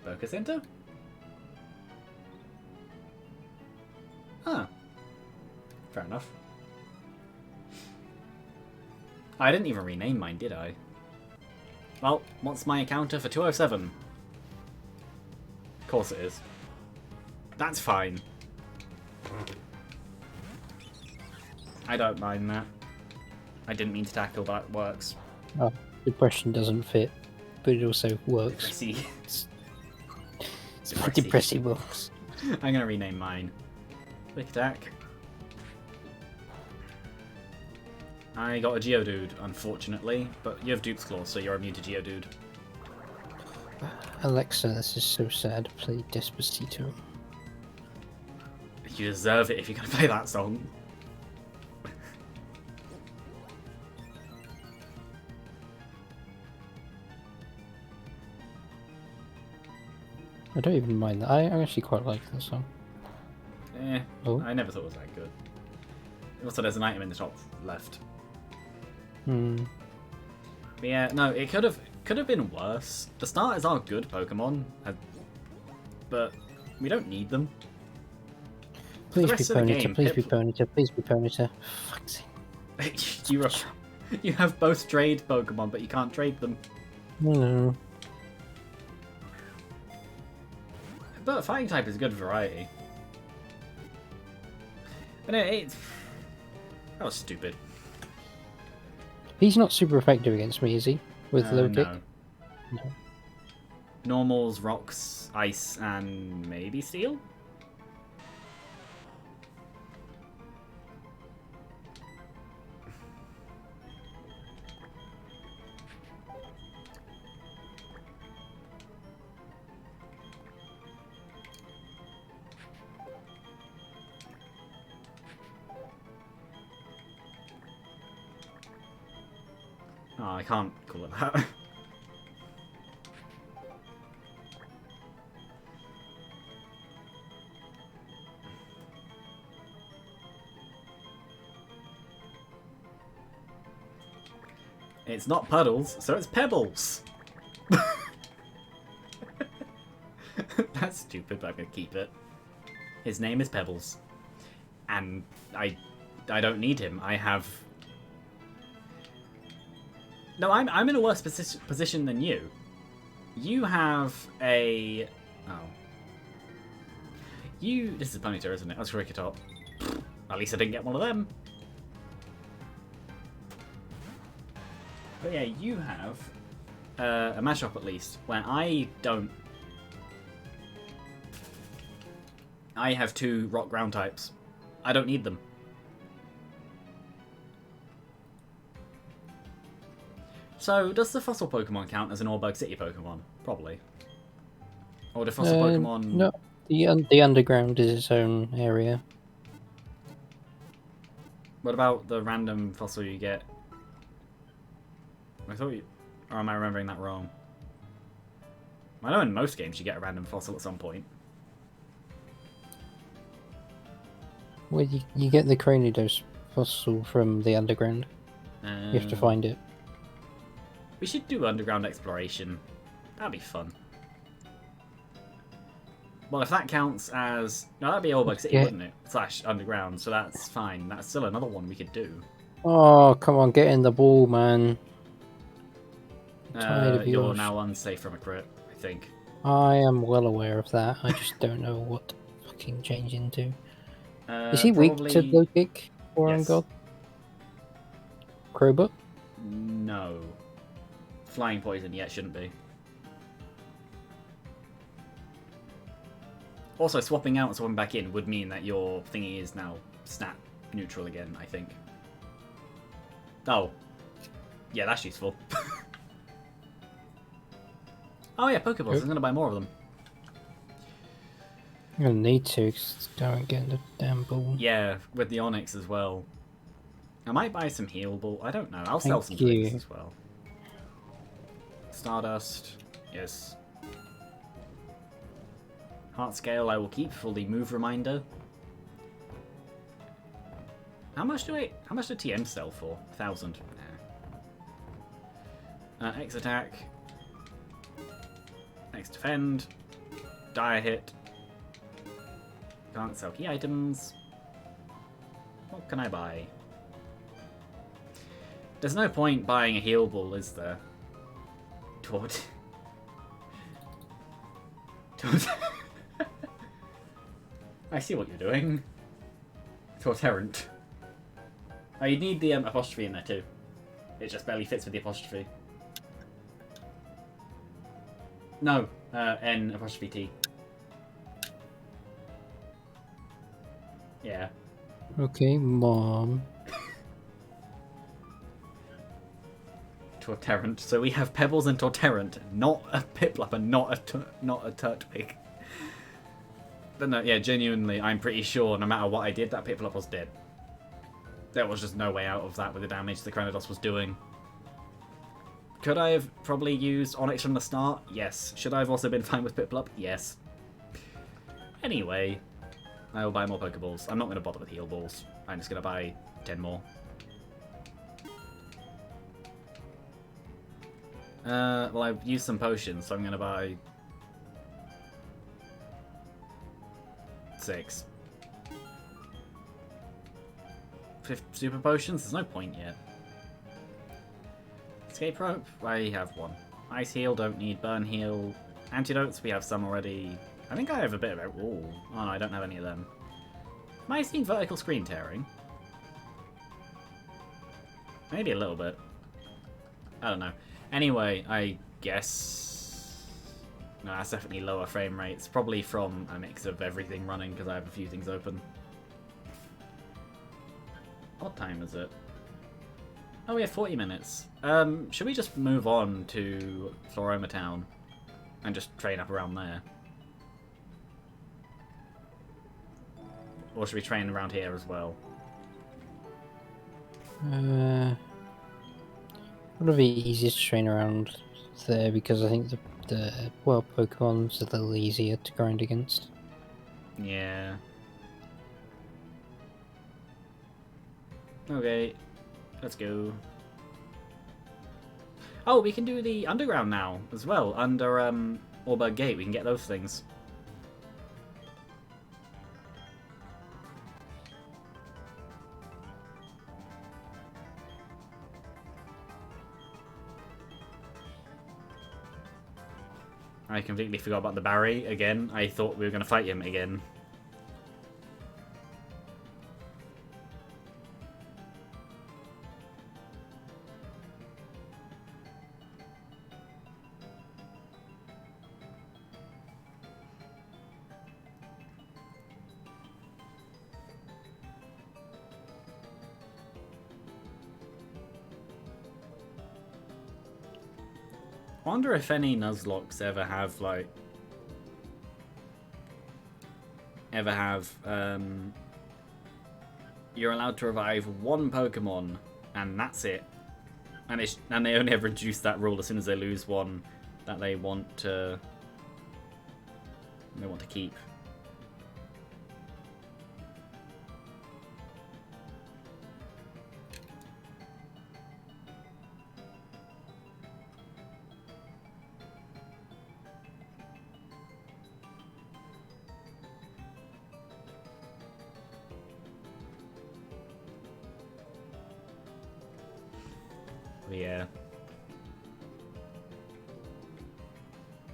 Focus Center? Huh. Fair enough. I didn't even rename mine, did I? Well, what's my encounter for 207? Of course it is. That's fine. I don't mind that. I didn't mean to tackle, but it works. Oh, depression doesn't fit, but it also works. Depressy. It's what depressing works. I'm gonna rename mine. Quick attack. I got a Geodude, unfortunately, but you have Duke's Claw, so you're immune to Geodude. Alexa, this is so sad. Play Despacito. You deserve it if you're gonna play that song. I don't even mind that. I actually quite like that song. Oh. I never thought it was that good. Also, there's an item in the top left. Hmm. But yeah, no, it could have been worse. The starters are good Pokemon, but we don't need them. Please be Ponyta, please be Ponyta, please be Ponyta. Fuck's sake. You have both trade Pokemon, but you can't trade them. No. But fighting type is a good variety. But no, that was stupid. He's not super effective against me, is he? With low kick? No. Normals, rocks, ice, and maybe steel? Oh, I can't call it that. It's not puddles, so it's pebbles. That's stupid, but I'm gonna keep it. His name is Pebbles. And I don't need him. I have... No, I'm in a worse position than you. You have a... Oh. This is Ponyta, isn't it? That's Cricketop. At least I didn't get one of them. But yeah, you have a mashup at least, where I don't. I have 2 rock ground types. I don't need them. So, does the fossil Pokemon count as an Orbug City Pokemon? Probably. Or do fossil Pokemon... No, the underground is its own area. What about the random fossil you get? I thought you... Or am I remembering that wrong? I know in most games you get a random fossil at some point. Well, you get the Cranidos fossil from the underground. You have to find it. We should do underground exploration. That'd be fun. Well, if that counts as... No, that'd be Orbug City, wouldn't it? / underground, so that's fine. That's still another one we could do. Oh, come on, get in the ball, man. You're now unsafe from a crit, I think. I am well aware of that. I just don't know what to fucking change into. Is he weak to low kick? Or on God? Crowbutt? No. Flying poison, yeah, it shouldn't be. Also, swapping out and swapping back in would mean that your thingy is now snap neutral again, I think. Oh. Yeah, that's useful. Oh yeah, Pokeballs. I'm going to buy more of them. I'm going to need to, because I don't get the damn ball. Yeah, with the Onyx as well. I might buy some heal ball. I don't know. I'll sell some things as well. Stardust. Yes. Heart Scale I will keep for the move reminder. How much do TM sell for? 1,000. Nah. X attack. X defend. Dire hit. Can't sell key items. What can I buy? There's no point buying a heal ball, is there? Tort. I see what you're doing. Torterrant. Oh, you need the apostrophe in there too. It just barely fits with the apostrophe. No, N apostrophe T. Yeah. Okay, Mom. Torterrant. So we have Pebbles and Torterrant, not a Piplup and not a Turtwig. But no, yeah, genuinely, I'm pretty sure no matter what I did, that Piplup was dead. There was just no way out of that with the damage the Cranidos was doing. Could I have probably used Onyx from the start? Yes. Should I have also been fine with Piplup? Yes. Anyway, I will buy more Pokeballs. I'm not going to bother with heal balls. I'm just going to buy 10 more. Well, I've used some potions, so I'm going to buy 6. 5 super potions? There's no point yet. Escape rope? I have 1. Ice heal, don't need. Burn heal. Antidotes, we have some already. I think I have a bit of it. Ooh. Oh no, I don't have any of them. Am I seeing vertical screen tearing? Maybe a little bit. I don't know. Anyway, I guess... No, that's definitely lower frame rates. Probably from a mix of everything running, because I have a few things open. What time is it? Oh, we have 40 minutes. Should we just move on to Floroma Town and just train up around there? Or should we train around here as well? Would be easier to train around there because I think the wild Pokemon's a little easier to grind against. Yeah. Okay, let's go. Oh, we can do the underground now as well. Under Orberg Gate, we can get those things. I completely forgot about the Barry again. I thought we were going to fight him again. I wonder if any Nuzlockes ever have, like... You're allowed to revive 1 Pokemon, and that's it. And they only ever introduce that rule as soon as they lose one that they want to... keep. Yeah.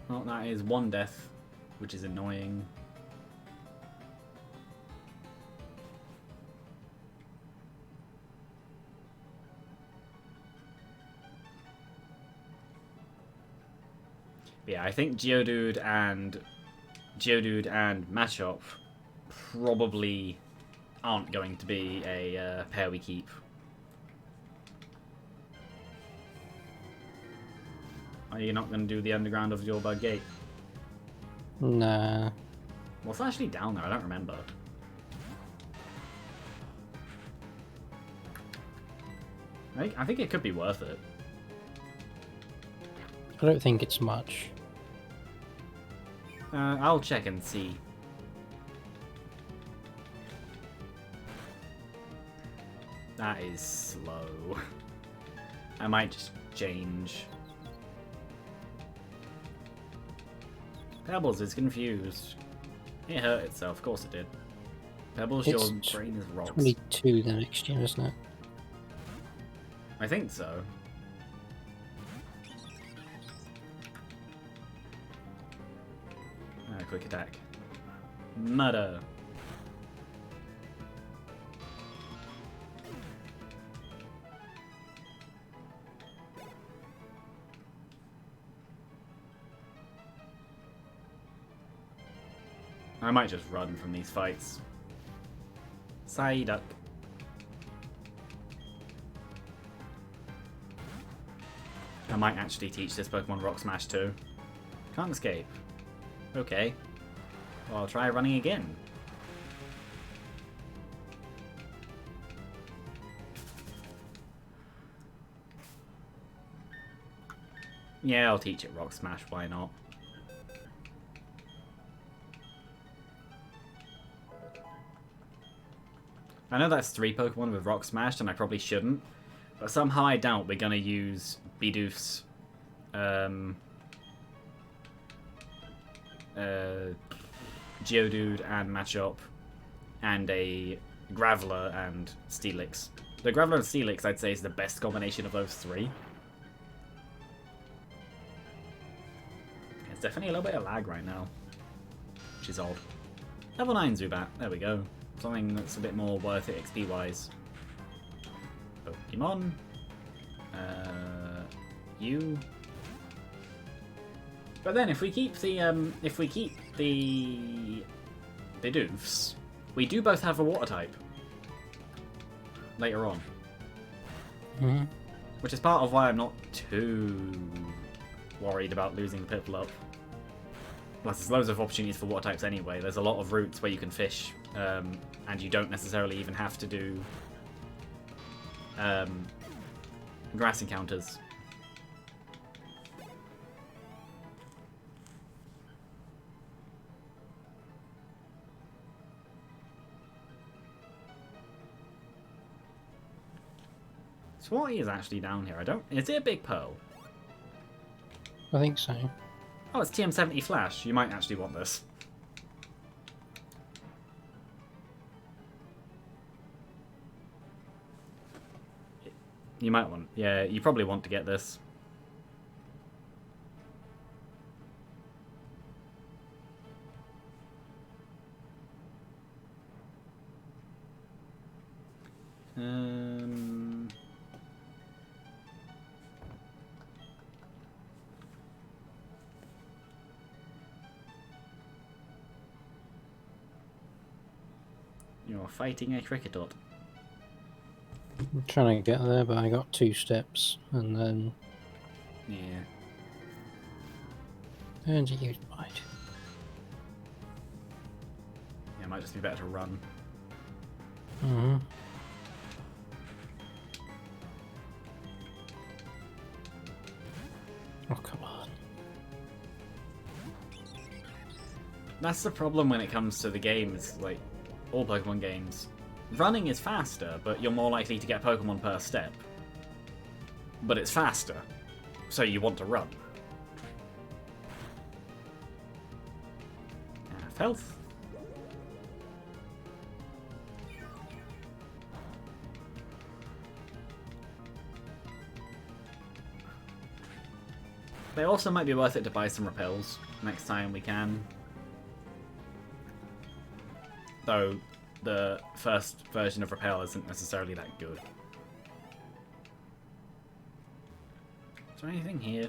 Well, that is 1 death, which is annoying. Yeah, I think Geodude and Machop probably aren't going to be a pair we keep. Are you not going to do the underground of the Orberg Gate? Nah. What's actually down there? I don't remember. I think it could be worth it. I don't think it's much. I'll check and see. That is slow. I might just change. Pebbles is confused. It hurt itself, of course it did. Pebbles, your brain is rocks. 22 the next gym, isn't it? I think so. Quick attack. Murder. I might just run from these fights. Psyduck. I might actually teach this Pokemon Rock Smash too. Can't escape. Okay. Well, I'll try running again. Yeah, I'll teach it Rock Smash, why not? I know that's 3 Pokemon with Rock Smash, and I probably shouldn't, but somehow I doubt we're gonna use Bidoof's Geodude and Machop, and a Graveler and Steelix. The Graveler and Steelix, I'd say, is the best combination of those 3. It's definitely a little bit of lag right now, which is odd. Level 9 Zubat, there we go. Something that's a bit more worth it XP-wise. Pokemon. You. But then if we keep the Bidoofs, we do both have a water type later on. Mm-hmm. Which is part of why I'm not too worried about losing the Piplup. Plus, there's loads of opportunities for water types anyway. There's a lot of routes where you can fish, and you don't necessarily even have to do grass encounters. So what is actually down here? Is it a big pearl? I think so. Oh, it's TM70 Flash. You might actually want this. You might want... Yeah, you probably want to get this. You're fighting a Cricketot. I'm trying to get there, but I got 2 steps, and then... Yeah. And you used Bite. Yeah, it might just be better to run. Mm-hmm. Oh, come on. That's the problem when it comes to the games, like all Pokemon games. Running is faster, but you're more likely to get Pokemon per step. But it's faster, so you want to run. Health. But it also might be worth it to buy some repels next time we can. Though the first version of Repel isn't necessarily that good. Is there anything here?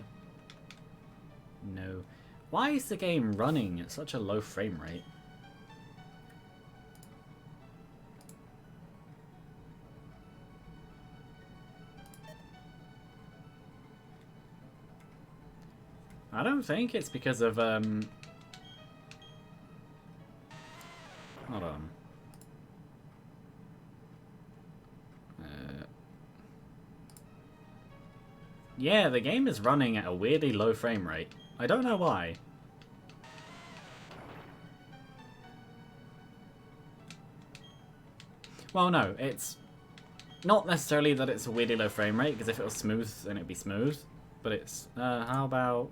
No. Why is the game running at such a low frame rate? I don't think it's because of, hold on. Yeah, the game is running at a weirdly low frame rate. I don't know why. Well, no, it's not necessarily that it's a weirdly low frame rate, because if it was smooth, then it'd be smooth. But it's, how about...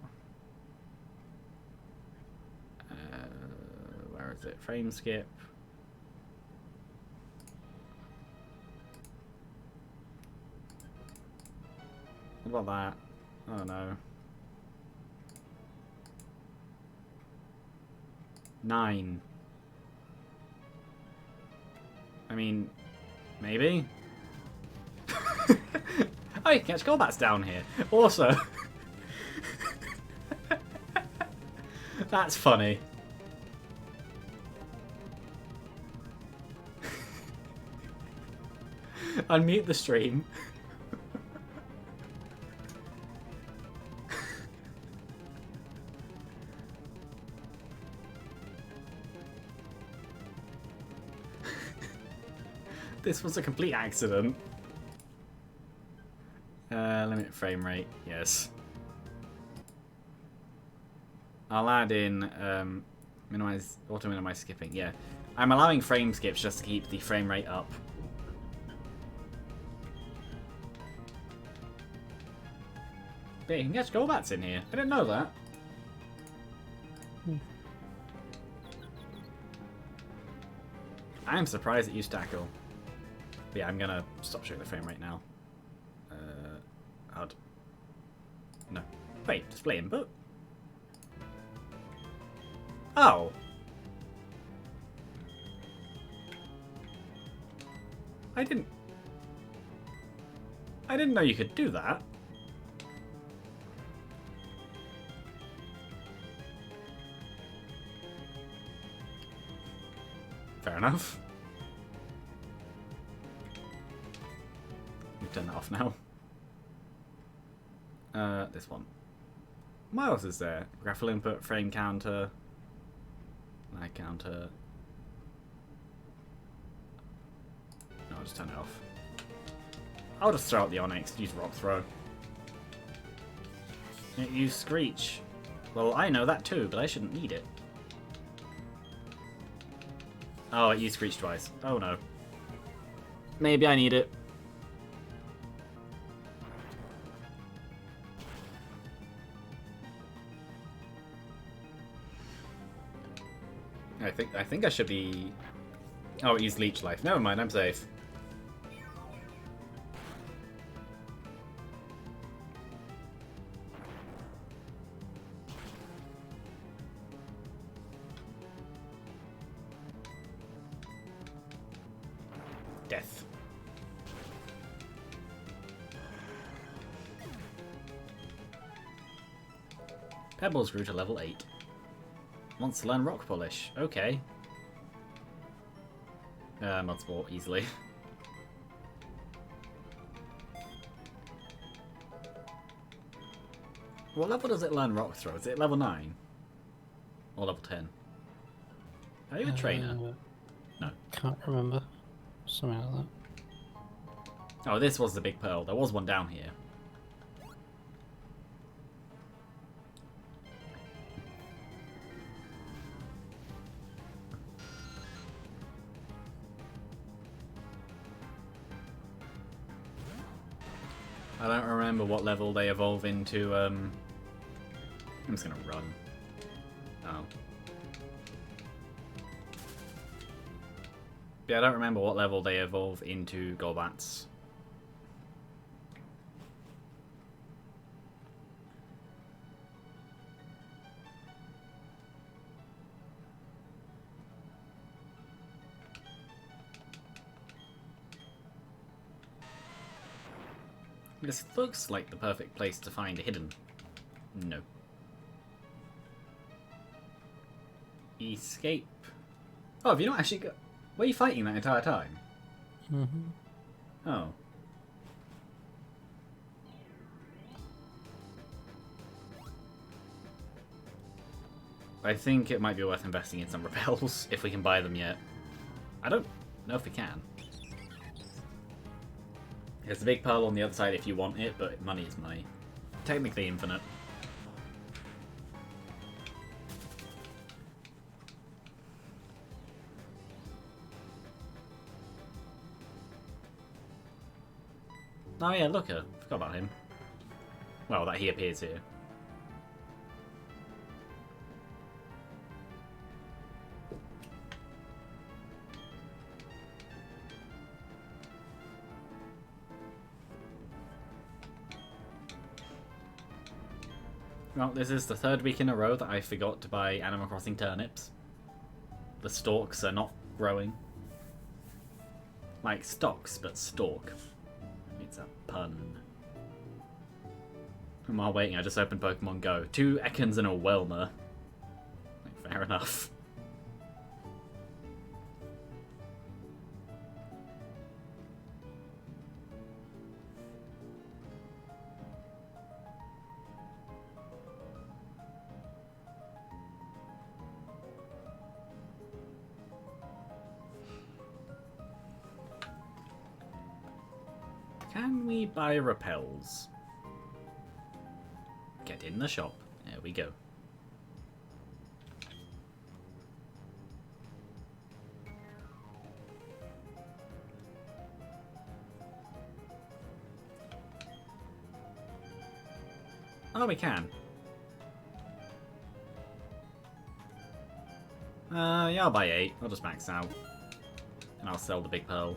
where is it? Frame skip. What about that? Oh no. 9. I mean, maybe? Oh, you can catch Golbats down here. Also. That's funny. Unmute the stream. This was a complete accident. Limit frame rate, yes. I'll add in auto minimize skipping, yeah. I'm allowing frame skips just to keep the frame rate up. Yeah, you can catch Golbats in here. I didn't know that. I am surprised it used tackle. But yeah, I'm gonna stop showing the frame right now. Odd. No. Wait, display input? Oh! I didn't know you could do that. Fair enough. We've turned that off now. This one. What else is there? Graphical input, frame counter, lag counter. No, I'll just turn it off. I'll just throw out the Onyx, use Rock Throw. Use Screech. Well, I know that too, but I shouldn't need it. Oh, it used Screech twice. Oh no. Maybe I need it. I think I should be... Oh, it used Leech Life. Never mind, I'm safe. Death. Pebbles grew to level 8. Wants to learn Rock Polish. Okay. Mod Sport, easily. What level does it learn Rock Throw? Is it level 9? Or level 10? Are you a trainer? No. Can't remember. Something like that. Oh, this was the big pearl. There was one down here. I don't remember what level they evolve into, I'm just gonna run. Oh. Yeah, I don't remember what level they evolve into Golbats. This looks like the perfect place to find a hidden. No. Escape. Oh, have you not actually got... Were you fighting that entire time? Mm-hmm. Oh. I think it might be worth investing in some repels, if we can buy them yet. I don't know if we can. There's a big pearl on the other side if you want it, but money is money. Technically infinite. Oh yeah, look, I forgot about him. Well, that he appears here. Well, this is the third week in a row that I forgot to buy Animal Crossing turnips. The stalks are not growing. Like stocks, but stalk. It's a pun. And while waiting, I just opened Pokemon Go. 2 Ekans and a Welmer. Like, fair enough. Can we buy repels? Get in the shop. There we go. Oh, we can. Yeah, I'll buy 8. I'll just max out. And I'll sell the big pearl.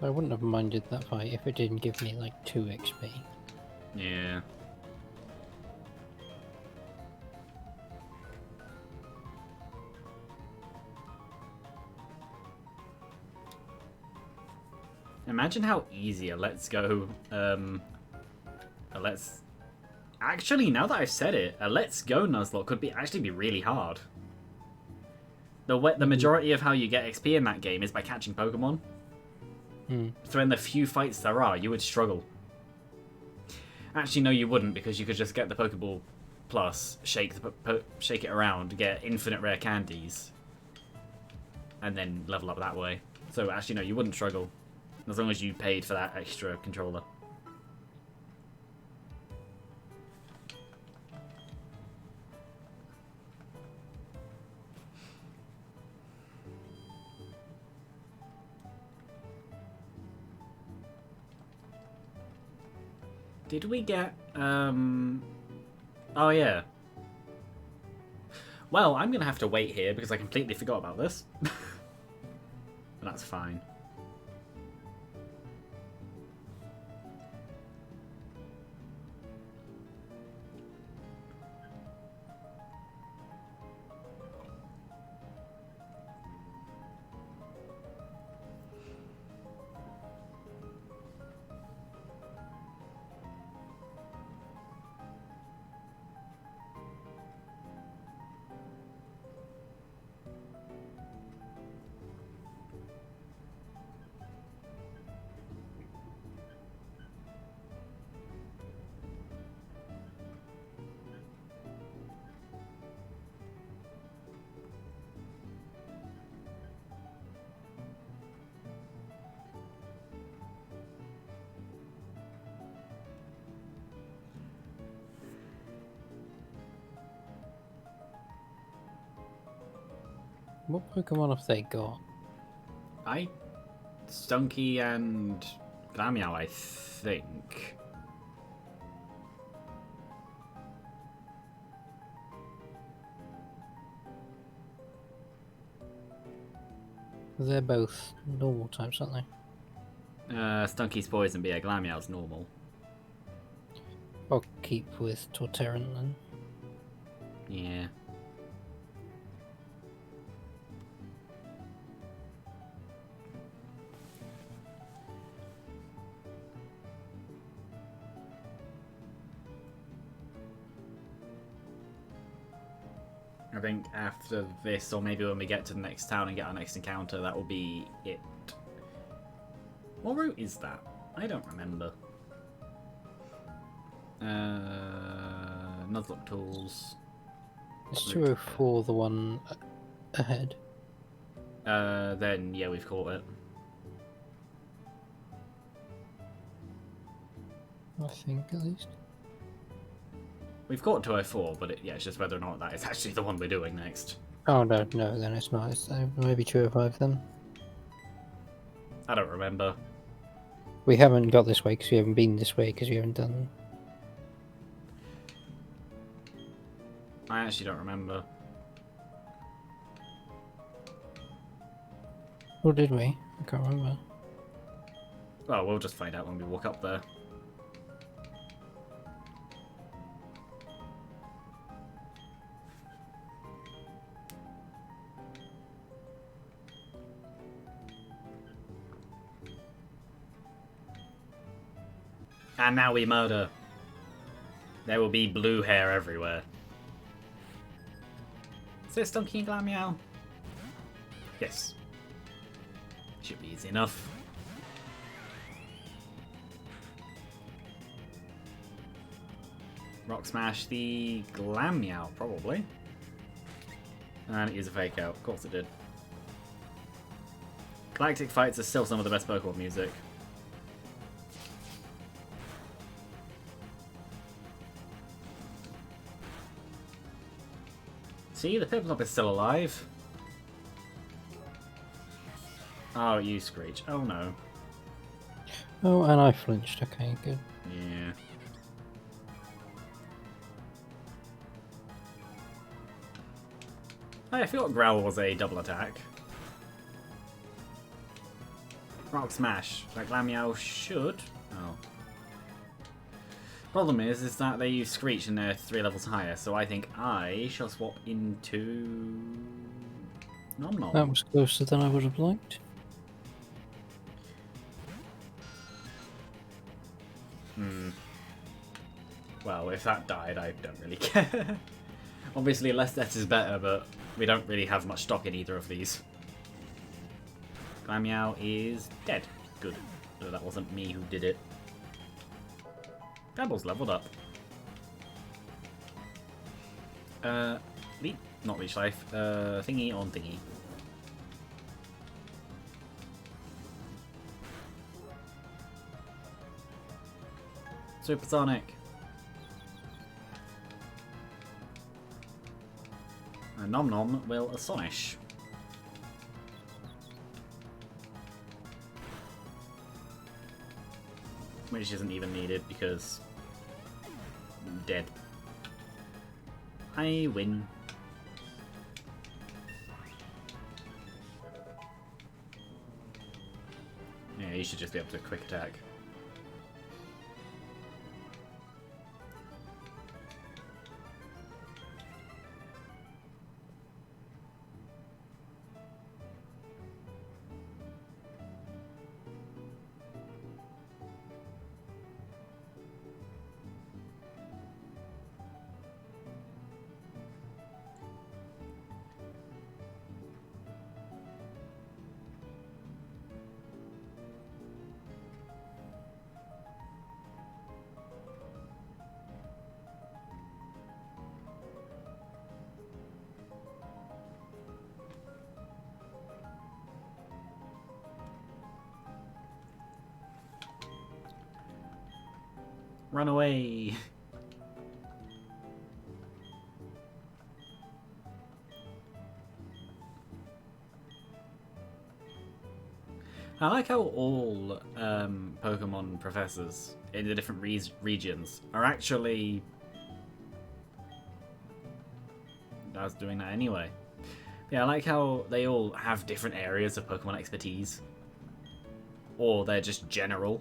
I wouldn't have minded that fight if it didn't give me like 2 XP. Yeah. Imagine how easy a Let's Go, Actually, now that I've said it, a Let's Go Nuzlocke could actually be really hard. The majority of how you get XP in that game is by catching Pokemon. So in the few fights there are, you would struggle. Actually, no, you wouldn't, because you could just get the Pokeball Plus, shake it around, get infinite rare candies, and then level up that way. So actually, no, you wouldn't struggle. As long as you paid for that extra controller. Did we get, Oh, yeah. Well, I'm going to have to wait here because I completely forgot about this. But that's fine. What Pokemon have they got? Stunky and Glameow, I think. They're both normal types, aren't they? Stunky's poison, but yeah, Glameow's normal. I'll keep with Torterran then. Yeah. I think after this, or maybe when we get to the next town and get our next encounter, that will be it. What route is that? I don't remember. Nuzlocke tools. It's 204, the one ahead. Then, yeah, we've caught it. I think, at least. We've caught 204, but it's just whether or not that is actually the one we're doing next. Oh, no, then it's not. It's maybe 205 then. I don't remember. We haven't got this way because we haven't been this way because we haven't done... I actually don't remember. Or did we? I can't remember. Well, we'll just find out when we walk up there. And now we murder. There will be blue hair everywhere. Is it Stunky and Glameow? Yes. Should be easy enough. Rock Smash the Glameow, probably. And it is a fake out. Of course it did. Galactic fights are still some of the best Pokemon music. See, the Piplup is still alive. Oh, you Screech. Oh no. Oh, and I flinched. Okay, good. Yeah. Oh, I forgot Growl was a double attack. Rock Smash. Like Lamiao should. Oh. Problem is that they use Screech and they're 3 levels higher, so I think I shall swap into Nom Nom. That was closer than I would have liked. Well, if that died, I don't really care. Obviously, less death is better, but we don't really have much stock in either of these. Glameow is dead. Good. So that wasn't me who did it. Dabble's leveled up. Not Leech Life. Thingy on Thingy. Supersonic. And Nom Nom will Astonish. Which isn't even needed because I'm dead. I win. Yeah, you should just be able to quick attack. Run away! I like how all Pokemon professors in the different regions are actually... I was doing that anyway. Yeah, I like how they all have different areas of Pokemon expertise. Or they're just general.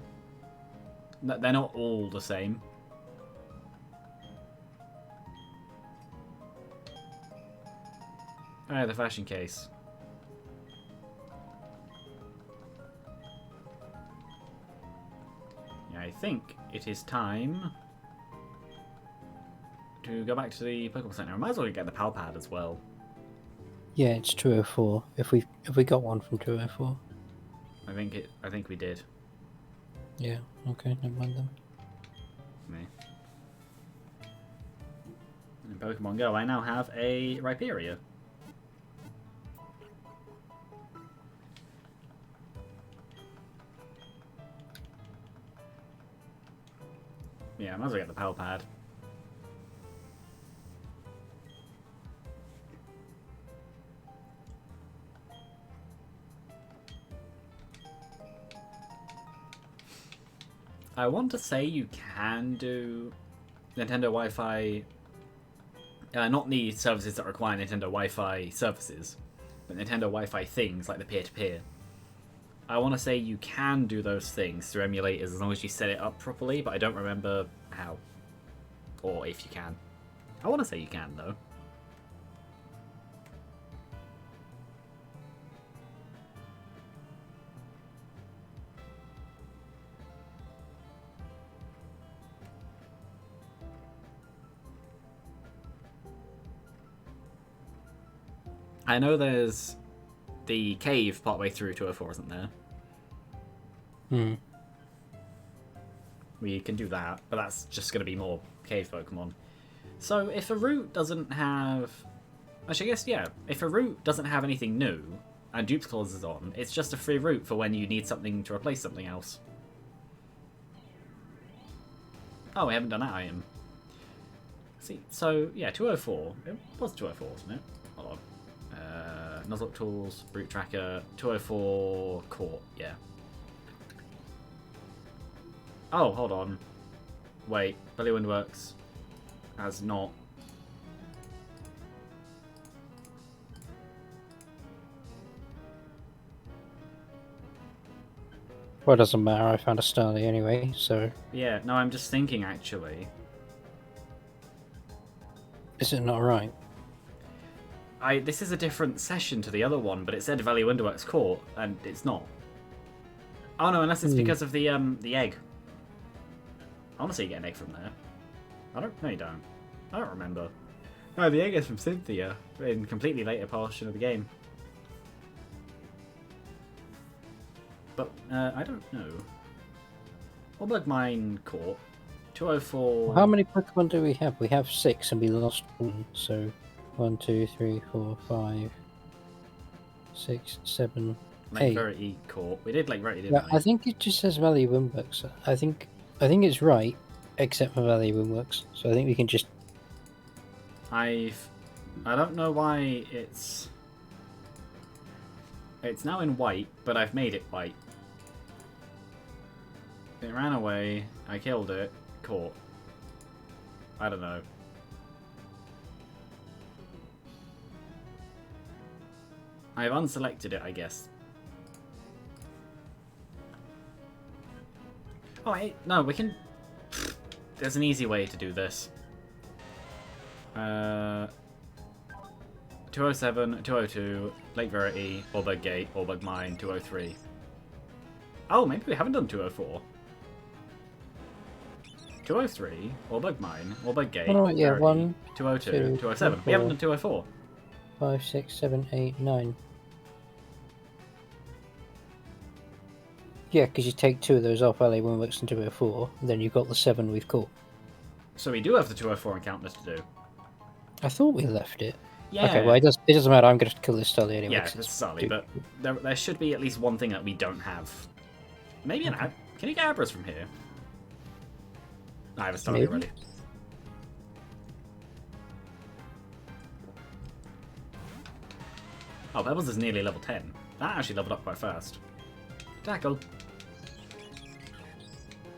They're not all the same. Oh, the fashion case. Yeah, I think it is time to go back to the Pokemon Center. I might as well get the Pal Pad as well. Yeah, it's 204. If we got one from 204. I think we did. Yeah, okay, never mind then. Me. In Pokemon Go, I now have a Rhyperior. Yeah, I might as well get the Pal Pad. I want to say you can do Nintendo Wi-Fi, not the services that require Nintendo Wi-Fi services, but Nintendo Wi-Fi things like the peer-to-peer. I want to say you can do those things through emulators as long as you set it up properly, but I don't remember how. Or if you can. I want to say you can, though. I know there's the cave partway through 204, isn't there? Hmm. We can do that, but that's just going to be more cave Pokemon. So if a route doesn't have... Actually, I guess, yeah. If a route doesn't have anything new, and Dupes Clause is on, it's just a free route for when you need something to replace something else. Oh, we haven't done that item. See, so, yeah, 204. It was 204, wasn't it? Hold on. Nuzlocke Tools, Route Tracker, 204 Court, yeah. Oh, hold on. Wait, Bellywind works as not. Well, it doesn't matter. I found a Starly anyway, so. Yeah, no, I'm just thinking actually. Is it not right? This is a different session to the other one, but it said Valley Windworks Court, and it's not. Oh no, unless it's because of the egg. I want to see you get an egg from there. I don't. No, you don't. I don't remember. No, the egg is from Cynthia in completely later portion of the game. But I don't know. Orbug Mine Court 204. How many Pokemon do we have? We have 6, and we lost 1. So 1, 2, 3, 4, 5, 6, 7, Lake 8. Verity Court. We did Lake Verity, didn't Yeah, we? I think it just says Valley Windworks. I think it's right, except for Valley Windworks. So I think we can just. I don't know why it's now in white, but I've made it white. It ran away. I killed it. Caught. I don't know. I've unselected it, I guess. Oh, wait. No, we can. There's an easy way to do this. 207, 202, Lake Verity, Orbug Gate, Orbug Mine, 203. Oh, maybe we haven't done 204. 203, Orbug Mine, Orbug Gate, Oh, yeah, Verity, 1, 202, 2, 207. 4, We haven't done 204. 5, 6, 7, 8, 9. Yeah, because you take 2 of those off Valley Windworks and 204, and then you've got the 7 we've caught. So we do have the 204 encounters to do. I thought we left it. Yeah. Okay, well, it doesn't matter. I'm going to kill this Starly anyway. Yeah, it's Sully, but there should be at least one thing that we don't have. Maybe an ab. Can you get Abras from here? I have a Starly already. Oh, Pebbles is nearly level 10. That actually leveled up quite fast. Tackle.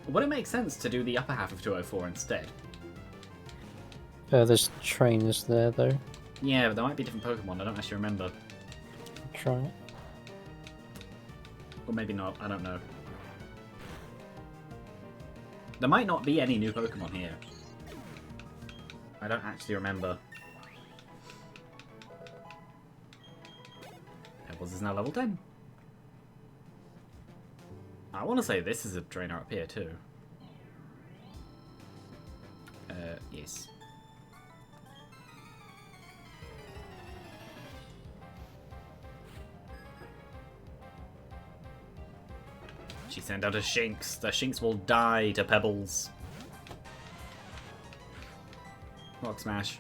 Would it make sense to do the upper half of 204 instead? There's trainers there, though. Yeah, but there might be different Pokemon. I don't actually remember. Try it. Or maybe not. I don't know. There might not be any new Pokemon here. I don't actually remember. Pebbles is now level 10. I want to say this is a trainer up here too. Yes. She sent out a Shinx. The Shinx will die to Pebbles. Rock Smash.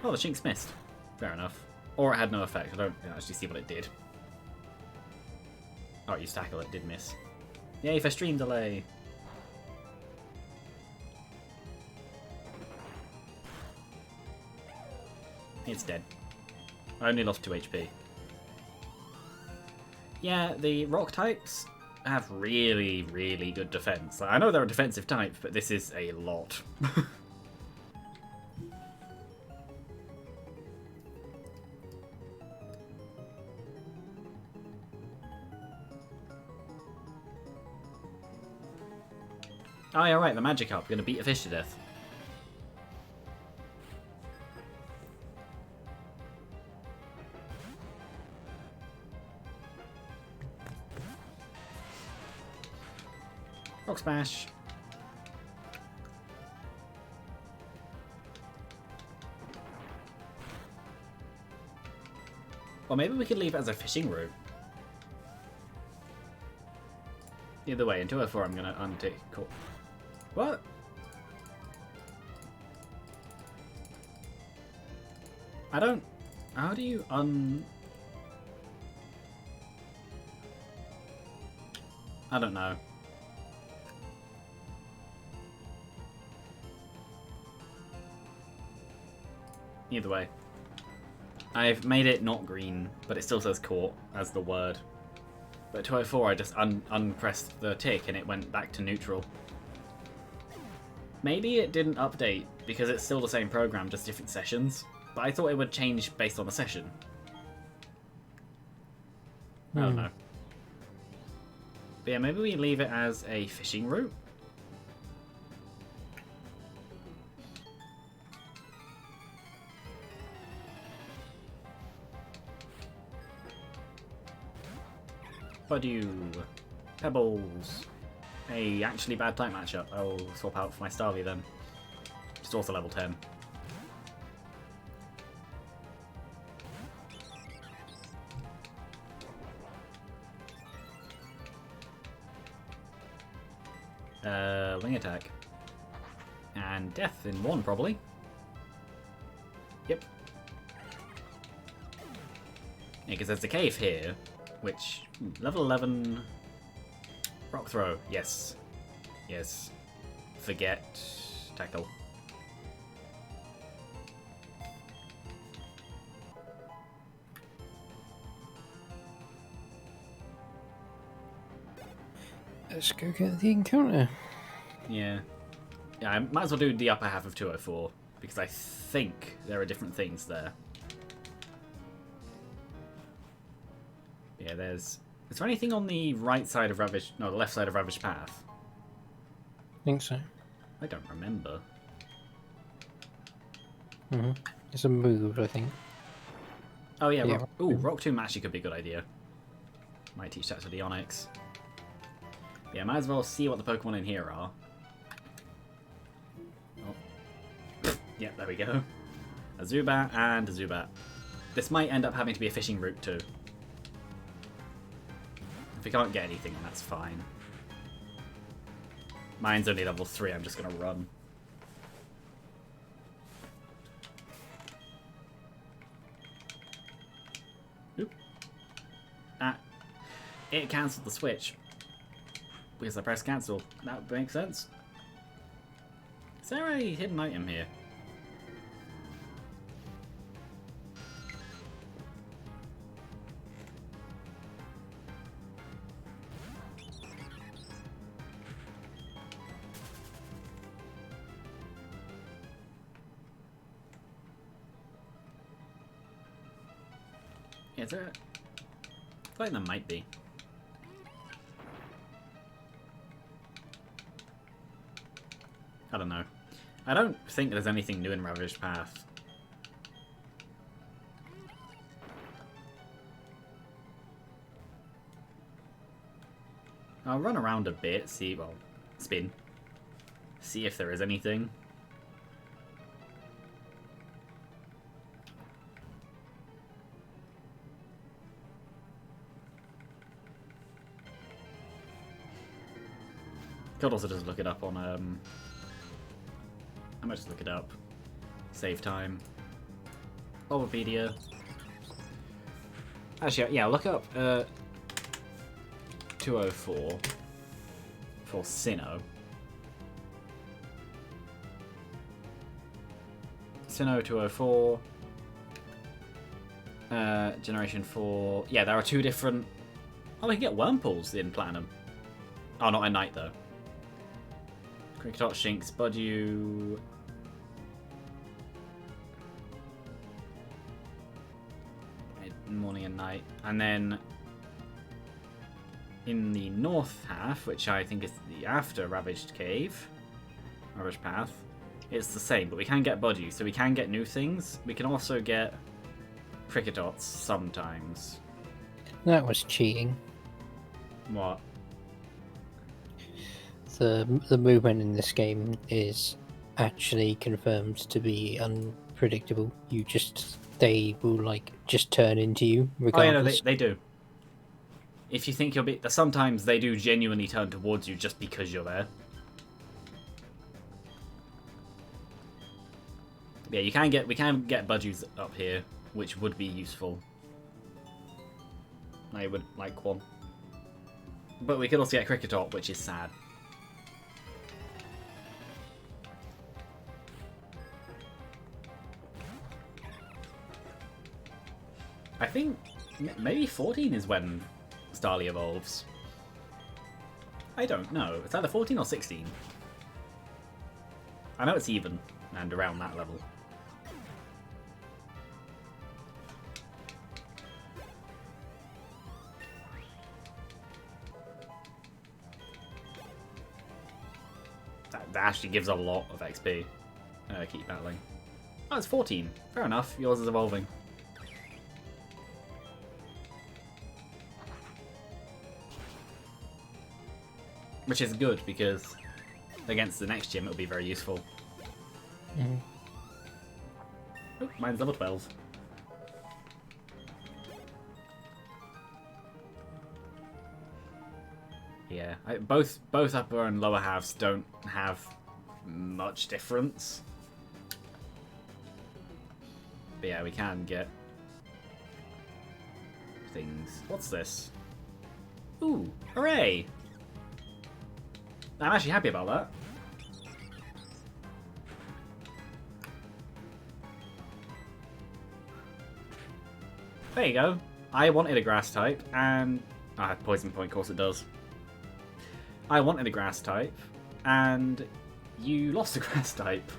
Oh, the Shinx missed. Fair enough. Or it had no effect. I don't actually see what it did. Oh, you tackle it did miss. Yay for stream delay. It's dead. I only lost 2 HP. Yeah, the rock types have really, really good defense. I know they're a defensive type, but this is a lot. Oh, yeah, right, the Magikarp. We're going to beat a fish to death. Rock Smash. Or maybe we could leave it as a fishing route. Either way, in 204 I'm going to untake. Cool. What? I don't... How do you I don't know. Either way. I've made it not green, but it still says caught as the word. But at 204 I just unpressed the tick and it went back to neutral. Maybe it didn't update because it's still the same program, just different sessions. But I thought it would change based on the session. I don't know. But yeah, maybe we leave it as a fishing route. Badu. Pebbles. A actually bad type matchup. I'll swap out for my Starly then. It's also level 10. Wing attack. And death in one, probably. Yep. Yeah, because there's a cave here, which... level 11... Rock throw. Yes. Yes. Forget. Tackle. Let's go get the encounter. Yeah. Yeah, I might as well do the upper half of 204, because I think there are different things there. Yeah, there's... Is there anything on the right side of Ravaged... No, the left side of Ravaged Path? I think so. I don't remember. It's a move, I think. Oh yeah, yeah. Rock Tomb actually could be a good idea. Might teach that to the Onyx. Yeah, might as well see what the Pokemon in here are. Oh. Yeah, there we go. A Zubat and a Zubat. This might end up having to be a fishing route too. If we can't get anything, then that's fine. Mine's only level 3, I'm just gonna run. Oop. Ah. It cancelled the switch. Because I pressed cancel. That would make sense. Is there a hidden item here? Yeah, is there? I feel like there might be. I don't know. I don't think there's anything new in Ravaged Path. I'll run around a bit, see, well, spin. See if there is anything. Could also just look it up on, I might just look it up. Save time. Bulbapedia. Actually, yeah, look up 204 for Sinnoh. Sinnoh 204. Generation 4. Yeah, there are two different... Oh, we can get Wurmpools in Platinum. Oh, not at night, though. Kricketot, Shinx, Budew... Morning and night. And then in the north half, which I think is the after Ravaged Cave, Ravaged Path, it's the same, but we can get Budew, so we can get new things. We can also get Kricketots sometimes. That was cheating. What? The movement in this game is actually confirmed to be unpredictable. They will like just turn into you regardless. Oh yeah, no, they do. If you think you'll be, sometimes they do genuinely turn towards you just because you're there. Yeah, we can get Budews up here, which would be useful. I would like one, but we could also get Kricketot, which is sad. I think maybe 14 is when Starly evolves. I don't know. It's either 14 or 16. I know it's even and around that level. That actually gives a lot of XP. Keep battling. Oh, it's 14. Fair enough. Yours is evolving. Which is good, because against the next gym it'll be very useful. Mm. Oh, mine's level 12. Yeah, both upper and lower halves don't have much difference. But yeah, we can get things. What's this? Ooh, hooray! I'm actually happy about that. There you go. I wanted a grass type, and I have poison point, of course it does. I wanted a grass type, and you lost a grass type.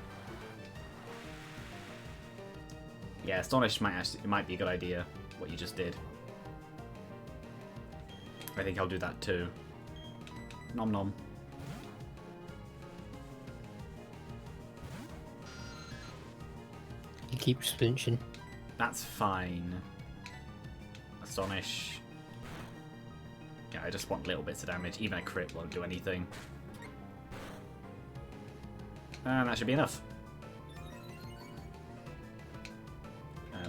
Yeah, Astonish might be a good idea, what you just did. I think I'll do that too. Nom nom. You keep flinching. That's fine. Astonish. Yeah, I just want little bits of damage. Even a crit won't do anything. And that should be enough.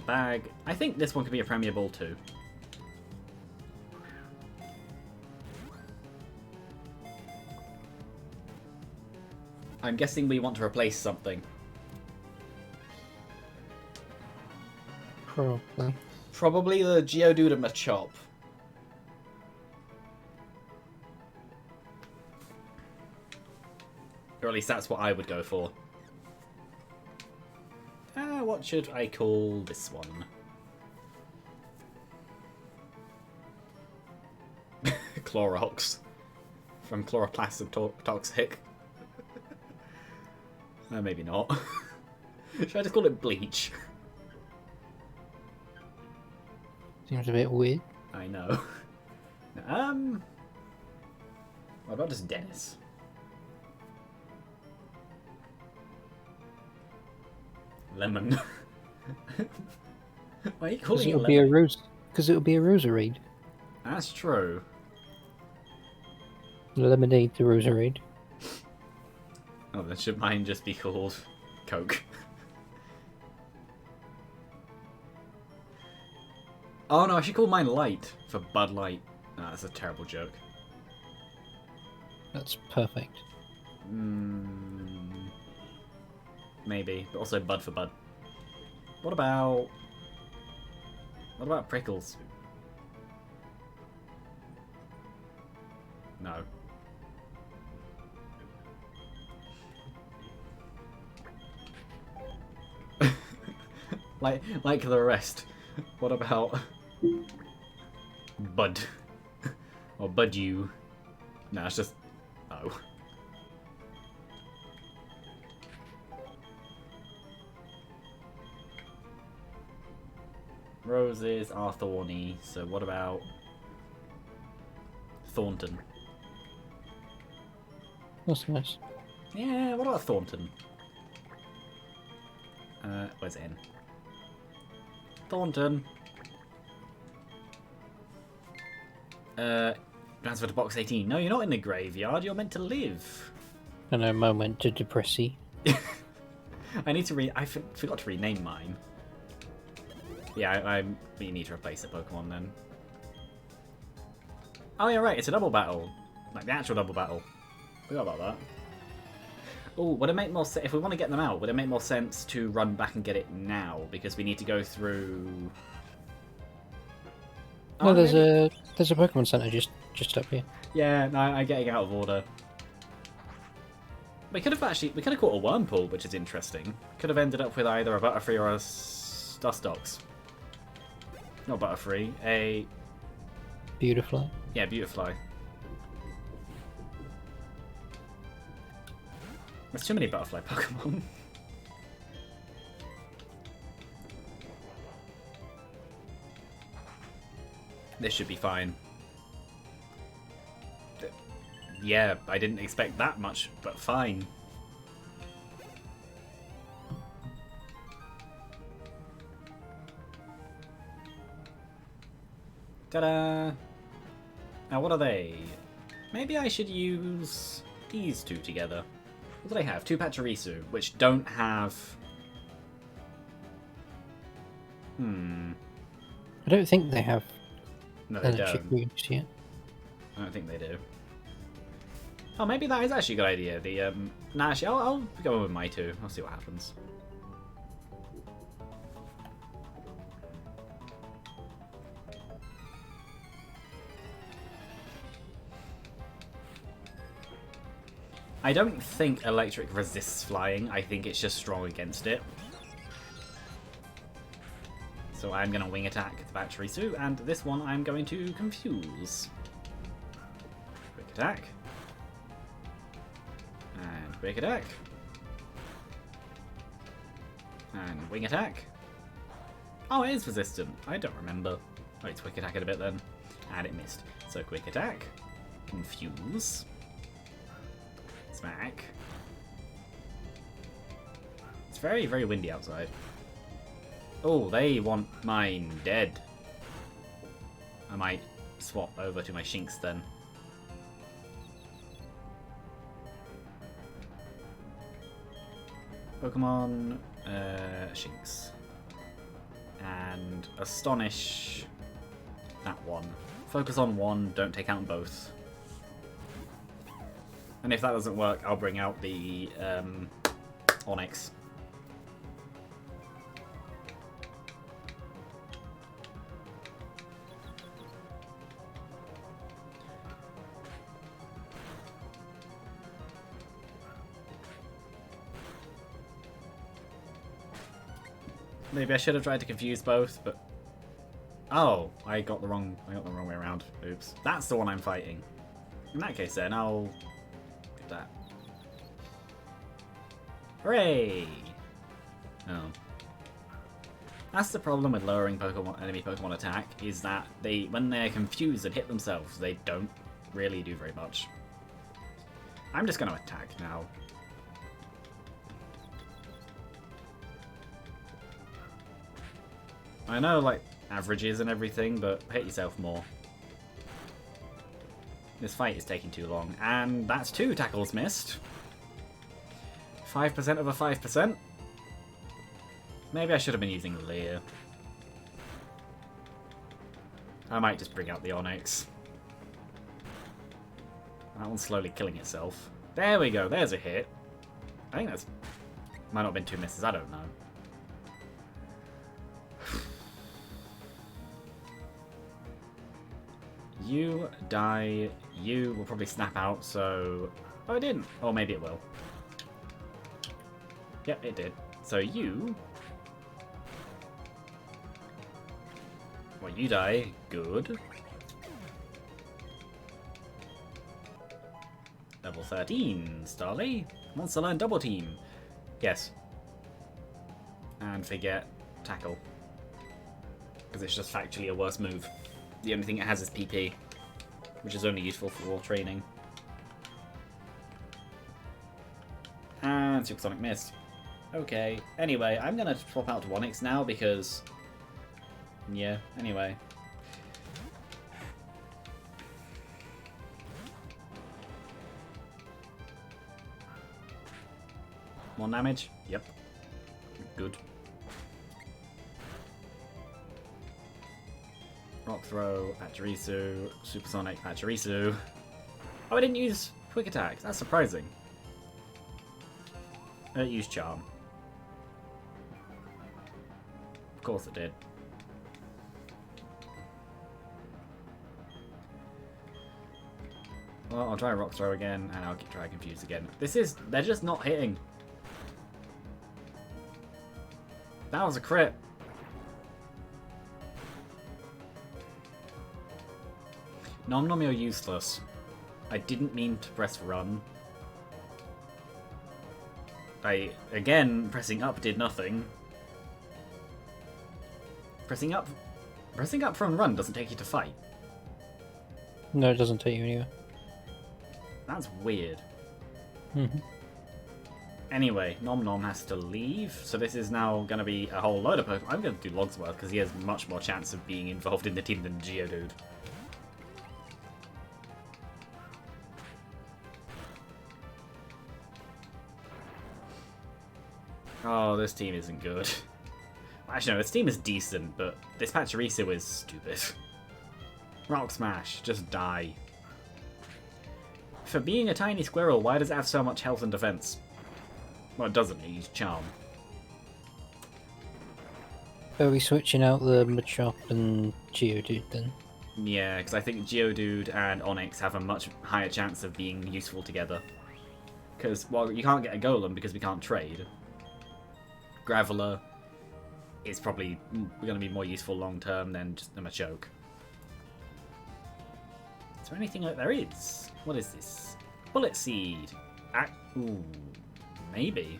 Bag. I think this one could be a Premier Ball too. I'm guessing we want to replace something. Probably. Probably the Geodude and Machop. Or at least that's what I would go for. What should I call this one? Clorox. From Chloroplast Toxic. Maybe not. Should I just call it Bleach? Seems a bit weird. I know. What about just Dennis? Lemon. Why are you calling it lemon? Because it'll be a Roserade. That's true. Lemonade the Roserade. Oh, then should mine just be called Coke? Oh no, I should call mine Light for Bud Light. Nah, that's a terrible joke. That's perfect. Maybe, but also Bud for Bud. What about Prickles? No. like the rest. What about Bud? Or Bud you? No, it's just... Oh. Roses are thorny, so what about Thornton? That's nice. Yeah, what about Thornton? Where's it in? Thornton. Transfer to box 18. No, you're not in the graveyard. You're meant to live. And a moment to depressy. I need to I forgot to rename mine. Yeah, we need to replace the Pokemon then. Oh yeah, right. It's a double battle, like the actual double battle. Forgot about that. Oh, would it make more sense if we want to get them out? Would it make more sense to run back and get it now because we need to go through? No, there's a Pokemon Center just up here. Yeah, no, I'm getting out of order. We could have caught a Wurmple, which is interesting. Could have ended up with either a Butterfree or a Dustox. Not Butterfree. A... Beautifly. Yeah, Beautifly. There's too many Butterfly Pokemon. This should be fine. Yeah, I didn't expect that much, but fine. Ta-da! Now what are they? Maybe I should use these two together. What do they have? Two Pachirisu, which don't have... I don't think they have No, they electric don't. moves yet. I don't think they do. Oh, maybe that is actually a good idea. The Nah, actually, I'll go with my two. I'll see what happens. I don't think electric resists flying. I think it's just strong against it. So I'm going to wing attack the Pachirisu, and this one I'm going to confuse. Quick attack. And quick attack. And wing attack. Oh, it is resistant. I don't remember. Oh, it's quick attack it a bit then. And it missed. So quick attack. Confuse. Smack. It's very, very windy outside. Oh, they want mine dead. I might swap over to my Shinx then. Pokemon, Shinx. And Astonish that one. Focus on one, don't take out both. And if that doesn't work, I'll bring out the Onyx. Maybe I should have tried to confuse both, but oh, I got the wrong way around. Oops. That's the one I'm fighting. In that case then, I'll do that. Hooray! Oh. That's the problem with lowering enemy Pokemon attack, is that when they're confused and hit themselves, they don't really do very much. I'm just gonna attack now. I know, like, averages and everything, but hit yourself more. This fight is taking too long, and that's 2 tackles missed. 5% of a 5%. Maybe I should have been using Leer. I might just bring out the Onyx. That one's slowly killing itself. There we go, there's a hit. I think that's... might not have been 2 misses, I don't know. You die. You will probably snap out, so... Oh, it didn't. Or maybe it will. Yep, it did. So you... Well, you die. Good. Level 13, Starly. Wants to learn Double Team. Yes. And forget Tackle. Because it's just factually a worse move. The only thing it has is PP, which is only useful for wall training. And Supersonic Mist. Okay, anyway, I'm going to swap out to Onyx now because... yeah, anyway. More damage? Yep. Good. Rock Throw, Pachirisu, Supersonic, Pachirisu. Oh, I didn't use Quick Attack. That's surprising. I didn't use Charm. Of course it did. Well, I'll try Rock Throw again, and I'll try Confuse again. They're just not hitting. That was a crit. Nom Nom, you're useless. I didn't mean to press run. Again, pressing up did nothing. Pressing up from run doesn't take you to fight. No, it doesn't take you anywhere. That's weird. Mm-hmm. Anyway, Nom Nom has to leave, so this is now going to be a whole load of Pokemon. I'm going to do Logsworth because he has much more chance of being involved in the team than Geodude. Oh, this team isn't good. Actually, no, this team is decent, but this Pachirisu is stupid. Rock Smash, just die. For being a tiny squirrel, why does it have so much health and defense? Well, it doesn't, he's Charm. Are we switching out the Machop and Geodude then? Yeah, because I think Geodude and Onix have a much higher chance of being useful together. Because, well, you can't get a Golem because we can't trade. Graveler is probably going to be more useful long term than just a Machoke. Is there anything like there is? What is this? Bullet Seed. Ooh, maybe.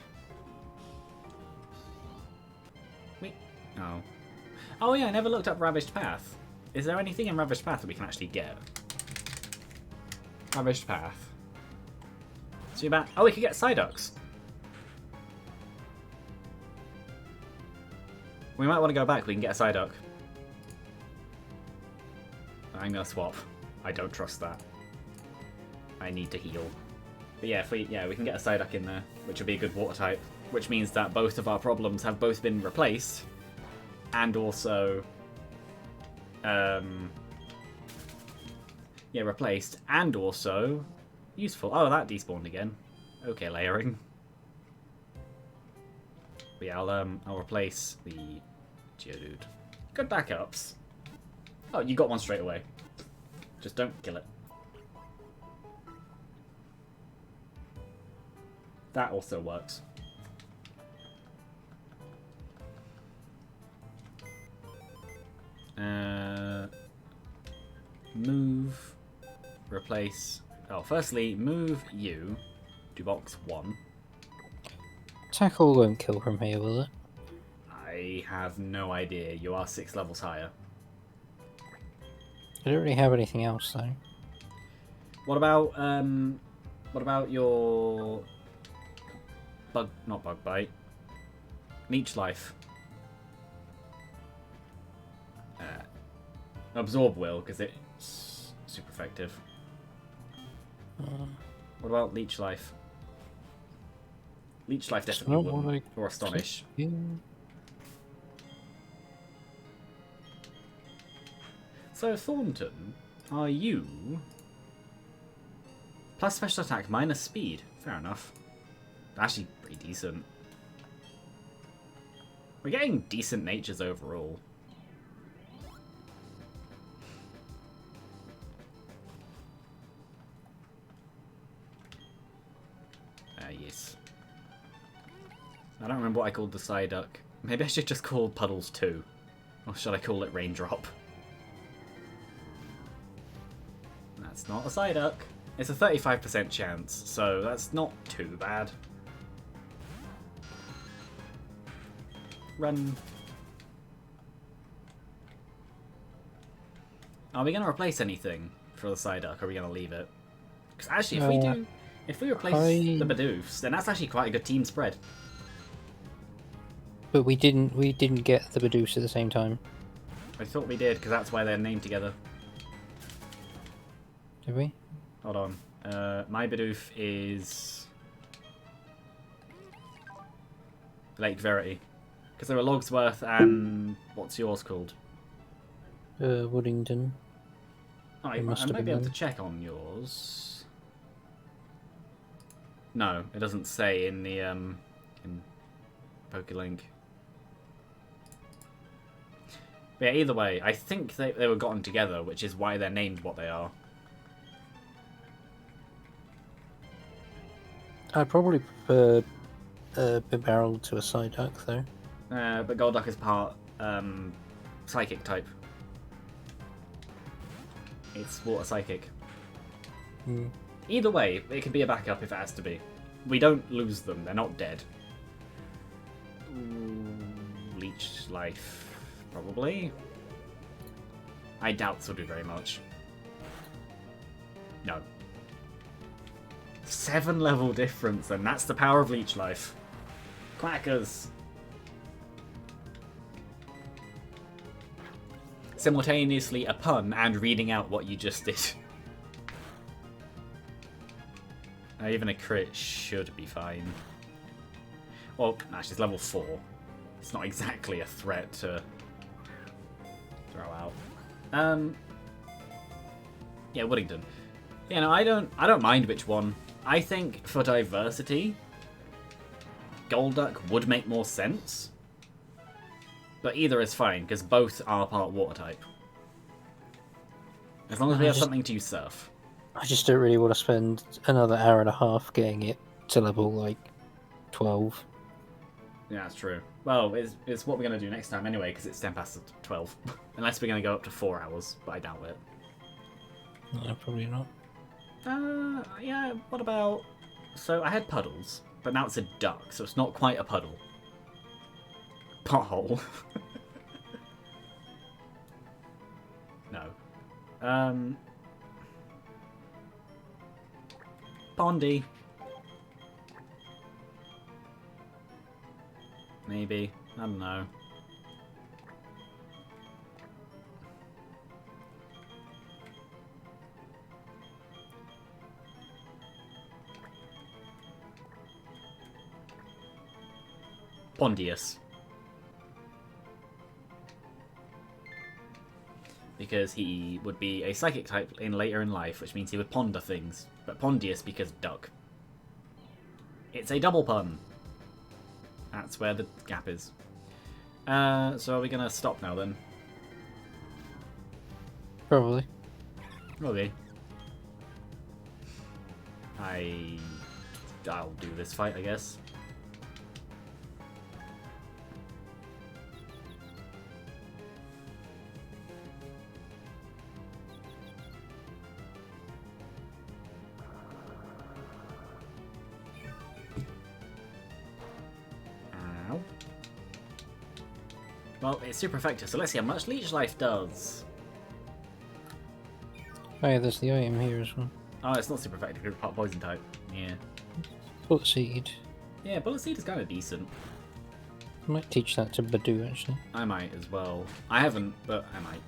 Wait. Oh. Oh yeah, I never looked up Ravaged Path. Is there anything in Ravaged Path that we can actually get? Ravaged Path. So about. Oh, we could get Psyducks. We might want to go back. We can get a Psyduck. I'm gonna swap. I don't trust that. I need to heal. But yeah, we can get a Psyduck in there, which would be a good water type. Which means that both of our problems have both been replaced, and also, replaced, and also useful. Oh, that despawned again. Okay, layering. But yeah, I'll replace the Geodude. Good backups. Oh, you got one straight away. Just don't kill it. That also works. Move. Replace. Oh, firstly, move you to box 1. Tackle won't kill from here, will it? I have no idea. You are 6 levels higher. I don't really have anything else though. What about your not bug bite, leech life? Absorb will because it's super effective. What about leech life? Leech life definitely wouldn't. Or astonish. Yeah. So Thornton, are you plus special attack minus speed? Fair enough. Actually, pretty decent. We're getting decent natures overall. Yes. I don't remember what I called the Psyduck. Maybe I should just call Puddles 2. Or should I call it Raindrop? That's not a Psyduck. It's a 35% chance, so that's not too bad. Run. Are we going to replace anything for the Psyduck, or are we going to leave it? Because actually, if we replace the Bidoofs, then that's actually quite a good team spread. But we didn't get the Bidoofs at the same time. I thought we did, because that's why they're named together. Did we? Hold on. My Bidoof is Lake Verity. Because there were Logsworth and what's yours called? Woodington. Oh, I might be able to check on yours. No, it doesn't say in the in PokeLink. But yeah, either way, I think they were gotten together, which is why they're named what they are. I'd probably prefer Bibarel to a Psyduck, though. But Golduck is part Psychic type. It's water psychic. Mm. Either way, it can be a backup if it has to be. We don't lose them, they're not dead. Leech life, probably. I doubt this will do very much. No. 7 level difference, and that's the power of leech life. Quackers! Simultaneously a pun and reading out what you just did. Even a crit should be fine. Well, actually, it's level 4. It's not exactly a threat to throw out. Yeah, Woodington. You know, I don't mind which one. I think for diversity, Golduck would make more sense. But either is fine, because both are part water type. As long as we have something to use surf. I just don't really want to spend another hour and a half getting it to level, like, 12. Yeah, that's true. Well, it's what we're going to do next time anyway, because it's 10 past 12. Unless we're going to go up to 4 hours, but I doubt it. No, probably not. Yeah, what about... So, I had puddles, but now it's a duck, so it's not quite a puddle. Pothole. No. Pondy. Maybe. I don't know. Pondius. Because he would be a psychic type later in life, which means he would ponder things. But Pondius because duck. It's a double pun. That's where the gap is. So are we going to stop now then? Probably. Okay. I'll do this fight, I guess. Ow. Well, it's super effective, so let's see how much Leech Life does. Oh yeah, there's the item here as well. Oh, it's not super effective because it's part poison type. Yeah. Bullet Seed. Yeah, Bullet Seed is kind of decent. I might teach that to Badoo, actually. I might as well. I haven't, but I might.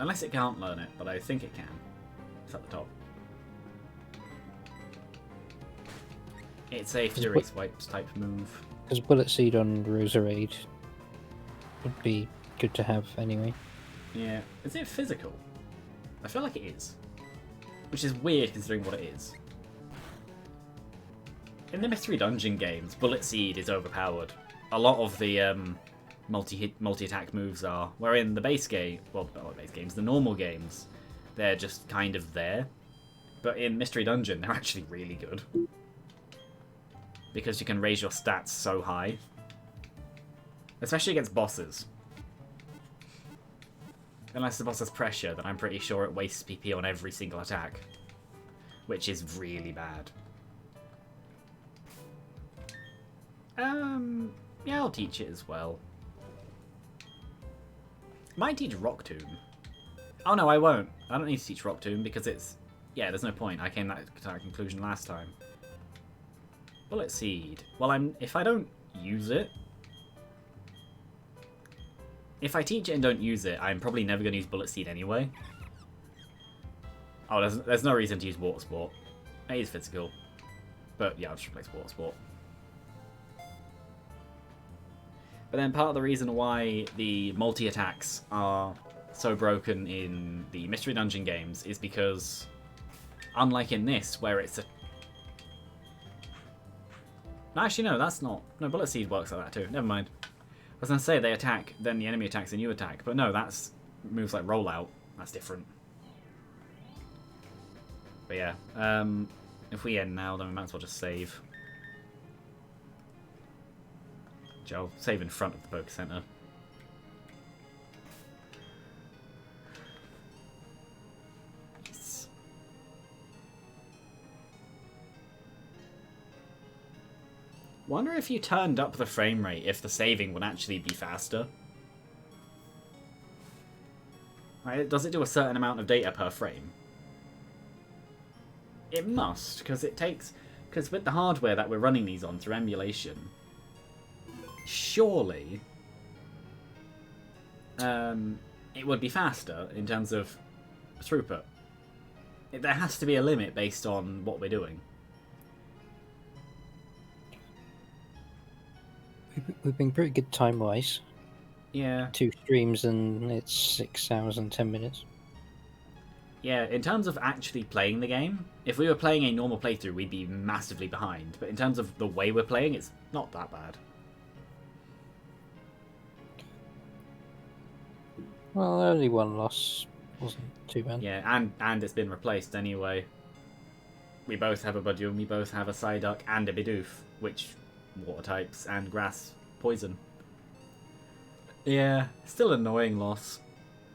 Unless it can't learn it, but I think it can. It's at the top. It's a Fury Swipes type move. Because Bullet Seed on Roserade would be good to have anyway. Yeah. Is it physical? I feel like it is. Which is weird considering what it is. In the Mystery Dungeon games, Bullet Seed is overpowered. A lot of the multi-attack moves are. Where in the base game, well, not base games, the normal games, they're just kind of there. But in Mystery Dungeon, they're actually really good. Because you can raise your stats so high. Especially against bosses. Unless the boss has pressure, then I'm pretty sure it wastes PP on every single attack. Which is really bad. Yeah, I'll teach it as well. Might teach Rock Tomb. Oh no, I won't. I don't need to teach Rock Tomb because it's... Yeah, there's no point. I came to that conclusion last time. Bullet Seed. Well, if I don't use it... If I teach it and don't use it, I'm probably never going to use Bullet Seed anyway. Oh, there's no reason to use Water Sport. It is physical. But yeah, I'll just replace Water Sport. But then part of the reason why the multi-attacks are so broken in the Mystery Dungeon games is because, unlike in this, where it's a... Actually, no, that's not... No, Bullet Seed works like that too. Never mind. I was going to say they attack, then the enemy attacks and you attack. But no, that's moves like Rollout. That's different. But yeah, if we end now, then we might as well just save. I'll save in front of the Poké Center. Wonder if you turned up the frame rate, if the saving would actually be faster. Right, does it do a certain amount of data per frame? It must, because it takes... Because with the hardware that we're running these on through emulation, surely it would be faster in terms of throughput. There has to be a limit based on what we're doing. We've been pretty good time-wise. Yeah. 2 streams and it's 6 hours and 10 minutes. Yeah, in terms of actually playing the game, if we were playing a normal playthrough, we'd be massively behind. But in terms of the way we're playing, it's not that bad. Well, only one loss wasn't too bad. Yeah, and it's been replaced anyway. We both have a Budgeon, we both have a Psyduck and a Bidoof, which water types and grass poison. Yeah, still annoying loss.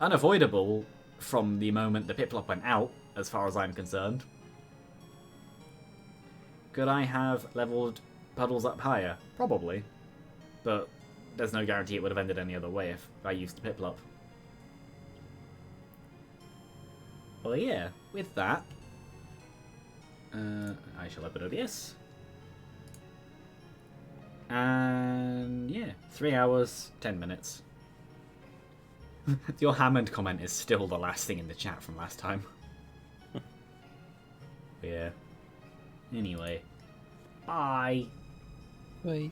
Unavoidable from the moment the Piplup went out, as far as I'm concerned. Could I have leveled Puddles up higher? Probably. But there's no guarantee it would have ended any other way if I used the Piplup. Well, yeah, with that, I shall open OBS. And yeah, 3 hours, 10 minutes. Your Hammond comment is still the last thing in the chat from last time. Yeah. Anyway. Bye. Bye.